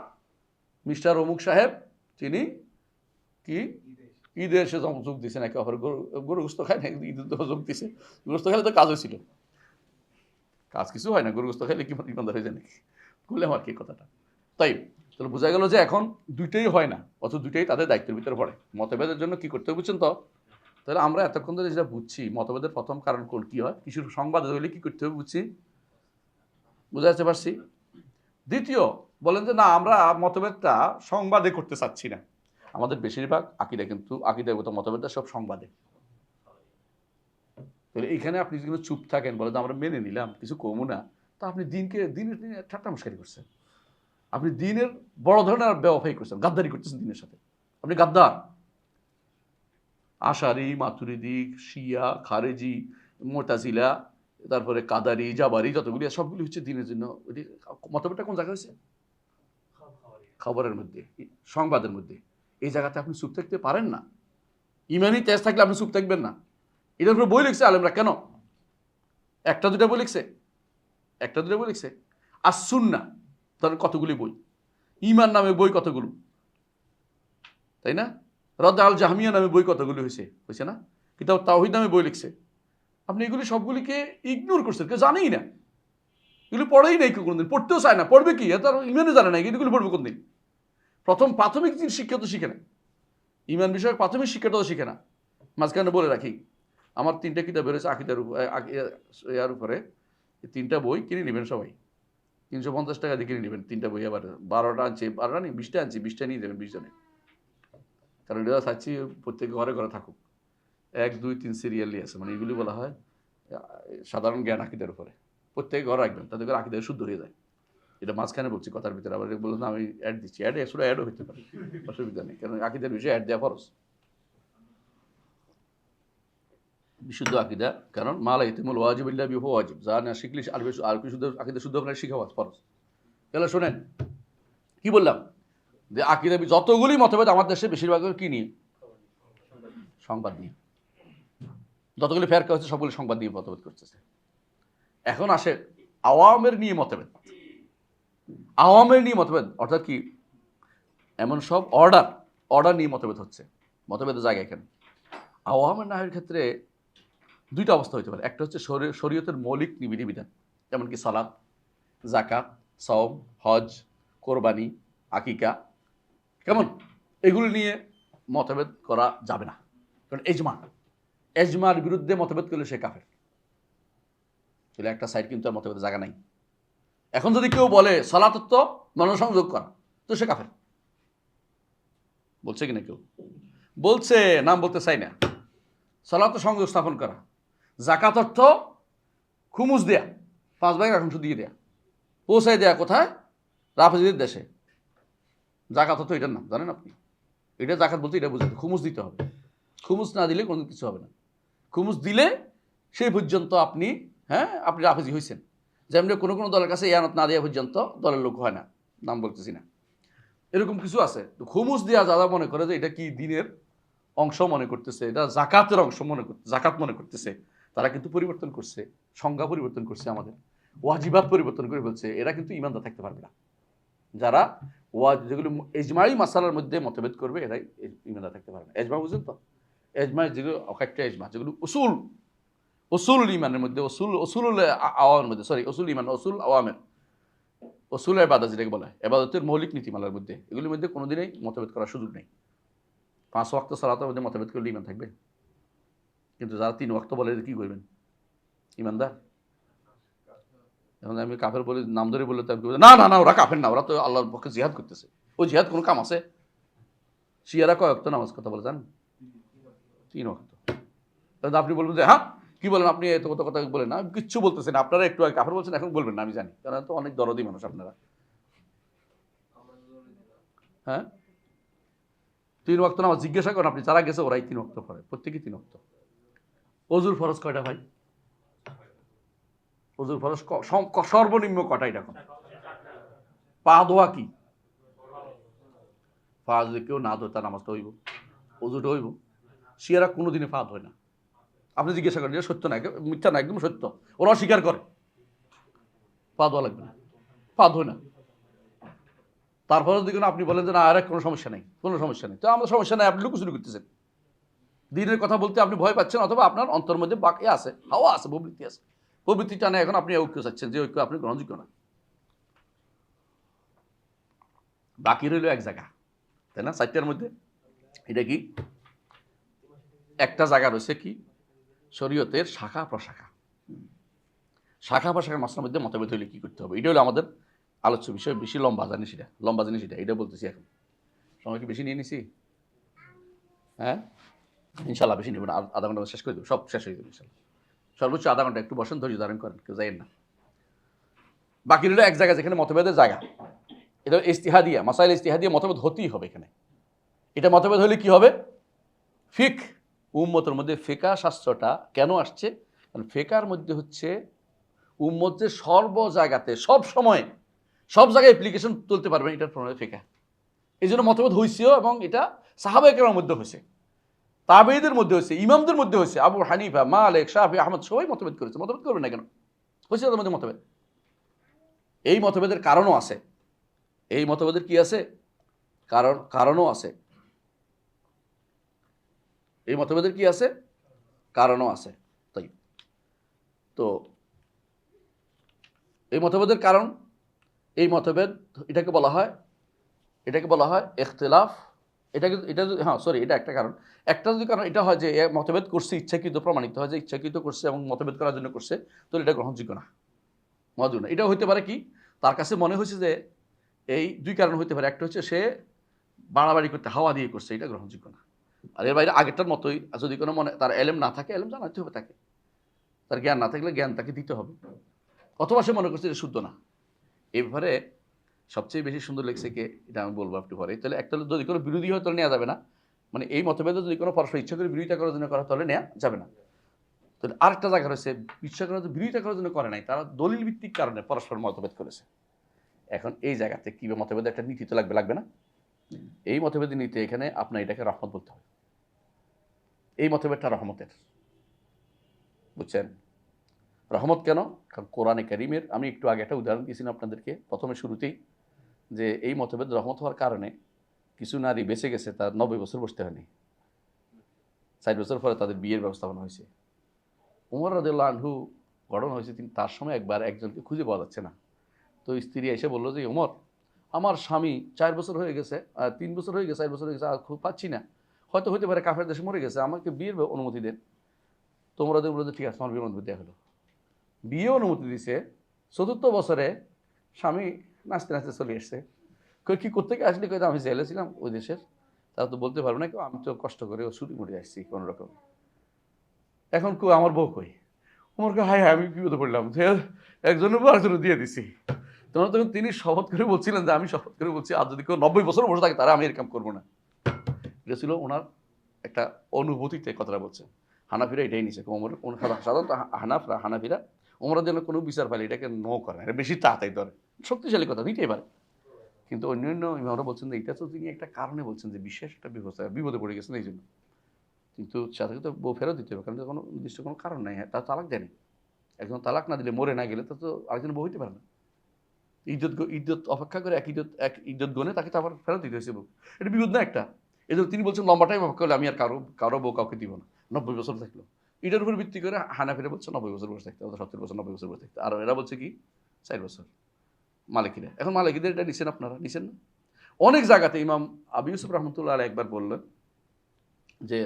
মিস্টার অমুক সাহেব তিনি কি ঈদে এসে যোগ দিছে নাকি, গরু গোস্ত খায় না, ঈদের তো যোগ দিছে, গোস্ত খাইলে তো কাজ হয়েছিল, কাজ কিছু হয় না, গরু গোস্ত খাইলে কি ইমানদার হয়ে যায় নাকি? বলে আমার কি কথাটা। তাই তাহলে বোঝা গেল যে এখন দুইটাই হয় না, অথচ দুইটাই তাদের দায়িত্বের ভিতরে পড়ে। মতভেদের জন্য কি করতে বুঝছেন তো? তাহলে আমরা এতক্ষণ ধরে যেটা বুঝছি, মতভেদের প্রথম কারণ কোন কি হয়, কিছুর সংবাদ হইলে কি করতে হবে বুঝছি, বুঝাতে পারছি। দ্বিতীয় বলেন যে না, আমরা মতভেদটা সংবাদে করতে চাচ্ছি না। আমাদের বেশিরভাগ আকীদা, কিন্তু আকীদাগত মতভেদটা সব সংবাদে। তাহলে এইখানে আপনি যদি চুপ থাকেন, বলে আমরা মেনে নিলাম, কিছু কমও না, তা আপনি দিনের ঠাট্টা মস্কারি করছেন, আপনি দিনের বড় ধরনের বেওয়াফাই করছেন, গাদ্দারি করতেছেন দিনের সাথে, আপনি গাদ্দার। আশারি, মাতুরিদি, শিয়া, খারেজি, মুতাজিলা, তারপরে কাদারি, জাবারি, যতগুলি সবগুলি হচ্ছে দিনের জন্য। মতভেদটা কোন জায়গায় হয়েছে? খবরের মধ্যে, সংবাদের মধ্যে। এই জায়গাতে আপনি চুপ থাকতে পারেন না। ইমানি তেজ থাকলে আপনি চুপ থাকবেন না। এটার উপরে বই লিখছে আলেমরা, কেন? একটা দুটা বই লিখছে? আর সুন্নাহ ধরেন কতগুলি বই, ঈমান নামে বই কতগুলো, তাই না? রদ আল জাহমিয়া নামে বই কতগুলি হয়েছে না? কিতাব তাওহীদ নামে বই লিখছে। আপনি এগুলি সবগুলিকে ইগনোর করছেন, কেউ জানেই না, এগুলি পড়েই নাই, কেউ কোনদিন পড়তেও চায় না, পড়বে কি? এত ইমানে জানে না, এগুলি পড়বে কোনদিন? প্রথম প্রাথমিক শিক্ষা তো শিখে না, ইমান বিষয়ক প্রাথমিক শিক্ষাটা তো শিখে না। মাঝখানে বলে রাখি, আমার 3টা কিতাব বেরোছে আকীদার উপরে, 3টা বই কিনে নেবেন সবাই, 350 টাকা দিয়ে কিনে নেবেন 3টা বই। আবার 12টা আনছি, 12টা নেই, 20টা আনছি, 20টা নিয়ে দেবেন 20 জনে, কারণ এটা চাচ্ছি প্রত্যেক ঘরে ঘরে থাকুক। 1, 2, 3 সিরিয়ালি আছে, মানে এগুলি বলা হয় সাধারণ জ্ঞান আকীদার উপরে, প্রত্যেক ঘরে রাখবেন, তাদের করে আকীদা শুদ্ধ হয়ে যায়। এটা মাঝখানে বলছি কথার ভিতরে, আবার বললাম আমি অ্যাড দিচ্ছি, অ্যাডও হইতে পারে, অসুবিধা নেই, কারণ আকীদার বিষয়ে অ্যাড দেওয়া ফরজ, বিশুদ্ধ আকীদা। কারণ মালা ইতিমুল ওয়াজিব ইল্লা বিহু ওয়াজিব, যা না শিখলে আরবি শুদ্ধ আকীদা শুদ্ধ আপনার শিখা ফরজ। তাহলে শোনেন কি বললাম, যে আকীদা যতগুলি মতভেদ আমার দেশে বেশিরভাগ কি নিয়ে? সংবাদ নিয়ে। যতগুলি ফেরকা হচ্ছে সবগুলি সংবাদ নিয়ে মতভেদ করতেছে। এখন আসে আওয়ামের নিয়ে মতভেদ। অর্থাৎ কি, এমন সব অর্ডার নিয়ে মতভেদ হচ্ছে। মতভেদের জায়গা এখানে। আওয়ামের নাহের ক্ষেত্রে দুইটা অবস্থা হতে পারে। একটা হচ্ছে শরীয়তের মৌলিক বিধিবিধান, যেমন কি সালাত, যাকাত, সওম, হজ, কোরবানি, আকিকা, কেমন, এগুলি নিয়ে মতভেদ করা যাবে না, কারণ এজমার বিরুদ্ধে মতভেদ করলে সে কাফের। তাহলে একটা সাইড কিন্তু আর মতভেদের জায়গা নাই। এখন যদি কেউ বলে সালাতত্ব মনসংযোগ করা, তো সে কাফের। বলছে কিনা কেউ? বলছে, নাম বলতে চাই না। সালাত সংযোগ স্থাপন করা, যাকাত অর্থ খুমুস দেয়া, 5 ভাগের এক অংশ দিয়ে দেয়া, পৌঁছাই দেয়া কোথায়? রাফেজদের দেশে। জাকাত অর্থ এটার নাম জানেন আপনি? এটা জাকাত বলতে এটা বুঝতে, খুমুস দিতে হবে। খুমুস না দিলে কোনো কিছু হবে না। খুমুস দিলে সেই পর্যন্ত আপনি আপনি রাফেজি হয়েছেন। যেমনি কোনো কোনো দলের কাছে ইয়ানত না দেওয়া পর্যন্ত দলের লোক হয় না, নাম বলতেছি না। এরকম কিছু আছে। তো খুমুস দেওয়া যারা মনে করে যে এটা কি দিনের অংশ মনে করতেছে, এটা জাকাতের অংশ জাকাত মনে করতেছে, তারা কিন্তু পরিবর্তন করছে, সংজ্ঞা পরিবর্তন করছে, আমাদের ওয়াজিবাত পরিবর্তন করে বলছে, এরা কিন্তু ইমানদার থাকতে পারবে না। যারা যেগুলো এজমাই মাসালার মধ্যে মতভেদ করবে, এরাই ইমানদার থাকতে পারবে না। এজমা বুঝলেন তো? এজমা যেগুলো একটা এজমা, যেগুলো উসুল ইমানের মধ্যে, উসুল আওয়ামের মধ্যে, উসুল ইমান, উসুল আওয়ামের, উসুল ইবাদত যেটাকে বলা হয়, ইবাদতের মৌলিক নীতিমালার মধ্যে, এগুলির মধ্যে কোনোদিনই মতভেদ করার সুযোগ নেই। 5 ওয়াক্ত সালাতের মধ্যে মতভেদ করলে ইমান থাকবে। কিন্তু যারা 3 ওয়াক্ত বলে, কি করবেন? ইমানদার? এখন আমি কাফের বলে নাম ধরে বললে তো না না না, ওরা কাফের না, ওরা তো আল্লাহর পক্ষে জিহাদ করতেছে। ওই জিহাদ কোনো কাম আছে? শিয়ারা কয় ওয়াক্ত নামাজ কথা বলে জানেন? 3 ওয়াক্ত। তাহলে আপনি বলবেন যে হ্যাঁ কি বলেন আপনি, এত কত কথা বলেন না, কিচ্ছু বলতেছেন আপনারা, একটু আগে কাফের বলছেন, এখন বলবেন না, আমি জানি, কারণ তো অনেক দরদি মানুষ আপনারা। হ্যাঁ, 3 ওয়াক্ত নামাজ জিজ্ঞাসা করেন আপনি, যারা গেছে ওরাই 3 ওয়াক্ত পড়ে, প্রত্যেকেই 3 ওয়াক্ত। অজুর ফরজ কয়টা ভাই? অজুর ফরজ সর্বনিম্ন কটাই এখন? পা ধোয়া কি? পা যদি কেউ না ধোয় তার নামাজটা হইব, অজুটা হইব? শিয়ারা কোনোদিনে পা ধোয় না। আপনি জিজ্ঞাসা করেন, যে সত্য না, মিথ্যা না, একদম সত্য, ওরা অস্বীকার করে পা ধোয়া লাগবে না, পা ধোয় না। তারপরে যদি আপনি বলেন যে না আর কোনো সমস্যা নেই, কোনো সমস্যা নেই, তো আমার সমস্যা নেই, আপনি লুকোচুরি করতেছেন। দিনের কথা বলতে আপনি ভয় পাচ্ছেন, অথবা আপনার অন্তর মধ্যে বাকি আছে, হাওয়া আছে, প্রবৃত্তি আছে, প্রবৃত্তিটা নেই, এখন আপনি ঐক্য চাচ্ছেন, যে ঐক্য আপনি গ্রহণযোগ্য না। বাকি রইল এক জায়গা, তাই না? 4টার মধ্যে এটা কি? একটা জায়গা রয়েছে কি? শরীয়তের শাখা প্রশাখা। শাখা প্রশাখার মাসলার মধ্যে মতভেদ হইলে কি করতে হবে, এটা হলো আমাদের আলোচ্য বিষয়। বেশি লম্বা জানি সেটা, এটা বলতেছি। এখন সময় কি বেশি নিয়ে নিছি? হ্যাঁ, ইনশাল্লাহ বেশি নেব না, আধা ঘন্টা শেষ করে দেবো, সব শেষ হয়ে যাবে ইনশাল্লাহ। সর্বোচ্চ আধা ঘন্টা, একটু বসেন, ধৈর্য ধারণ করেন, কেউ যাইয়েন না। বাকি রইল এক জায়গা যেখানে মতভেদের জায়গা, এটা ইস্তিহাদিয়া মাসাইল, ইস্তিহাদিয়া মতভেদ হতেই হবে এখানে। এটা মতভেদ হলে কি হবে? ফিক, উম্মতের মধ্যে ফিকা শাস্ত্রটা কেন আসছে? কারণ ফিকার মধ্যে হচ্ছে উম্মতের সর্ব জায়গাতে সব সময় সব জায়গায় অ্যাপ্লিকেশন তুলতে পারবেন, এটার প্রমাণ ফিকা। এই জন্য মতভেদ হয়েছেও, এবং এটা সাহাবায়ে কেরামের মধ্যে হয়েছে, তাবেঈদের মধ্যে হয়েছে, ইমামদের মধ্যে হয়েছে। আবু হানিফা, মালিক, শাফি, আহমদ সবাই মতভেদ করেছে। মতভেদ করবেন না কেন? হয়েছে তাদের মধ্যে মতভেদ। এই মতভেদের কারণও আছে। এই মতভেদের কি আছে? কারণও আছে। এই মতভেদের কি আছে? কারণও আছে। তাই তো এই মতভেদের কারণ, এই মতভেদ, এটাকে বলা হয় ইখতিলাফ। এটা এটা একটা কারণ। একটা যদি কারণ এটা হয় যে মতভেদ করছে ইচ্ছাকৃত, প্রমাণিত হয় যে ইচ্ছাকৃত করছে এবং মতভেদ করার জন্য করছে, তো এটা গ্রহণযোগ্য না, মজুর না। এটাও হইতে পারে কি, তার কাছে মনে হয়েছে যে এই 2 কারণ হইতে পারে। একটা হচ্ছে সে বাড়াবাড়ি করতে হাওয়া দিয়ে করছে, এটা গ্রহণযোগ্য না। আর এর বাইরে আগেরটার মতোই, যদি কোনো মনে তার এলেম না থাকে, এলেম জানাতে হবে তাকে, তার জ্ঞান না থাকলে জ্ঞান তাকে দিতে হবে, অথবা সে মনে করছে যে শুদ্ধ না। এই ব্যাপারে সবচেয়ে বেশি সুন্দর লেগেছে কে, এটা আমি বলবো একটু পরে। তাহলে একটা যদি কোনো বিরোধী হয় তাহলে নেওয়া যাবে না, মানে এই মতভেদে যদি কোনো পরস্পর ইচ্ছা করে বিরোধিতা করার জন্য করা, তাহলে নেওয়া যাবে না। তাহলে আরেকটা জায়গা রয়েছে, ইচ্ছা করার জন্য বিরোধিতা করার জন্য করে নাই, তারা দলিল ভিত্তিক কারণে পরস্পর মতভেদ করেছে। এখন এই জায়গাতে কি মতভেদ, একটা নীতি তো লাগবে না? এই মতভেদের নীতি এখানে আপনার এটাকে রহমত বলতে হবে। এই মতভেদটা রহমতের, বুঝছেন? রহমত কেন? কারণ কোরআনে কারীমের, আমি একটু আগে একটা উদাহরণ দিয়েছিলাম আপনাদেরকে প্রথমে শুরুতেই, যে এই মতভেদ রহমত হওয়ার কারণে কিছু নারী বেঁচে গেছে, তার 90 বছর বসতে হয়নি। 4 বছর পরে তাদের বিয়ের ব্যবস্থাপনা হয়েছে। উমর রাদিয়াল্লাহু আনহু ঘটনা হয়েছে, তিনি তার সময় একবার একজনকে খুঁজে পাওয়া যাচ্ছে না। তো স্ত্রী এসে বলল যে, ওমর, আমার স্বামী 4 বছর হয়ে গেছে, 3 বছর হয়ে গেছে, 4 বছর হয়ে গেছে, আর খুব পাচ্ছি না। হয়তো হতে পারে কাফের দেশে মরে গেছে, আমাকে বিয়ের অনুমতি দেন। তোমরা বলল যে ঠিক আছে, আমার বিয়ের অনুমতি দেওয়া হলো। বিয়ে অনুমতি দিছে। 4র্থ বছরে স্বামী নাচতে নাচতে চলে এসছে। কি করতে গিয়ে আসলে কই, আমি জেলে ছিলাম ওই দেশের, তারা তো বলতে পারবো না কেউ, আমি তো কষ্ট করে ও ছুটি মুড়ে আসছি কোনো রকম। এখন আমার বউ কই? আমার হায় হায়, আমি বিপদে পড়লাম, একজনের পর আরেকজনের দিয়ে দিছি। তখন তিনি শপথ করে বলছিলেন যে, আমি শপথ করে বলছি, আর যদি কেউ 90 বছর বসে থাকে তারা আমি এরকম করবো না। এটা ছিল ওনার একটা অনুভূতিতে কথাটা বলছেন। হানাফিরা এটাই নিছে। সাধারণত হানাফিরা ওমরের জন্য কোনো বিচার পাইলে এটাকে নো করে, এটা বেশি তাড়াতাড়ি ধরে। শক্তিশালী কথা, নিতেই পারে। কিন্তু অন্যান্য ইমামরা বলছেন যে এটা তো তিনি একটা কারণে বলছেন যে বিশেষ একটা বিপদে পড়ে গেছেন এই জন্য। কিন্তু সাথে তো বউ ফেরত দিতে হবে, কারণ কোনো নির্দিষ্ট কোনো কারণ নাই, তার তালাক দেয়নি। একজন তালাক না দিলে, মরে না গেলে তো আরেকজন বউ হইতে পারে না। ইজ্জত অপেক্ষা করে এক ইজ্জত গনে তাকে তো আবার ফেরত দিতে হয়েছে বউ। এটা বিপদ না একটা। এই জন্য তিনি বলছেন লম্বা টাইম অপেক্ষা করলে আমি আর কারো বউ কাউকে দিব না, 90 বছর থাকলো। এটার উপর ভিত্তি করে হানাফিরা বলছে 90 বছর বসে থাকতে, 70 বছর 90 বছর বসে থাকতে। আর এরা বলছে কি 4 বছর। মালিকিরা, এখন মালিকিদের এটা নিছেন, আপনারা নিছেন না? অনেক জায়গাতে ইমাম আবু ইউসুফ রহমতুল্লাহ আলাইহি একবার বললেন যে,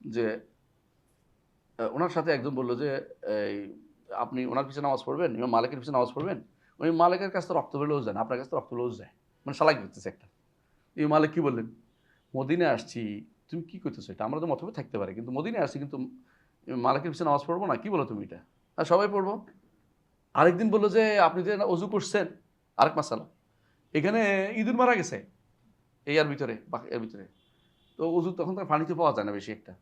যে ওনার সাথে একজন বললো যে, এই আপনি ওনার পিছনে নামাজ পড়বেন, ইমাম মালিকের পিছনে নামাজ পড়বেন। উনি মালিকের কাছ থেকে রক্ত বেরোও যায়, আপনার কাছ থেকে রক্ত বেরোও যায়, মানে সালাকি করতেছে একটা। এই মালিক কি বললেন, মদিনায় আসছি, তুমি কি করতেছো এটা? আমরা তো মতভেদ থাকতে পারে, কিন্তু মদিনায় আসছি, কিন্তু মালিকের পিছনে নামাজ পড়বো না, কি বলো তুমি এটা? আর সবাই পড়বো। আরেকদিন বললো যে, আপনি যে অজু করছেন, আরেক মাসালা, এখানে ইঁদুর মারা গেছে এই এর ভিতরে, এর ভিতরে তো অজু তখন তার পানিতে পাওয়া যায় না বেশি একটা।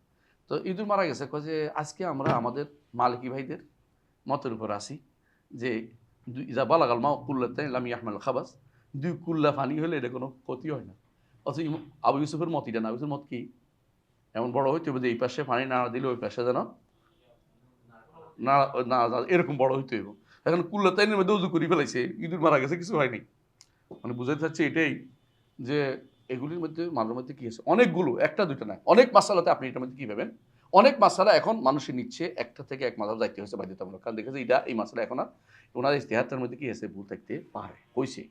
তো ইঁদুর মারা গেছে, কয় যে আজকে আমরা আমাদের মালিকি ভাইদের মতের উপর আসি যে, ইজা বালাগাল মা কুল্লাতে লাম ইয়াহমাল খাবাস, 2 কুল্লা পানি হলে এটা কোনো ক্ষতি হয় না। অথচ আবু ইউসুফের মত এটা না। আবু ইউসুফের মত কি, এমন বড় হইতে হবে যে এই পাশে পানি না দিলে ওই পাশে যেন না না এরকম বড় হইতে হইব। এখন কুল্লাতাইনের মধ্যে উজু করে ফেলাইছে, ইঁদুর মারা গেছে, কিছু হয়নি। মানে বুঝাতে চাচ্ছি এটাই যে এগুলির মধ্যে মাঝে মধ্যে কি আছে, অনেকগুলো, একটা দুটো না, অনেক মাসালাতে আপনি এটার মধ্যে কি ভাবেন, অনেক মাসালা এখন মানুষের নিচ্ছে একটা থেকে এক মাসালা দায়িত্ব হয়েছে বাধ্যতামূলক। কারণ দেখেছে এটা এই মাসালা এখন আর ওনার ইস্তেহাতের মধ্যে কি আছে, ভুল থাকতে পারে, হয়েছে।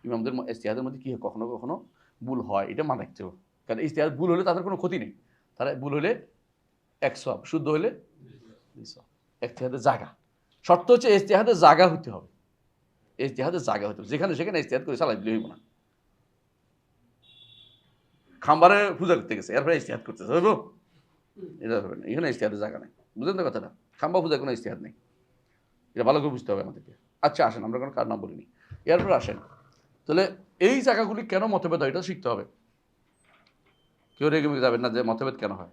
ইমামদের ইস্তেহাতের মধ্যে কি হয়, কখনো কখনো ভুল হয়, এটা মানাইতে হবে। কারণ ইস্তেহাত ভুল হলে তাদের কোনো ক্ষতি নেই, তারা ভুল হলে 100, শুদ্ধ হলে 200। ইস্তেহাদের জায়গা, শর্ত হচ্ছে ইস্তেহাদের জায়গা হতে হবে, ইস্তেহাদের জায়গা হতে হবে, যেখানে সেখানে ইস্তেহাদ করে চালাই দিলে হইব না। খাম্বারে পূজা করতে গেছে, এরপরে ইস্তেহাদ করতেছে, হইব? এটা হবে না, এখানে ইস্তেহাদের জায়গা নেই। বুঝলেন তো কথাটা? খাম্বা পূজার কোনো ইস্তেহাদ নেই, এটা ভালো করে বুঝতে হবে আমাদেরকে। আচ্ছা আসেন, আমরা কোনো কার নাম বলিনি, এরপরে আসেন। তাহলে এই জায়গাগুলি কেন মতভেদ হয় এটা শিখতে হবে। কেউ রেগে মেগে যাবেন না যে মতভেদ কেন হয়।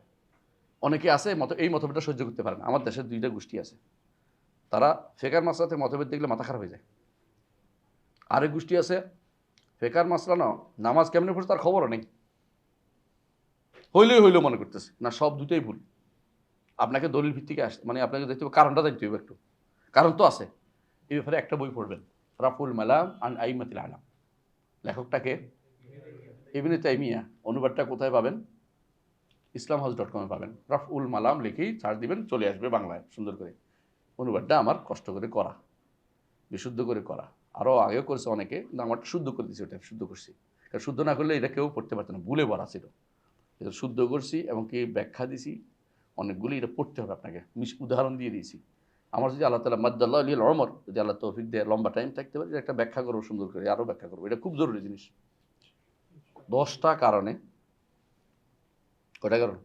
অনেকে আছে এই মতভেদটা সহ্য করতে পারে না। আমার দেশের 2টা গোষ্ঠী আছে, তারা ফেকার মাসলাতে মতভেদ দেখলে মাথা খারাপ হয়ে যায়। আরেক গোষ্ঠী আছে, ফেকার মাসলা না, নামাজ কেমনে পড়ছে তার খবরও নেই, হইলেই মনে করতেছে না, সব দুটোই ভুল। আপনাকে দলিল ভিত্তিকে আসে, মানে আপনাকে দেখতে হবে, কারণটা দেখতে হবে একটু, কারণ তো আছে। এই ব্যাপারে একটা বই পড়বেন, রাফুল মালাম আন আইমাতিল আলাম, লেখকটাকে ইবনে তাইমিয়া। অনুবাদটা কোথায় পাবেন? islamhouse.com পাবেন। রাফউল মালাম লিখেই সার্চ দিবেন, চলে আসবে বাংলায় সুন্দর করে। অনুবাদটা আমার কষ্ট করে করা, বিশুদ্ধ করে করা, আরও আগেও করেছে অনেকে, কিন্তু আমারটা শুদ্ধ করে দিয়েছি, ওটা শুদ্ধ করছি। কারণ শুদ্ধ না করলে এটা কেউ পড়তে পারতো না, ভুলে ভরা ছিল। এটা শুদ্ধ করছি এবং কি ব্যাখ্যা দিছি অনেকগুলি, এটা পড়তে হবে আপনাকে, উদাহরণ দিয়ে দিয়েছি। আমার যদি আল্লাহ তাআলা মাদ্দাল্লাহু লিল উমর, যদি আল্লাহ তৌফিক দেয় লম্বা টাইম থাকতে পারে, একটা ব্যাখ্যা করবো সুন্দর করে, আরও ব্যাখ্যা করবো, এটা খুব জরুরি জিনিস। 10টা কারণে, কয়টা কারণ?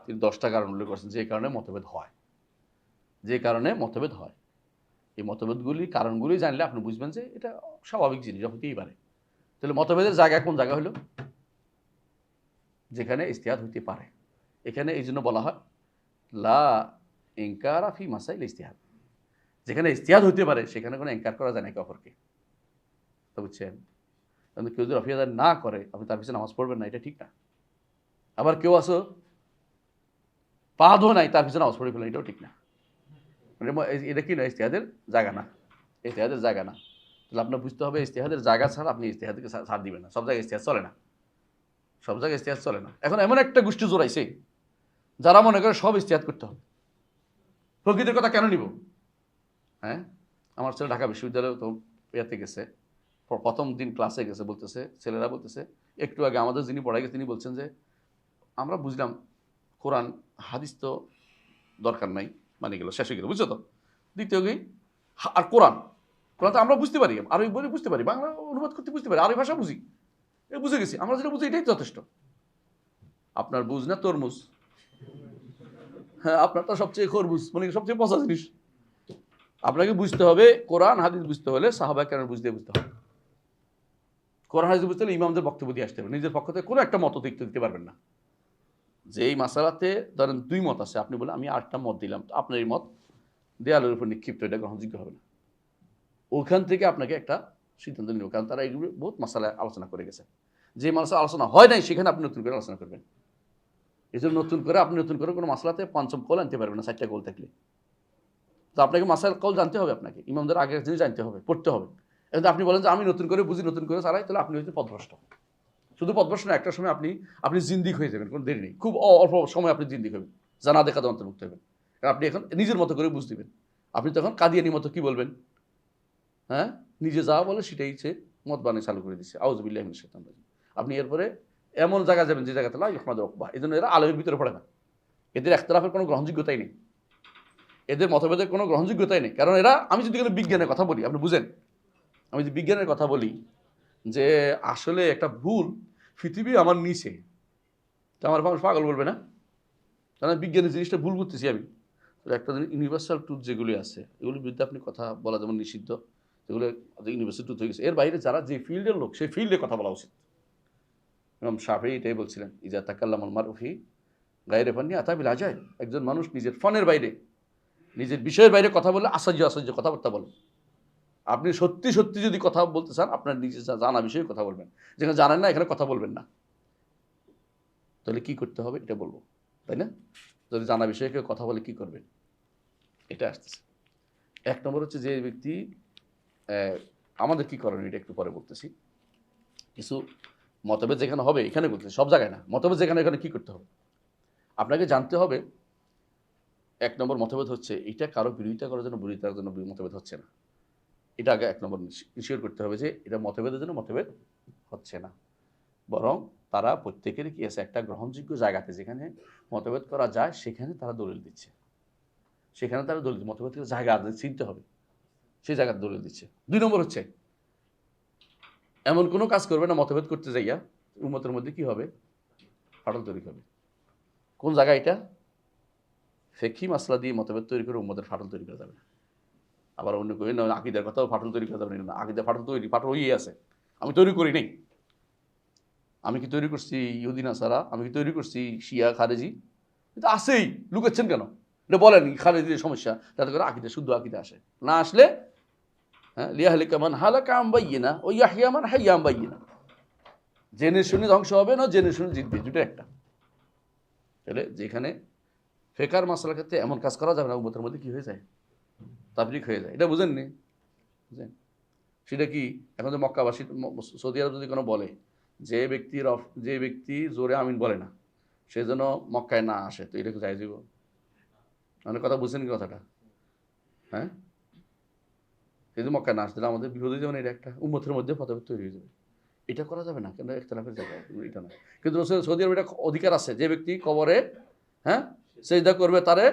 তিনি 10টা কারণ উল্লেখ করছেন যে কারণে মতভেদ হয়, যে কারণে মতভেদ হয়। এই মতভেদগুলি কারণগুলি জানলে আপনি বুঝবেন যে এটা স্বাভাবিক জিনিস, হতেই পারে। তাহলে মতভেদের জায়গা কোন জায়গা হলো? যেখানে ইজতিহাদ হইতে পারে। এখানে এই জন্য বলা হয় লা ইনকারা ফি মাসাইল ইজতিহাদ, যেখানে ইজতিহাদ হইতে পারে সেখানে কোনো ইনকার করা যায় না একে অপরকে। তো বুঝছেন? কিন্তু কেউ যদি রফি আদায় না করে, আপনি তার পিছনে নামাজ পড়বেন না, এটা ঠিক না। আবার কেউ আসো পা ধো নাই, তার পিছনে নামাজ পড়ে ফেলেন, এটাও ঠিক না। মানে এটা কি না, ইজতিহাদের জায়গা না, ইজতিহাদের জায়গা না। তাহলে আপনার বুঝতে হবে ইজতিহাদের জায়গা ছাড়া আপনি ইজতিহাদকে ছাড় দিবেন না, সব জায়গায় ইজতিহাদ চলে না। সব জায়গায় ইস্তেহাদ চলে না। এখন এমন একটা গোষ্ঠী জোড়াইছে যারা মনে করে সব ইস্তেহাদ করতে হবে। প্রকৃতির কথা কেন নিব? হ্যাঁ, আমার ছেলে ঢাকা বিশ্ববিদ্যালয়ে তো ইয়াতে গেছে, প্রথম দিন ক্লাসে গেছে, বলতেছে ছেলেরা বলতেছে, একটু আগে আমাদের যিনি পড়াই গেছে তিনি বলছেন যে আমরা বুঝলাম কোরআন হাদিস তো দরকার নাই, মানে গেল শেষ হয়ে গেল, বুঝছো তো। দ্বিতীয় কি, আর কোরআন, কোরআন তো আমরা বুঝতে পারি, আর ওই বলে বুঝতে পারি, বাংলা অনুবাদ করতে বুঝতে পারি, আর ওই ভাষা বুঝি, এ বুঝে গেছি, আমরা যেটা বুঝি এটাই যথেষ্ট। আপনার বুঝ না তরমুজ, হ্যাঁ আপনারটা সবচেয়ে খরবুজ, মানে সবচেয়ে পচা জিনিস। আপনাকে বুঝতে হবে কোরআন হাদিস বুঝতে হলে সাহাবা কেন বুঝতে হবে। কোরআন হাদিস বুঝতে হলে ইমামদের বক্তব্য দিয়ে আসতে হবে, নিজের পক্ষ থেকে কোনো একটা মত দিতে পারবেন না। যে এই মাসালাতে ধরেন দুই মত আছে, আপনি বলে আমি আটটা মত দিলাম, তো আপনার এই মত দেয়ালের উপর নিক্ষিপ্ত, এটা গ্রহণযোগ্য হবে না। ওখান থেকে আপনাকে একটা সিদ্ধান্ত নিব, কারণ তারা এগুলো বহুত মাসালায় আলোচনা করে গেছে। যে মাসালা আলোচনা হয় নাই সেখানে আপনি নতুন করে আলোচনা করবেন। এই জন্য আপনি নতুন করে কোনো মাসালাতে পঞ্চম কল আনতে পারবেন না, 4টা কল থাকলে। তো আপনাকে মাসাল কল জানতে হবে, আপনাকে ইমামদের আগের জিনিস জানতে হবে, পড়তে হবে। এখন আপনি বলেন যে আমি নতুন করে বুঝি, নতুন করে চালাই, তাহলে আপনি হচ্ছে পথভ্রষ্ট। শুধু পথভ্রষ্ট না, একটা সময় আপনি জিন্দিক হয়ে যাবেন, কোনো দেরি নেই, খুব অল্প সময় আপনি জিন্দিক হবেন, জানা দেখাতে অন্তর্ভুক্ত হবেন। কারণ আপনি এখন নিজের মতো করে বুঝ দিবেন। আপনি তখন কাদিয়ানির মতো কি বলবেন, হ্যাঁ নিজে যা বলে সেটাই সে মত বানিয়ে চালু করে দিচ্ছে, আউযুবিল্লাহি মিনাশ শাইতানির রাজিম। আপনি এরপরে এমন জায়গায় যাবেন যে জায়গাতে লা ইউহমাদু উকবাহ, এই জন্য এরা আলেমের ভিতরে পড়ে না, এদের ইখতিলাফের কোনো গ্রহণযোগ্যতাই নেই, এদের মতভেদের কোনো গ্রহণযোগ্যতাই নেই। কারণ এরা, আমি যদি কোনো বিজ্ঞানের কথা বলি, আপনি বুঝেন, আমি যদি বিজ্ঞানের কথা বলি যে আসলে একটা ভুল, পৃথিবী আমার নিচে, তো আমার মানুষ পাগল বলবে না? কারণ বিজ্ঞানের জিনিসটা ভুল করতেছি আমি। একটা ইউনিভার্সাল ট্রুথ যেগুলি আছে এগুলির বিরুদ্ধে আপনি কথা বলা যেমন নিষিদ্ধ, যেগুলো ইউনিভার্সাল ট্রুথ হয়ে গেছে, এর বাইরে যারা যে ফিল্ডের লোক সেই ফিল্ডে কথা বলা উচিত। ইমাম শাফিঈ এটাই বলছিলেন, ইজা তাকাল্লামাল মারউ ফি গায়রি ফান্নি আতা বিল আজাইব। একজন মানুষ নিজের ফনের বাইরে, নিজের বিষয়ের বাইরে কথা বলে আশ্চর্য কথাবার্তা বলে। আপনি সত্যি সত্যি যদি কথা বলতে চান, আপনার নিজে জানা বিষয়ে কথা বলবেন, যেখানে জানেন না এখানে কথা বলবেন না। তাহলে কি করতে হবে এটা বলবো, তাই না? যদি জানা বিষয়ে কেউ কথা বলে কি করবেন, এটা আসতেছে। 1 নম্বর হচ্ছে যে ব্যক্তি, আমাদের কি করণীয় এটা একটু পরে বলতেছি। কিছু মতভেদ যেখানে হবে এখানে বলতেছি, সব জায়গায় না, মতভেদ যেখানে এখানে কি করতে হবে আপনাকে জানতে হবে। 1 নম্বর মতভেদ হচ্ছে এটা কারো বিরোধিতা করার জন্য মতভেদ হচ্ছে না, এটা আগে 1 নম্বর ইনশিওর করতে হবে যে এটা মতভেদের জন্য মতভেদ হচ্ছে না, বরং তারা প্রত্যেকেরই কি আছে একটা গ্রহণযোগ্য জায়গাতে যেখানে মতভেদ করা যায় সেখানে তারা দলিল দিচ্ছে, সেখানে তারা দলিল মতভেদের জায়গা চিনতে হবে, সেই জায়গাতে দলিল দিচ্ছে। 2 নম্বর হচ্ছে এমন কোনো কাজ করবে না মতভেদ করতে যাইয়া উম্মতের মধ্যে কি হবে, ফাটল তৈরি হবে। কোন জায়গা এটা? ফিকহি মাসলা দিয়ে মতভেদ তৈরি করে উম্মতের ফাটল তৈরি করা যাবে না। আবার অন্য কেউ না, আকীদার কথাও ফাটল তৈরি করা যাবে না, আকীদার ফাটল হয়েই আছে, আমি তৈরি করি নাই। আমি কি তৈরি করছি ইহুদি নাসারা, আমি কি তৈরি করছি শিয়া খারেজি? এটা আছেই, লুকাচ্ছেন কেন? এটা বলেন খারেজির সমস্যা, যাতে করে আকীদা শুদ্ধ আকীদা আসে, না আসলে হ্যাঁ লিয়াহলিকা মান হালাকা আন বায়্যিনা ওয়া ইয়াহইয়া মান হাইয়া আন বায়্যিনা, জেনে শুনে ধ্বংস হবে না জেনে শুনে জিতবে, দুটো একটা। তাহলে যেখানে ফেকার মাসলার ক্ষেত্রে এমন কাজ করা যাবে না উম্মতের মধ্যে কি হয়ে যায়, তাফরিক হয়ে যায়, এটা বুঝেননি? বুঝেন সেটা কি? এখন যে মক্কাবাসী সৌদি আরব যদি কোনো বলে যে ব্যক্তি জোরে আমিন বলে না সে যেন মক্কায় না আসে, তো এটা কি যাই দিব? মানে কথা বুঝছেন কি কথাটা? হ্যাঁ, সেই যে মক্কায় না আসলে আমাদের বিরোধী যেমন এটা একটা উম্মতের মধ্যে মতভেদ তৈরি হয়ে যাবে, এটা করা যাবে না, কেন ইখতিলাফের জায়গায় এটা না। কিন্তু সৌদি আরবে এটা অধিকার আছে, যে ব্যক্তি কবরে হ্যাঁ সেজদা করবে তারে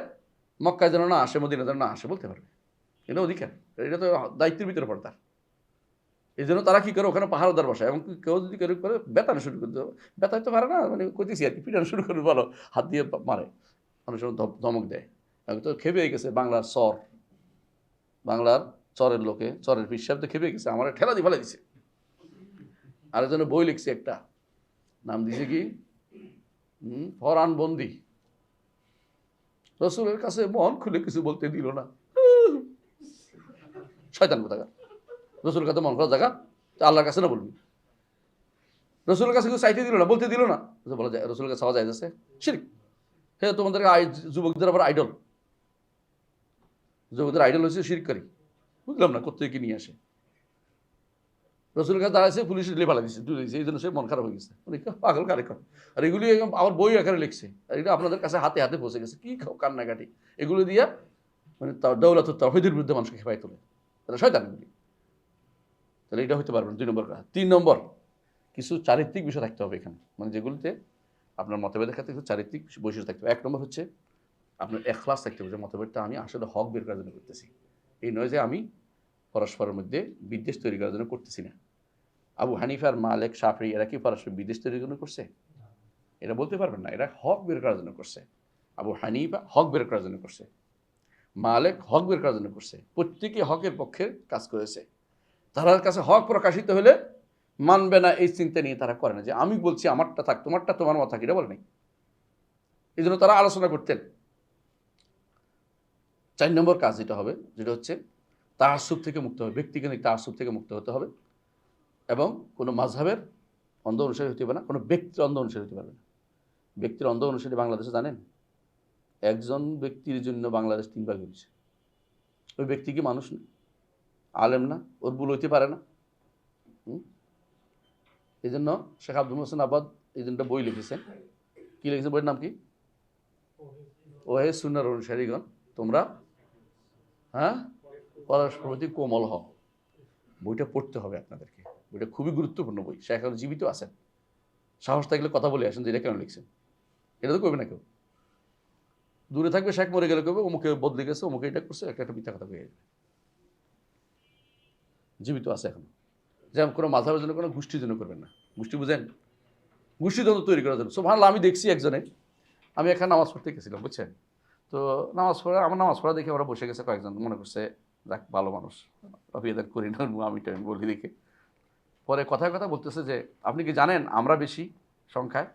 মক্কায় যেন না আসে, মদিনা যেন না আসে বলতে পারবে, এটা অধিকার, এটা তো দায়িত্বের ভিতরে পড়ে তার। এই জন্য তারা কি করে ওখানে পাহাড়দার বসায়, এবং কেউ যদি কেউ করে বেতানো শুরু করতে, বেতায় তো পারে না, মানে কইতেছি আর কি, পিটানো শুরু করে বলো, হাত দিয়ে মারে, অনেক সময় ধমক দেয়। আমি তো খেপে গেছে বাংলার চরের লোকে, চরের পিসাব তো খেপে গেছে, আমার ঠেলা দিয়ে ফেলে দিছে। আরেকজনে বই লিখছে একটা, নাম দিছে কি ফরআন বন্দি, রসুলের কাছে মন খুলে কিছু বলতে দিল না। শয়তান কোথাকার, রসুলের কাছে মন খোলা জায়গা, আল্লাহর কাছে না বলবি, রসুলের কাছে কিছু চাইতে দিল না, বলতে দিল না, বলা যায় রসুলের কাছে চাওয়া যাইতেছে শিরক। হ্যাঁ তোমাদের যুবকদের আবার আইডল, যুবকদের আইডল হচ্ছে শিরক করি, বুঝলাম না কোথেকে কি নিয়ে আসে। রসুলের কাছে দাঁড়াইছে, পুলিশ লেপালা দিচ্ছে, তুলে দিচ্ছে, এই জন্য সে মন খারাপ হয়ে গেছে। মানে পাগল কারেক্ট। আর এগুলি আমার বই আকারে লিখছে, আর এটা আপনাদের কাছে হাতে হাতে পৌঁছে গেছে। কি কান্নাকাটি এগুলো দিয়া, মানে দৌলত তাওহীদের বিরুদ্ধে মানুষকে খেপাই তোলে, তাহলে শয়তান এগুলি। তাহলে এটা হতে পারবেন 2 নম্বর কথা। 3 নম্বর, কিছু চারিত্রিক বিষয় থাকতে হবে এখানে, মানে যেগুলিতে আপনার মতভেদের ক্ষেত্রে কিছু চারিত্রিক বৈশিষ্ট্য থাকতে হবে। 1 নম্বর হচ্ছে আপনার এখলাস থাকতে হবে, যে মতভেদটা আমি আসলে হক বের করার জন্য করতেছি, এই নয় যে আমি পরস্পরের মধ্যে বিদ্বেষ তৈরি করার জন্য করতেছি না। আবু হানিফা আর মালিক শাফি এরা কি পরস্পর বিদ্বেষ তৈরির জন্য করছে? এটা বলতে পারবেন না, এরা হক বের করার জন্য করছে। আবু হানিফা হক বের করার জন্য করছে, মালিক হক বের করার জন্য করছে, প্রত্যেকে হকের পক্ষে কাজ করেছে। তার কাছে হক প্রকাশিত হলে মানবে না এই চিন্তা নিয়ে তারা করে না, যে আমি বলছি আমারটা থাক, তোমারটা তোমার মত থাক, এটা বলে নাই। এই জন্য তারা আলোচনা করতেন। 4 নম্বর কাজ যেটা হবে, যেটা হচ্ছে তাআসসুব থেকে মুক্ত হবে, ব্যক্তিকেন্দ্রিক তাআসসুব থেকে মুক্ত হতে হবে, এবং কোনো মাযহাবের অন্ধ অনুসারী হতে পারবে না, কোনো ব্যক্তির অন্ধ অনুসারী হতে পারবে না। ব্যক্তির অন্ধ অনুসারী বাংলাদেশে জানেন, একজন ব্যক্তির জন্য বাংলাদেশ 3 ভাগ হয়েছে। ওই ব্যক্তি কি মানুষ না, আলেম না, ওর ভুল হইতে পারে না। এই জন্য শেখ আব্দুল মোহসেন আবাদ এই জন্য বই লিখেছেন। কি লিখেছেন বইয়ের নাম কি? ওহে সুন্নাহর অনুসারীগণ, তোমরা পরস্পর প্রতি কোমল হও। বইটা পড়তে হবে আপনাদেরকে, বইটা খুবই গুরুত্বপূর্ণ বই। শেখ এখন জীবিত আছেন, সাহস থাকলে কথা বলে আসেন যে এটা কেন লিখছেন। এটা তো করবে না কেউ, দূরে থাকবে, শেখ মরে গেলে করবে অমুকে বদলে গেছে, অমুকে এটা করছে, একটা মিথ্যা কথা হয়ে যাবে। জীবিত আছে এখন। যেমন কোনো মাযহাবের জন্য, কোনো গোষ্ঠীর জন্য করবেন না। গোষ্ঠী বুঝেন, গোষ্ঠীদ্বন্দ্ব তৈরি করার জন্য। সুবহানাল্লাহ, আমি দেখছি একজনে, আমি এখানে নামাজ পড়তে গেছিলাম, বুঝছেন, তো আমার নামাজ পড়া দেখে ওরা বসে গেছে কয়েকজন, মনে করছে যাক ভালো মানুষ, অভিযোগ করি না আমি বলি দেখে। পরে কথায় কথা বলতেছে যে আপনি কি জানেন আমরা বেশি সংখ্যায়?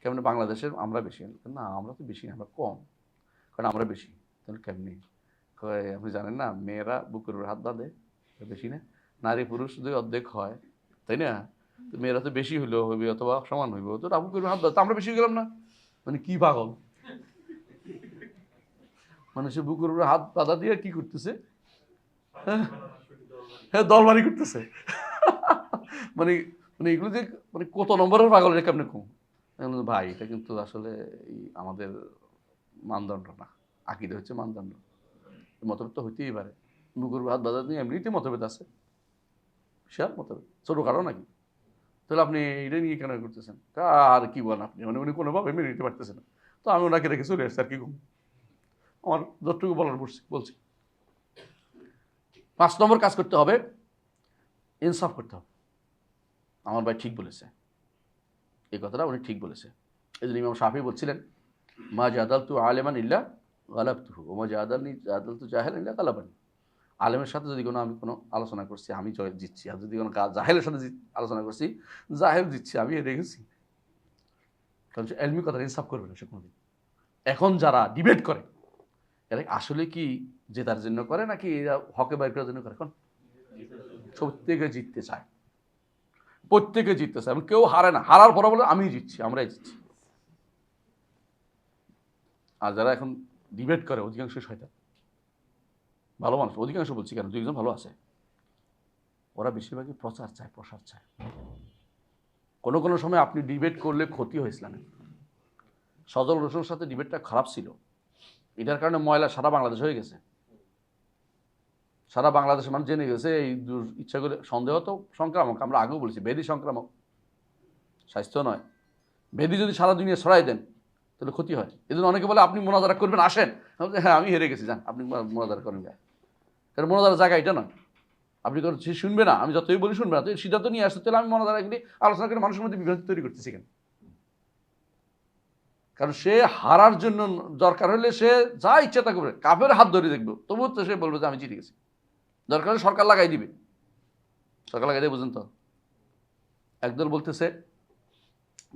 কেমন বাংলাদেশের আমরা বেশি? না, আমরা তো বেশি, আমরা কম। কারণ আমরা বেশি, তাহলে কেমনি? আপনি জানেন না, মেয়েরা বুকের উপর হাত বাঁধে, বেশি না? নারী পুরুষ যদি অর্ধেক হয়, তাই না, তো মেয়েরা তো বেশি হইলেও হইবে অথবা সমান হইবে, তো বুকের উপর হাত বাঁধে, আমরা বেশি গেলাম না? মানে কি পাগল মানুষের বুকের উপর হাত বাঁধা দিয়ে কি করতেছে? হ্যাঁ, দলবাড়ি করতেছে। মানে মানে এগুলো যে মানে কত নম্বরের পাগল রেখে আপনি কম। ভাই এটা কিন্তু আসলে আমাদের মানদণ্ড না, আকীদা হচ্ছে মানদণ্ড। মতভেদ তো হইতেই পারে, বুকের উপর হাত বাঁধা নিয়ে এমনিতেই মতভেদ আছে, বিশাল মতভেদ, ছোটো কারো নাকি? তাহলে আপনি এটা নিয়ে কেন করতেছেন? আর কি বলেন আপনি, মানে উনি কোনোভাবে মেনে নিতে পারতেছেন না। তো আমি ওনাকে রেখে চলে আসছি, আর কি কম, আমার যতটুকু বলার বলছি। 5 নম্বর কাজ করতে হবে, ইনসাফ করতে হবে। আমার ভাই ঠিক বলেছে, এই কথাটা উনি ঠিক বলেছে। এই জন্য ইমাম শাফি বলছিলেন, মা জাদালতু আলেমান ইল্লা গালাবতুহু ওয়া মা জাদালতু জাহেলান ইল্লা গালাবানি। আলেমের সাথে যদি আমি কোনো আলোচনা করছি, আমি জয় জিতছি, আর যদি কোনো জাহেলের সাথে আলোচনা করছি, জাহেল জিতছি, আমি হেরে গেছি। কারণ সে এলমি কথা ইনসাফ করবে না সে কোনোদিন। এখন যারা ডিবেট করে, এরা আসলে কি জেতার জন্য করে নাকি এরা হকে বাইর করার জন্য করে? এখন প্রত্যেকে জিততে চায়, প্রত্যেকে জিততে চায়, এবং কেউ হারে না। হারার পরে বলে আমি জিতছি, আমরাই জিতছি। আর যারা এখন ডিবেট করে অধিকাংশ শয়তান, ভালো মানুষ অধিকাংশ বলছি কেন, 2 জন ভালো আছে, ওরা বেশিরভাগই প্রচার চায়, প্রসার চায়। কোনো কোনো সময় আপনি ডিবেট করলে ক্ষতি হয় ইসলামে। সজল হোসেনের সাথে ডিবেটটা খারাপ ছিল, এটার কারণে ময়লা সারা বাংলাদেশ হয়ে গেছে। সারা বাংলাদেশের মানুষ জেনে গেছে এই ইচ্ছা করে। সন্দেহ তো সংক্রামক, আমরা আগেও বলেছি, বেদি সংক্রামক, স্বাস্থ্য নয়। বেদি যদি সারা দুনিয়া ছড়াই দেন তাহলে ক্ষতি হয়। এই জন্য অনেকে বলে আপনি মোনাজারা করবেন, আসেন। হ্যাঁ, আমি হেরে গেছি, যান আপনি মোনাজারা করেন। কারণ মোনাজারার জায়গা এটা নয়। আপনি সে শুনবে না, আমি যতই বলি শুনবে না, তো সিদ্ধান্ত নিয়ে আসতে, তাহলে আমি মোনাজারা এগুলি আলোচনা করে মানুষের মধ্যে বিভ্রান্তি তৈরি করতেছি কেন? কারণ সে হারার জন্য দরকার হলে সে যা ইচ্ছা তা করবে, কাফের হাত ধরে দেখবো, তবুও তো সে বলবে যে আমি জিতে গেছি। দরকার হলে সরকার লাগাই দিবে, সরকার লাগাই দেবে, বুঝেন তো? একদল বলতেছে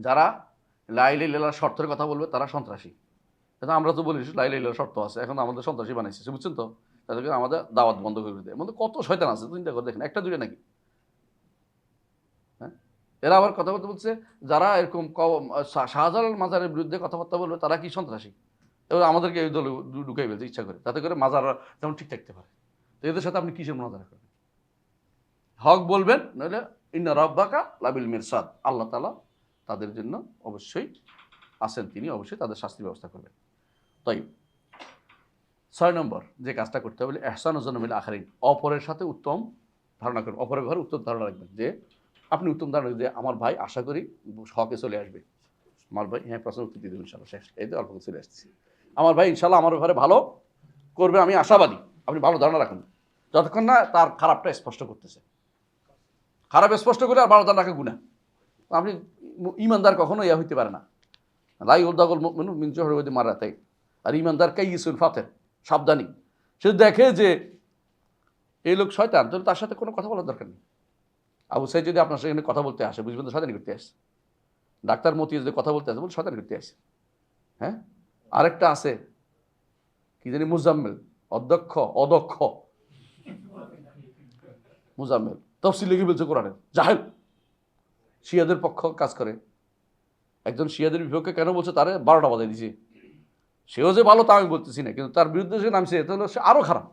যারা লা ইলাহা ইল্লাল্লাহর শর্তের কথা বলবে তারা সন্ত্রাসী। কিন্তু আমরা তো বলি লা ইলাহা ইল্লাল্লাহর শর্ত আছে, এখন আমাদের সন্ত্রাসী বানাইছে, বুঝছেন তো? তাদেরকে আমাদের দাওয়াত বন্ধ করে দেয়। আমাদের কত শয়তান আছে চিন্তা করে দেখেন, একটা দুইটা নাকি? হ্যাঁ, এরা আবার কথা বলতে বলছে যারা এরকম শাহজালাল মাজারের বিরুদ্ধে কথাবার্তা বলবে তারা কি সন্ত্রাসী। এবার আমাদেরকে এই দলে ঢুকাই ফেলছে ইচ্ছা করে, তাতে করে মাজার যেমন ঠিক থাকতে পারে। তো এদের সাথে আপনি কিসের মোনাজারা করবেন? হক বলবেন, নইলে ইন্না রাব্বাকা লাবিল মিরসাদ, আল্লাহ তাআলা তাদের জন্য অবশ্যই আছেন, তিনি অবশ্যই তাদের শাস্তির ব্যবস্থা করবেন। তাই 6 নম্বর যে কাজটা করতে হবে, ইহসানুজ জান্না বিল আখারিন, অপরের সাথে উত্তম ধারণা করবেন, অপরের ঘরে উত্তম ধারণা রাখবেন। যে আপনি উত্তম ধারণা যে আমার ভাই আশা করি হকে চলে আসবে, আমার ভাই হ্যাঁ প্রশ্ন উত্তর দিয়ে দেবেন ইনশাআল্লাহ, শেষ, এই তো অল্প চলে আসছি, আমার ভাই ইনশাআল্লাহ আমার ঘরে ভালো করবে, আমি আশাবাদী, আপনি ভালো ধারণা রাখুন, যতক্ষণ না তার খারাপটা স্পষ্ট করতেছে। খারাপ স্পষ্ট করে আর ভালো ধারণা রাখা গুনাহ। আপনি ইমানদার কখনো ইয়া হইতে পারে না, লাই উদ্দাগল মুমিনু মিন জহরি মারাতাই, আর ইমানদার কাইয়িসুল ফাতের, সাবধানী, সে দেখে যে এই লোক শয়তান, তাহলে তার সাথে কোনো কথা বলার দরকার নেই। আবু সাইদ যদি আপনার সাথে কথা বলতে আসে, বুঝবেন তো শয়তানি করতে আসে। ডাক্তার মতি যদি কথা বলতে আসে, বলে শয়তানি করতে আসে। হ্যাঁ, আরেকটা আছে কি জানি, মুজাম্মেল, অদক্ষ মুজাম্মেল, তফসিল লিখে বলছে কোরআনের, জাহেল, শিয়াদের পক্ষ কাজ করে। একজন শিয়াদের বিপক্ষে কেন বলছে, তারে 12টা বাজায় দিছে। সেও যে ভালো তা আমি বলতেছি না, কিন্তু তার বিরুদ্ধে সে নামছে, এটা হলো সে আরো খারাপ।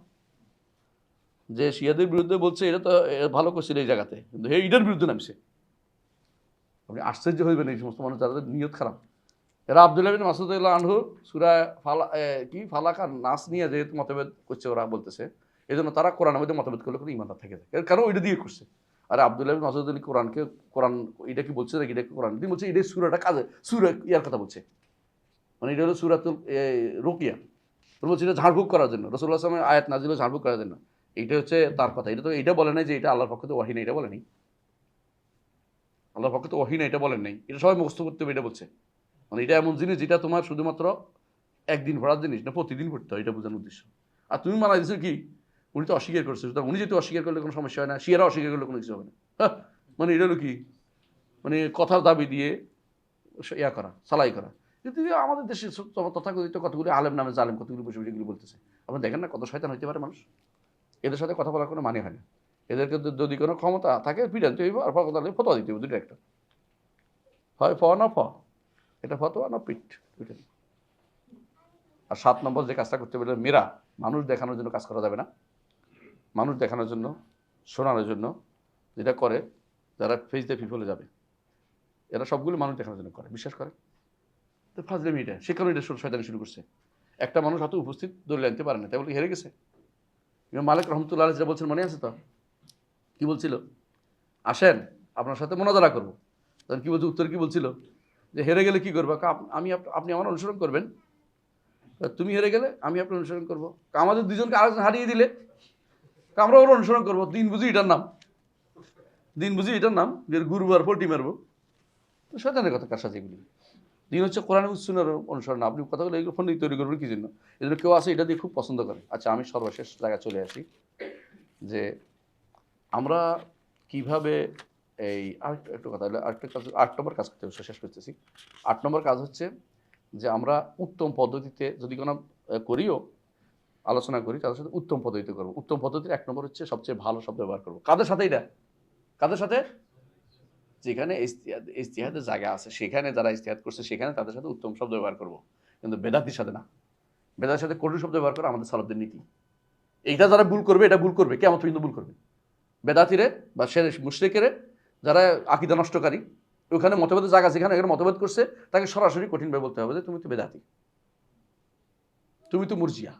যে শিয়াদের বিরুদ্ধে বলছে, এটা তো ভালো করছিল এই জায়গাতে, কিন্তু হে ইটার বিরুদ্ধে নামছে। আপনি আশ্চর্য হইবেন এই সমস্ত মানুষ যাদের নিয়ত খারাপ। এরা আব্দুল্লাহ বিন মাসউদ রাদিয়াল্লাহু আনহু সূরা ফালাক আর নাস নিয়ে যেহেতু মতভেদ করছে, ওরা বলতেছে, এই জন্য তারা কোরআনের মধ্যে মতভেদ করলে কোনো ইমানদার থেকে যায়, কারণ ওইটা দিয়ে করছে। আর আব্দুল্লাহ বিন মাসউদ আলী কোরআন এটা কি বলছে নাকি, এটা কোরআন তিনি বলছে, এটা সূরাটা কাজে সূরা ইয়ার কথা বলছে, মানে এটা হলো সূরাতুল রুকিয়া, বলছে এটা ঝাড়ফুঁক করার জন্য, রাসূলুল্লাহ সাল্লাল্লাহু আলাইহি ওয়াসাল্লাম আয়াত নাযিল ঝাড়ফুঁক করার জন্য। এইটা হচ্ছে তার কথা, এটা তো এটা বলে নাই যে এটা আল্লাহর পক্ষ থেকে ওহী না, এটা বলেনি, আল্লাহর পক্ষ থেকে ওহী না এটা বলেন নাই, এটা সবাই মুখস্থ করতে হবে এটা বলছে। মানে এটা এমন জিনিস যেটা তোমার শুধুমাত্র একদিন পড়ার জিনিস না, প্রতিদিন পড়তে হয়, এটা বোঝানোর উদ্দেশ্য। আর তুমি মানা দিচ্ছ কি, উনি তো অস্বীকার করছে, সুতরাং উনি যেহেতু অস্বীকার করলে কোনো সমস্যা হয় না, শিয়ারা অস্বীকার করলে কোনো কিছু হবে না। হ্যাঁ, মানে এটা হলো কি, মানে কথার দাবি দিয়ে ইয়া করা, সালাই করা। কিন্তু আমাদের দেশে তথাকথিত কতগুলি আলেম নামে জালেম কতগুলি বসে বসে এগুলি বলতেছে, আপনি দেখেন না কত শয়তান হইতে পারে মানুষ। এদের সাথে কথা বলার কোনো মানে হয় না। এদেরকে যদি কোনো ক্ষমতা থাকে পিটাতে হইব, আর ফতোয়া দিতে হইব, দুটো একটা, হয় ফ না ফ, এটা ফতোয়া না পিঠ, দুইটা। আর 7 নম্বর যে কাজটা করতে পারলে, মেয়েরা মানুষ দেখানোর জন্য কাজ করা যাবে না। মানুষ দেখানোর জন্য, শোনানোর জন্য যেটা করে, যারা ফেস দ্য পিপলে যাবে, এরা সবগুলো মানুষ দেখানোর জন্য করে, বিশ্বাস করে। তো ফাজলে মেয়েটা সে কারণে এটা শয়তানি শুরু করছে। একটা মানুষ হয়তো উপস্থিত দলিল আনতে পারে না, তাই বলে হেরে গেছে। ইমাম মালিক রহমতুল্লাহ আলাইহি যেটা বলছেন মনে আছে তো, কি বলছিল, আসেন আপনার সাথে মোনাজারা করবো, তখন কি বলছে, উত্তর কি বলছিল, যে হেরে গেলে কি করবো, আপনি আমার অনুসরণ করবেন, তুমি হেরে গেলে আমি আপনার অনুসরণ করবো, আমাদের দুজনকে আরেকজন হারিয়ে দিলে আমরা ওর অনুসরণ করবো, দিন বুঝি এটার নাম যে গুরু আর পল্টি মারবো। তো শয়তানের কথা, কার সাথে এগুলি, দিন হচ্ছে কোরআন সুন্নাহর অনুসরণ। আপনি কথাগুলো এগুলো ফোন তৈরি করবেন কি জন্য, এই জন্য কেউ আছে এটা দিয়ে খুব পছন্দ করে। আচ্ছা, আমি সর্বশেষ জায়গায় চলে আসি, যে আমরা কিভাবে এই একটু কথা হলে আরেকটা কাজ, 8 নম্বর কাজ করতে হবে, শেষ করতেছি। 8 নম্বর কাজ হচ্ছে যে আমরা উত্তম পদ্ধতিতে যদি কোনো করিও আলোচনা করি, তাদের সাথে উত্তম পদ্ধতিতে করবো। উত্তম পদ্ধতির 1 নম্বর হচ্ছে সবচেয়ে ভালো শব্দ ব্যবহার করবো। কাদের সাথে এটা, কাদের সাথে, যেখানে ইজতিহাদের জায়গা আছে, সেখানে যারা ইজতিহাদ করছে সেখানে তাদের সাথে উত্তম শব্দ ব্যবহার করবো, কিন্তু বেদাতির সাথে না। বেদাতির সাথে কঠোর শব্দ ব্যবহার করা আমাদের সালাফদের নীতি। এইটা যারা ভুল করবে, এটা ভুল করবে, কেমন পর্যন্ত ভুল করবে। বেদাতিরে বা সে মুশরিকেরে, যারা আকীদা নষ্টকারী, ওখানে মতভেদের জায়গা যেখানে এখানে মতভেদ করছে, তাকে সরাসরি কঠিনভাবে বলতে হবে যে তুমি তো বেদাতি, তুমি তো মুরজিয়া,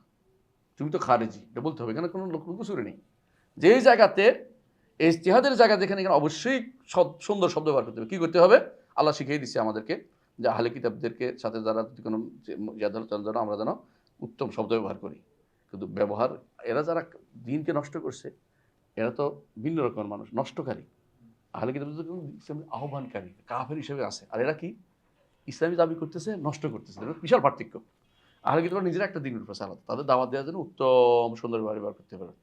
তুমি তো খারেজি, এটা বলতে হবে। এখানে কোনো লুকোচুরি নেই। যেই জায়গাতে ইজতিহাদের জায়গা, যেখানে এখানে অবশ্যই সুন্দর শব্দ ব্যবহার করতে হবে। কী করতে হবে, আল্লাহ শিখিয়ে দিচ্ছে আমাদেরকে যে আহলে কিতাবদেরকে সাথে যারা কোনো জন্য আমরা যেন উত্তম শব্দ ব্যবহার করি। কিন্তু ব্যবহার, এরা যারা দিনকে নষ্ট করছে, এরা তো ভিন্ন রকমের মানুষ, নষ্টকারী। আহলে কিতাব ইসলামের আহ্বানকারী, কাফের হিসেবে আছে, আর এরা কি ইসলামী দাবি করতেছে, নষ্ট করতেছে, বিশাল পার্থক্য। আহলে কিতাবরা নিজেরা একটা দিনের উপর আলাদা, তাদের দাওয়াত দেওয়ার জন্য উত্তম সুন্দর ব্যবহার করতে পারে।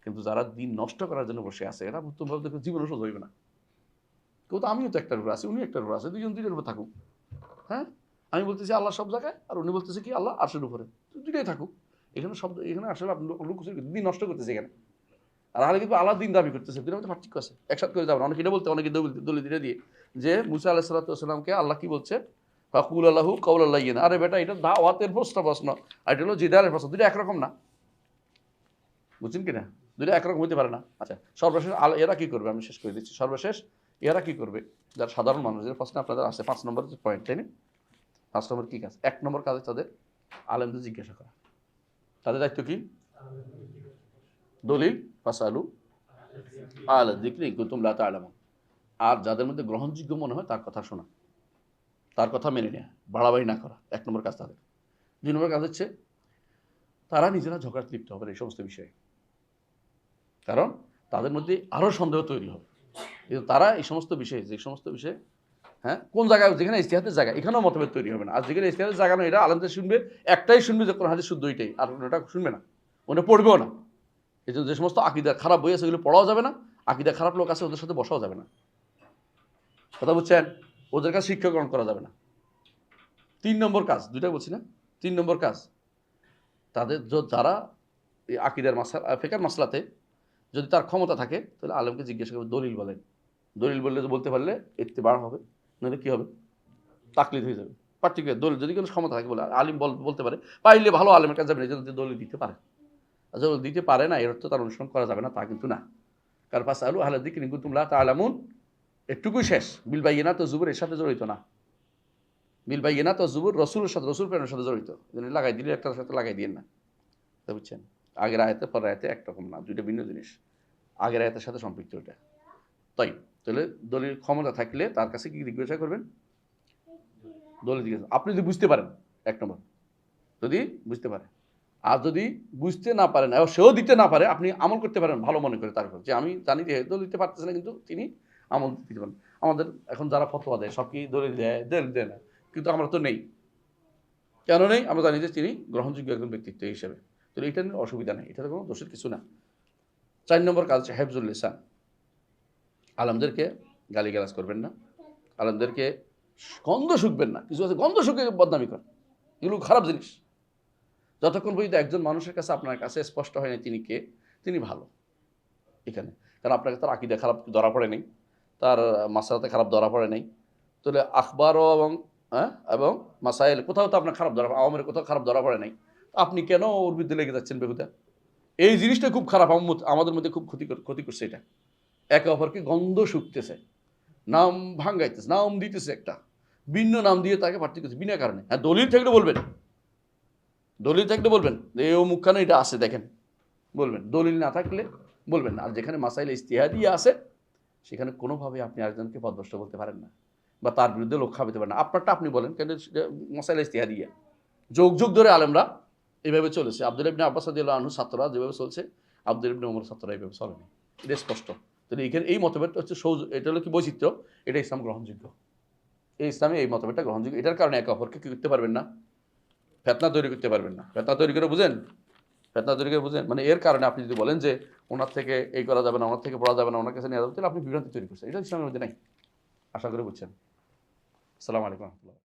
কিন্তু যারা দিন নষ্ট করার জন্য বসে আছে, এরা উত্তমভাবে দেখে জীবনও সোজা হইবে না। কেউ তো, আমিও তো একটার উপর আছি, উনি একটার উপর আছে, দুজন দুইটার উপর থাকুক। হ্যাঁ, আমি বলতেছি আল্লাহ সব জায়গায়, আর উনি বলতেছে কি আল্লাহ আরশের উপরে, দুইটাই থাকুক। এখানে শব্দ, এখানে আসলে দিন নষ্ট করতেছে এখানে। আর আহলে কিন্তু আল্লাহ দিন দাবি করতেছে, দুইটার মধ্যে পার্থক্য আছে, একসাথে করে যাবেন। অনেকে এটা বলতে, অনেকে দলিল দিয়ে যে মুসা আলাইহিস সালাতু ওয়াস সালামকে আল্লাহ কি বলছে, ফাকুল আল্লাহু কাওলাল লাইয়িন। আরে বেটা, এটা দাওয়াতের প্রশ্ন, আর এটা হলো জিদালের প্রশ্ন, দুটো একরকম না, বুঝছেন কিনা? দুইটা একরকম হতে পারে না। আচ্ছা, সর্বশেষ এরা কি করবে আমি শেষ করে দিচ্ছি। সর্বশেষ এরা কি করবে, যারা সাধারণ মানুষ, যে প্রশ্ন আপনাদের আছে 5 নম্বর পয়েন্ট, তাই না? 5 নম্বর কী কাজ? 1 নম্বর কাজ তাদের আলেমদের জিজ্ঞাসা করা। তাদের দায়িত্ব কি? দলিল ফাসালু আলা যিকরি ইন কুনতুম লা তা'লামুন। আর যাদের মধ্যে গ্রহণযোগ্য মনে হয় তার কথা শোনা, তার কথা মেনে নেওয়া, বাড়াবাড়ি না করা। 1 নম্বর কাজ তাদের। 2 নম্বর কাজ হচ্ছে তারা নিজেরা ঝগড়াতে লিপ্ত হবে এই সমস্ত বিষয়ে, কারণ তাদের মধ্যে আরও সন্দেহ তৈরি হবে। কিন্তু তারা এই সমস্ত বিষয়ে, যে সমস্ত বিষয়ে, হ্যাঁ, কোন জায়গায় যেখানে ইজতিহাদের জায়গা, এখানেও মতভেদ তৈরি হবে না। আর যেখানে ইজতিহাদের জায়গা না, এটা আলেমদের শুনবে, একটাই শুনবে যে কোরআন হাদিস শুদ্ধ, এটাই, আর ওটা শুনবে না, ওটা পড়বেও না। এই জন্য যে সমস্ত আকিদা খারাপ বই আছে ওগুলো পড়াও যাবে না, আকিদা খারাপ লোক আছে ওদের সাথে বসাও যাবে না। কথা বুঝছেন? ওদের কাছে শিক্ষা গ্রহণ করা যাবে না। 3 নম্বর কাজ, দুইটা বলছি না, 3 নম্বর কাজ তাদের, যারা এই আকিদার মাসলা, ফিকহের মাসলাতে যদি তার ক্ষমতা থাকে, তাহলে আলেমকে জিজ্ঞাসা করবে, দলিল বলেন। দলিল বললে, বলতে পারলে ইত্তিবা হবে, নইলে কি হবে? তাকলিদ হয়ে যাবে। পার্টিকুলার দলিল যদি কোনো ক্ষমতা থাকে বলে, আলিম বলতে পারে, পাইলে ভালো আলেমের কাছে যাবে, যদি দলিল দিতে পারে। আর যদি দিতে পারে না, এর অর্থ তার অনুসরণ করা যাবে না, তা কিন্তু না। কার ফাসআলু আহলা যিকরি ইন কুনতুম লা তা'লামুন, এটুকুই শেষ। বিল বায়িনাত ওয়াজ জুবুর এর সাথে জড়িত না। বিল বায়িনাত ওয়াজ জুবুর রসুলের সাথে, রসুল প্রেরণের সাথে জড়িত। লাগাই দিলে একটার সাথে লাগাই দিয়েন না। বুঝছেন? আগের আয়াতে পরের আয়াতে একরকম না, দুইটা ভিন্ন জিনিস। আগের আয়াতের সাথে সম্পৃক্ত ওইটা। তাই তাহলে দলিল ক্ষমতা থাকলে তার কাছে কি জিজ্ঞাসা করবেন? দলিল জিজ্ঞাসা। আপনি যদি বুঝতে পারেন, 1 নম্বর, যদি বুঝতে পারে। আর যদি বুঝতে না পারেন, সেও দিতে না পারে, আপনি আমল করতে পারেন ভালো মনে করে তার উপর, যে আমি জানি যে দলিল দিতে পারতেছে না, কিন্তু তিনি আমল দিতে পারেন। আমাদের এখন যারা ফতোয়া দেয় সব কি দলিল দেয় না, কিন্তু আমরা তো নেই। কেন নেই? আমরা জানি যে তিনি গ্রহণযোগ্য একজন ব্যক্তিত্ব হিসেবে। তো এইটা নিয়ে অসুবিধা নেই, এটাতে কোনো দোষের কিছু না। 4 নম্বর কাজ হচ্ছে হেফজুল লিসান। আলেমদেরকে গালিগালাজ করবেন না, আলেমদেরকে গন্ধ শুকবেন না। কিছু আছে গন্ধ শুকে বদনামি করে, এগুলো খারাপ জিনিস। যতক্ষণ পর্যন্ত একজন মানুষের কাছে, আপনার কাছে স্পষ্ট হয় না তিনি কে, তিনি ভালো এখানে। কারণ আপনার কাছে তার আকীদা খারাপ ধরা পড়ে নাই, তার মাসআলাতে খারাপ ধরা পড়ে নাই, তাহলে আখবারও এবং মাসাইল কোথাও তো আপনার খারাপ ধরা, আওয়ামের কোথাও খারাপ ধরা পড়ে নাই, আপনি কেন ওর বিরুদ্ধে লেগে যাচ্ছেন বেহুদা? এই জিনিসটা খুব খারাপ, আমাদের মধ্যে খুব ক্ষতি করছে এটা। একে অপরকে গন্ধ শুকতেছে, নাম ভাঙ্গাইতেছে, নাম দিতেছে, একটা ভিন্ন নাম দিয়ে তাকে প্রার্থী করছে বিনা কারণে। হ্যাঁ, দলিল থাকলে বলবেন, দলিল থাকলে বলবেন যে এই মুখখানে এটা আছে দেখেন, বলবেন। দলিল না থাকলে বলবেন না। আর যেখানে মাসাইল ইজতিহাদি আছে, সেখানে কোনোভাবে আপনি আরেকজনকে পথভ্রষ্ট বলতে পারেন না, বা তার বিরুদ্ধে লোক খাওয়াতে পারেন না। আপনারটা আপনি বলেন, কেন মাসাইল ইজতিহাদিয়া যুগ যুগ ধরে আলেমরা এইভাবে চলেছে। আব্দুল্লাহ ইবনে আব্বাস রাদিয়াল্লাহু আনহু ছাত্ররা যেভাবে চলছে, আব্দুল্লাহ ইবনে ওমর ছাত্ররা এইভাবে চলেনি, এটা স্পষ্ট। তাহলে এইখানে এই মতভেদটা হচ্ছে এটা হলো কি বৈচিত্র্য, এটা ইসলাম গ্রহণযোগ্য। এই ইসলামে এই মতভেদটা গ্রহণযোগ্য। এটার কারণে একে অপরকে কী করতে পারবেন না? ফেতনা তৈরি করতে পারবেন না। ফেতনা তৈরি করে বুঝেন, ফেতনা তৈরি করে বুঝেন, মানে এর কারণে আপনি যদি বলেন যে ওনার থেকে এই করা যাবে না, ওনার থেকে পড়া যাবে না, ওনার কাছে নেওয়া যাবে, তাহলে আপনি বিভ্রান্তি তৈরি করছেন। এটা ইসলামের মধ্যে নাই। আশা করি বুঝছেন। আসসালামু আলাইকুম রহমতুল্লাহ।